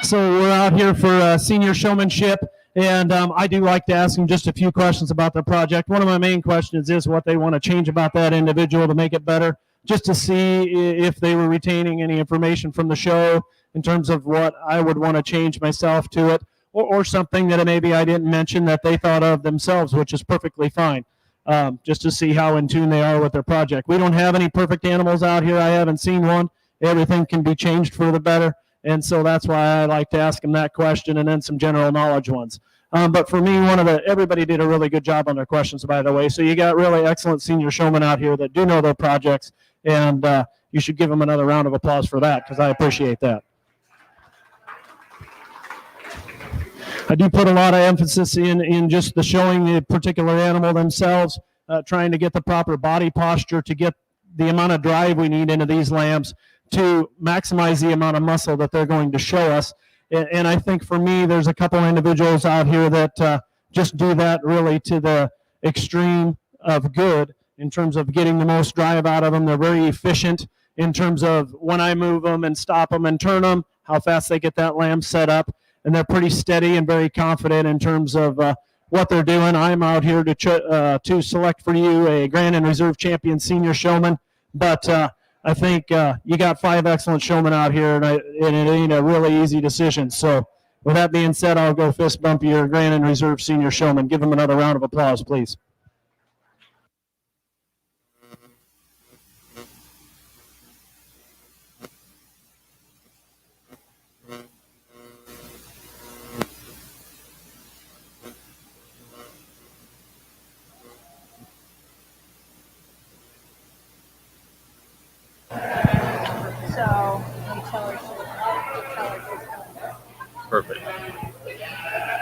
Speaker 2: So we're out here for senior showmanship, and I do like to ask them just a few questions about their project. One of my main questions is what they want to change about that individual to make it better, just to see if they were retaining any information from the show in terms of what I would want to change myself to it, or something that maybe I didn't mention that they thought of themselves, which is perfectly fine. Just to see how in tune they are with their project. We don't have any perfect animals out here. I haven't seen one. Everything can be changed for the better. And so that's why I like to ask them that question and then some general knowledge ones. But for me, everybody did a really good job on their questions, by the way. So you got really excellent senior showmen out here that do know their projects, and you should give them another round of applause for that because I appreciate that. I do put a lot of emphasis in just the showing the particular animal themselves, trying to get the proper body posture to get the amount of drive we need into these lambs to maximize the amount of muscle that they're going to show us. And I think for me, there's a couple individuals out here that just do that really to the extreme of good in terms of getting the most drive out of them. They're very efficient in terms of when I move them and stop them and turn them, how fast they get that lamb set up. And they're pretty steady and very confident in terms of what they're doing. I'm out here to select for you a Grand and Reserve Champion Senior Showman, but I think you got 5 excellent showmen out here, and it ain't a really easy decision. So with that being said, I'll go fist bump your Grand and Reserve Senior Showman. Give them another round of applause, please.
Speaker 5: So you tell her.
Speaker 1: Perfect.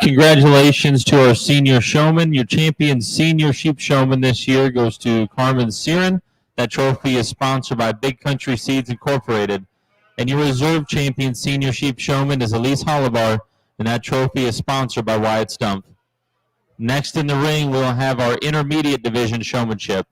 Speaker 1: Congratulations to our senior showman. Your champion senior sheep showman this year goes to Carmen Siren. That trophy is sponsored by Big Country Seeds Incorporated. And your reserve champion senior sheep showman is Elise Hollibar, and that trophy is sponsored by Wyatt Stump. Next in the ring, we'll have our intermediate division showmanship.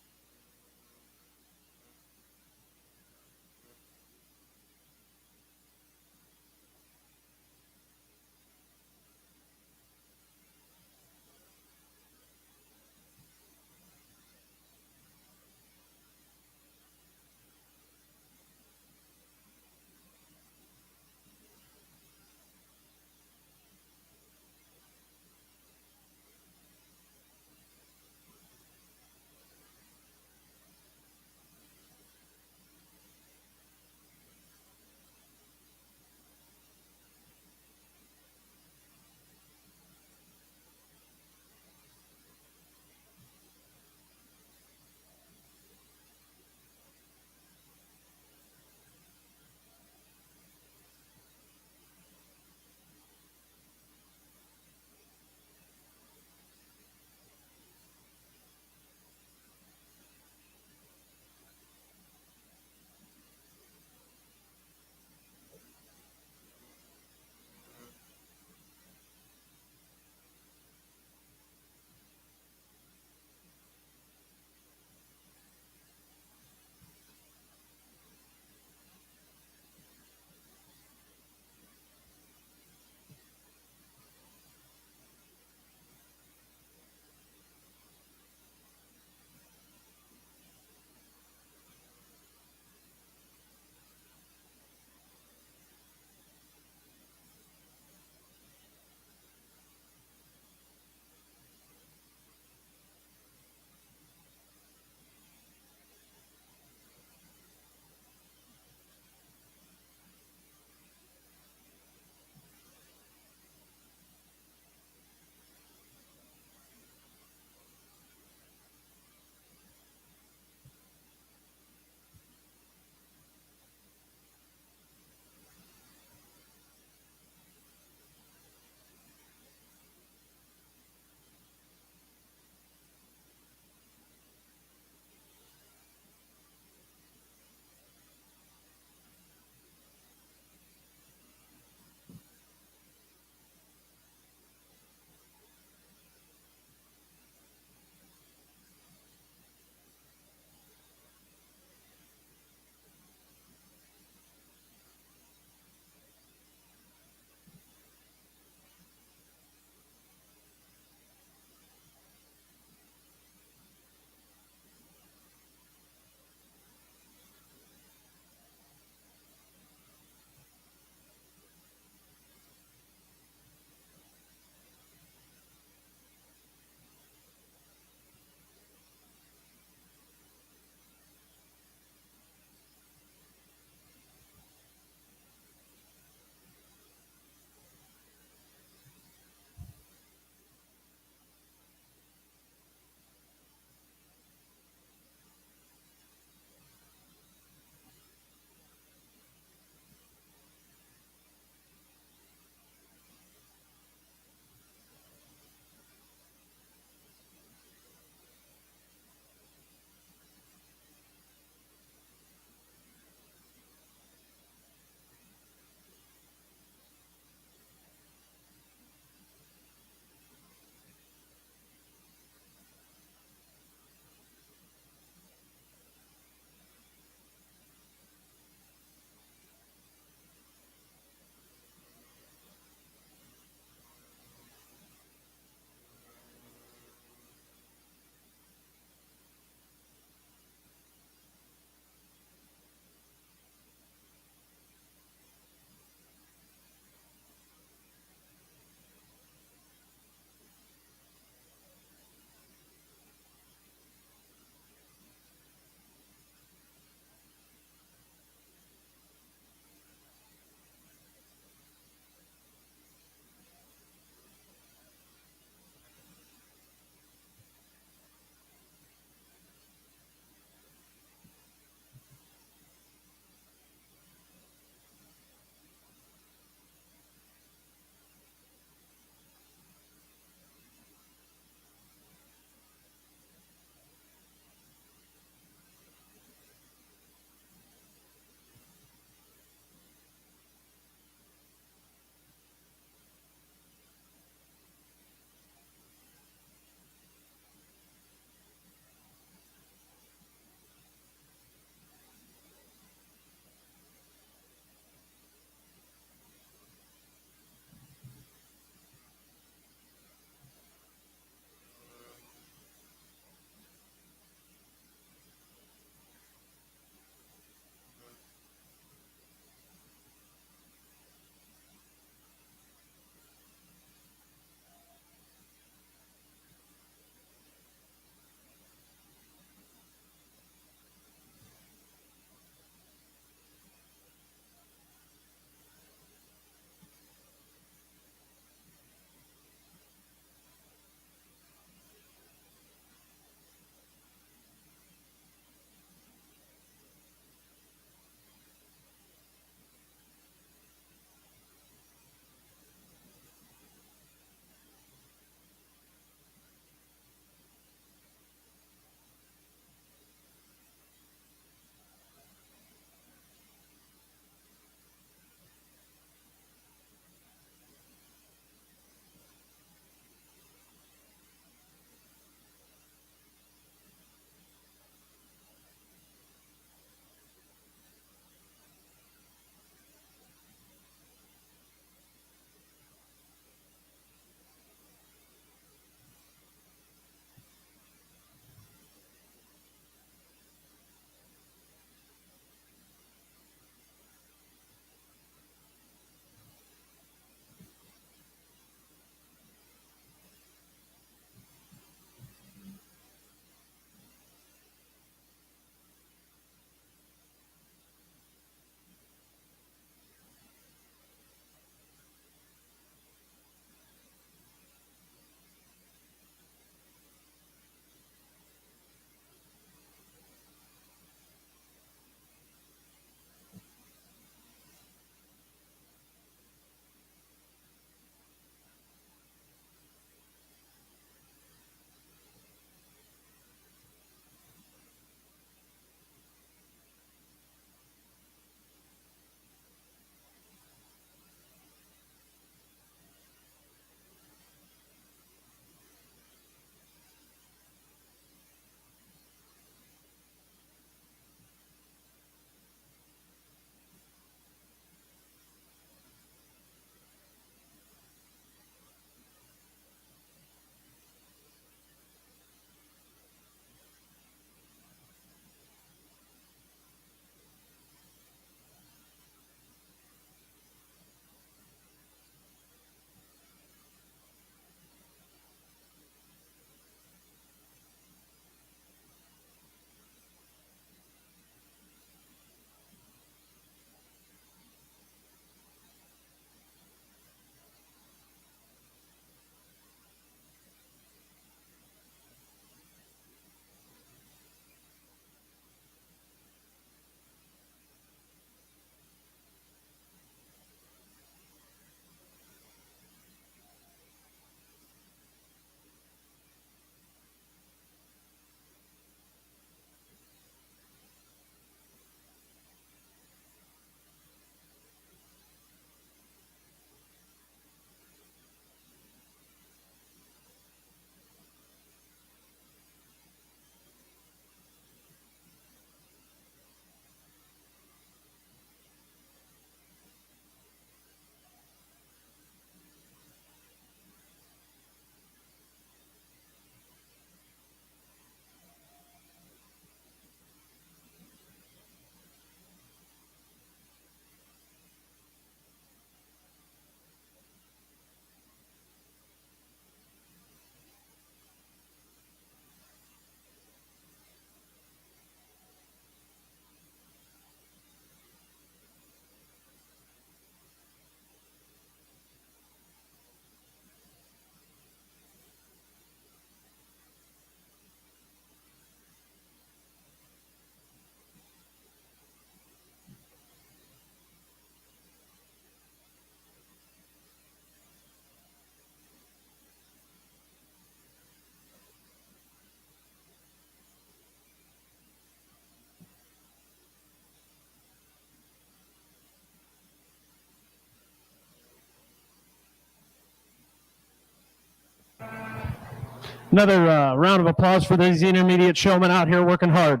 Speaker 2: Another round of applause for these intermediate showmen out here working hard.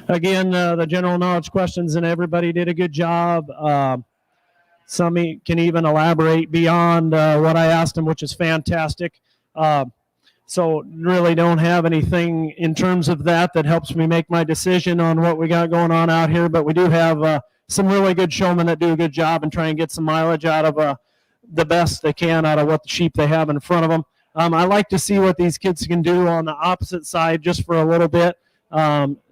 Speaker 2: Again, the general knowledge questions, and everybody did a good job. Some can even elaborate beyond what I asked them, which is fantastic. So really don't have anything in terms of that helps me make my decision on what we got going on out here. But we do have some really good showmen that do a good job and try and get some mileage out of the best they can out of what the sheep they have in front of them. I like to see what these kids can do on the opposite side just for a little bit.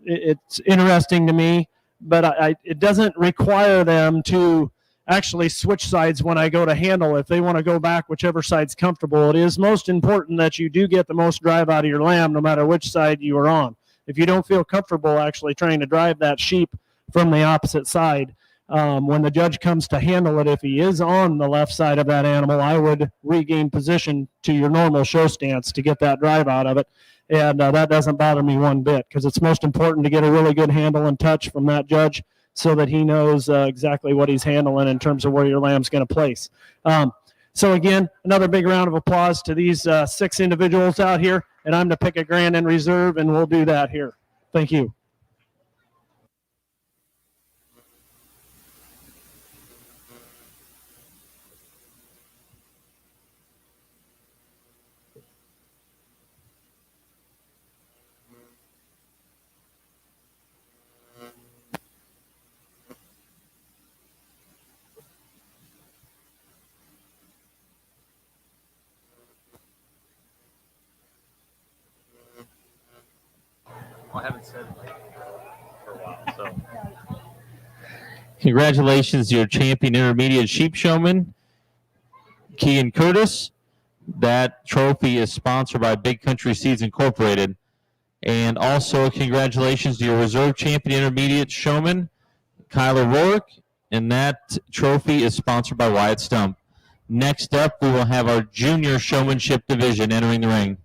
Speaker 2: It's interesting to me, but it doesn't require them to actually switch sides when I go to handle. If they want to go back whichever side's comfortable, it is most important that you do get the most drive out of your lamb no matter which side you are on. If you don't feel comfortable actually trying to drive that sheep from the opposite side, when the judge comes to handle it, if he is on the left side of that animal, I would regain position to your normal show stance to get that drive out of it. And that doesn't bother me one bit, because it's most important to get a really good handle and touch from that judge so that he knows exactly what he's handling in terms of where your lamb's going to place. So again, another big round of applause to these 6 individuals out here, and I'm to pick a grand in reserve, and we'll do that here. Thank you.
Speaker 1: I haven't said for a while, so. Congratulations to your champion intermediate sheep showman, Kean Curtis. That trophy is sponsored by Big Country Seeds Incorporated. And also congratulations to your reserve champion intermediate showman, Kyler Rourke. And that trophy is sponsored by Wyatt Stump. Next up, we will have our junior showmanship division entering the ring.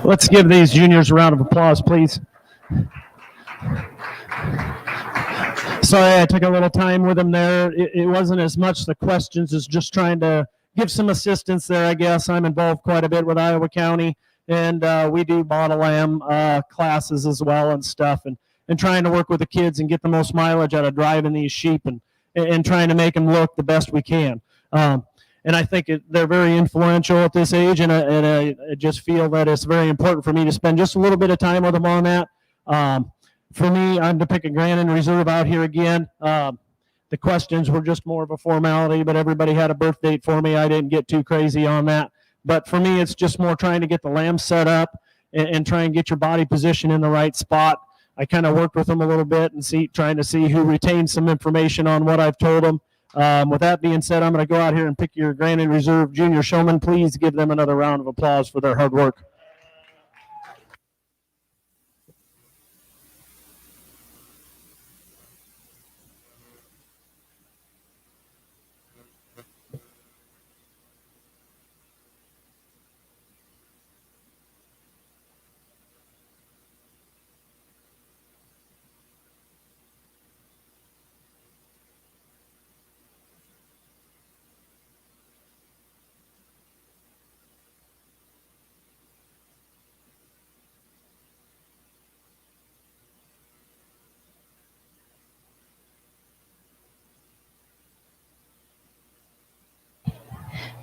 Speaker 2: Let's give these juniors a round of applause, please. Sorry, I took a little time with them there. It wasn't as much the questions as just trying to give some assistance there, I guess. I'm involved quite a bit with Iowa County, and we do bottle lamb classes as well and stuff, and trying to work with the kids and get the most mileage out of driving these sheep and trying to make them look the best we can. And I think they're very influential at this age, and I just feel that it's very important for me to spend just a little bit of time with them on that. For me, I'm to pick a Grandin Reserve out here again. The questions were just more of a formality, but everybody had a birth date for me. I didn't get too crazy on that. But for me, it's just more trying to get the lamb set up and try and get your body position in the right spot. I kind of worked with them a little bit and trying to see who retains some information on what I've told them. With that being said, I'm going to go out here and pick your Grandin Reserve Junior Showman. Please give them another round of applause for their hard work.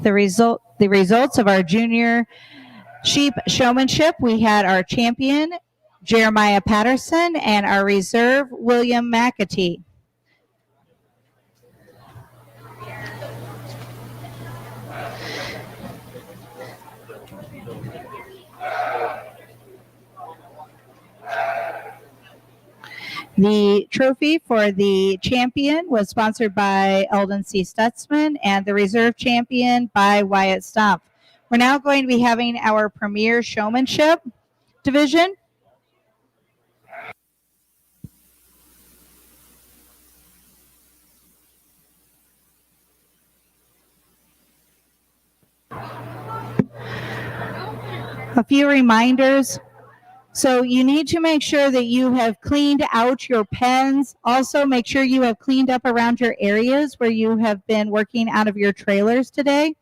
Speaker 5: The results of our junior sheep showmanship, we had our champion, Jeremiah Patterson, and our reserve, William McAtee. The trophy for the champion was sponsored by Eldon C. Stutzman and the reserve champion by Wyatt Stumpf. We're now going to be having our premier showmanship division. A few reminders. So you need to make sure that you have cleaned out your pens. Also, make sure you have cleaned up around your areas where you have been working out of your trailers today.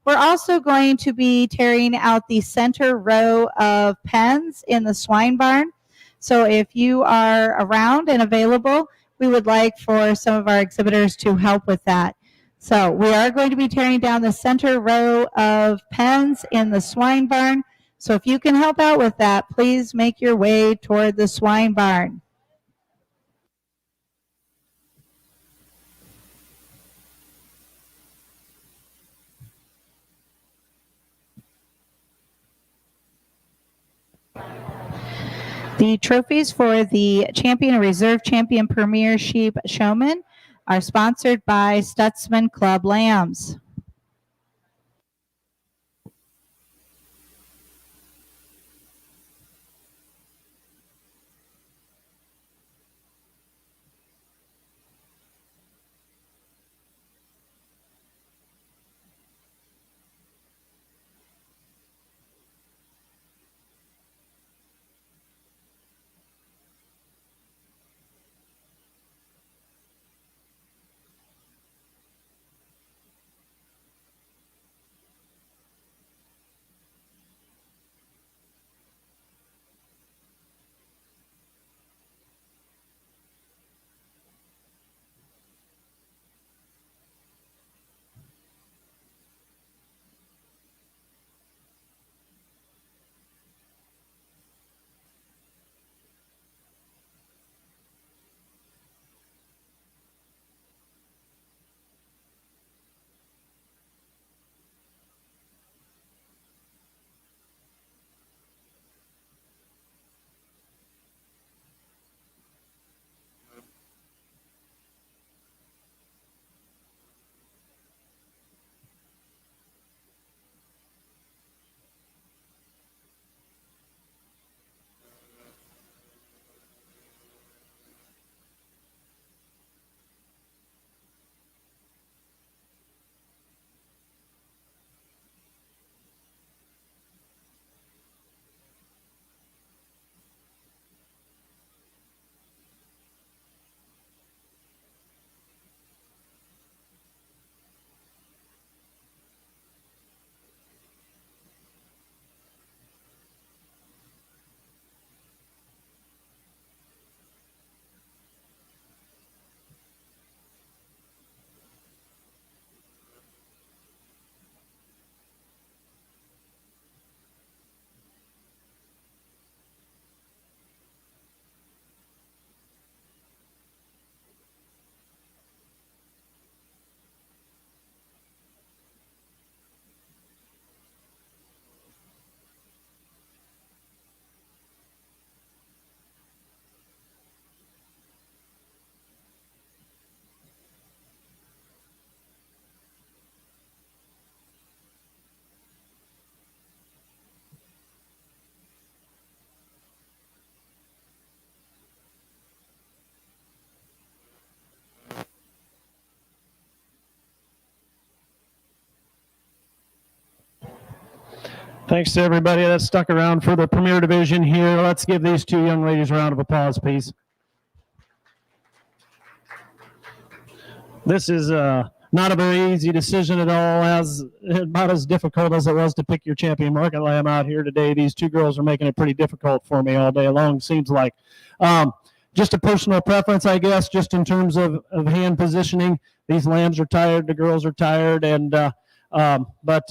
Speaker 5: We're also going to be tearing out the center row of pens in the swine barn. So if you are around and available, we would like for some of our exhibitors to help with that. So we are going to be tearing down the center row of pens in the swine barn. So if you can help out with that, please make your way toward the swine barn. The trophies for the champion and reserve champion premier sheep showman are sponsored by Stutzman Club Lambs.
Speaker 2: Thanks to everybody that stuck around for the Premier Division here. Let's give these two young ladies a round of applause, please. This is not a very easy decision at all, about as difficult as it was to pick your champion market lamb out here today. These two girls are making it pretty difficult for me all day long, seems like. Just a personal preference, I guess, just in terms of hand positioning. These lambs are tired, the girls are tired, and but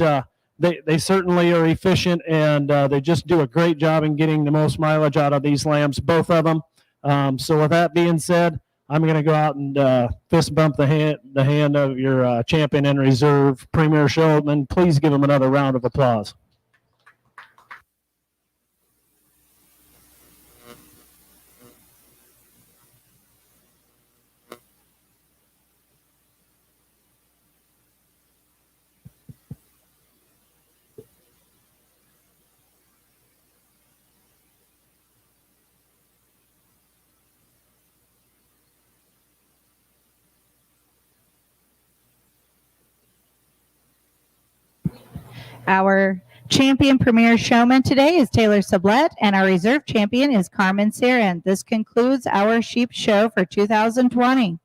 Speaker 2: they certainly are efficient, and they just do a great job in getting the most mileage out of these lambs, both of them. So with that being said, I'm going to go out and fist bump the hand of your champion in reserve, Premier Showman. Please give him another round of applause.
Speaker 5: Our champion Premier Showman today is Taylor Sublette, and our reserve champion is Carmen Sarin. This concludes our sheep show for 2020.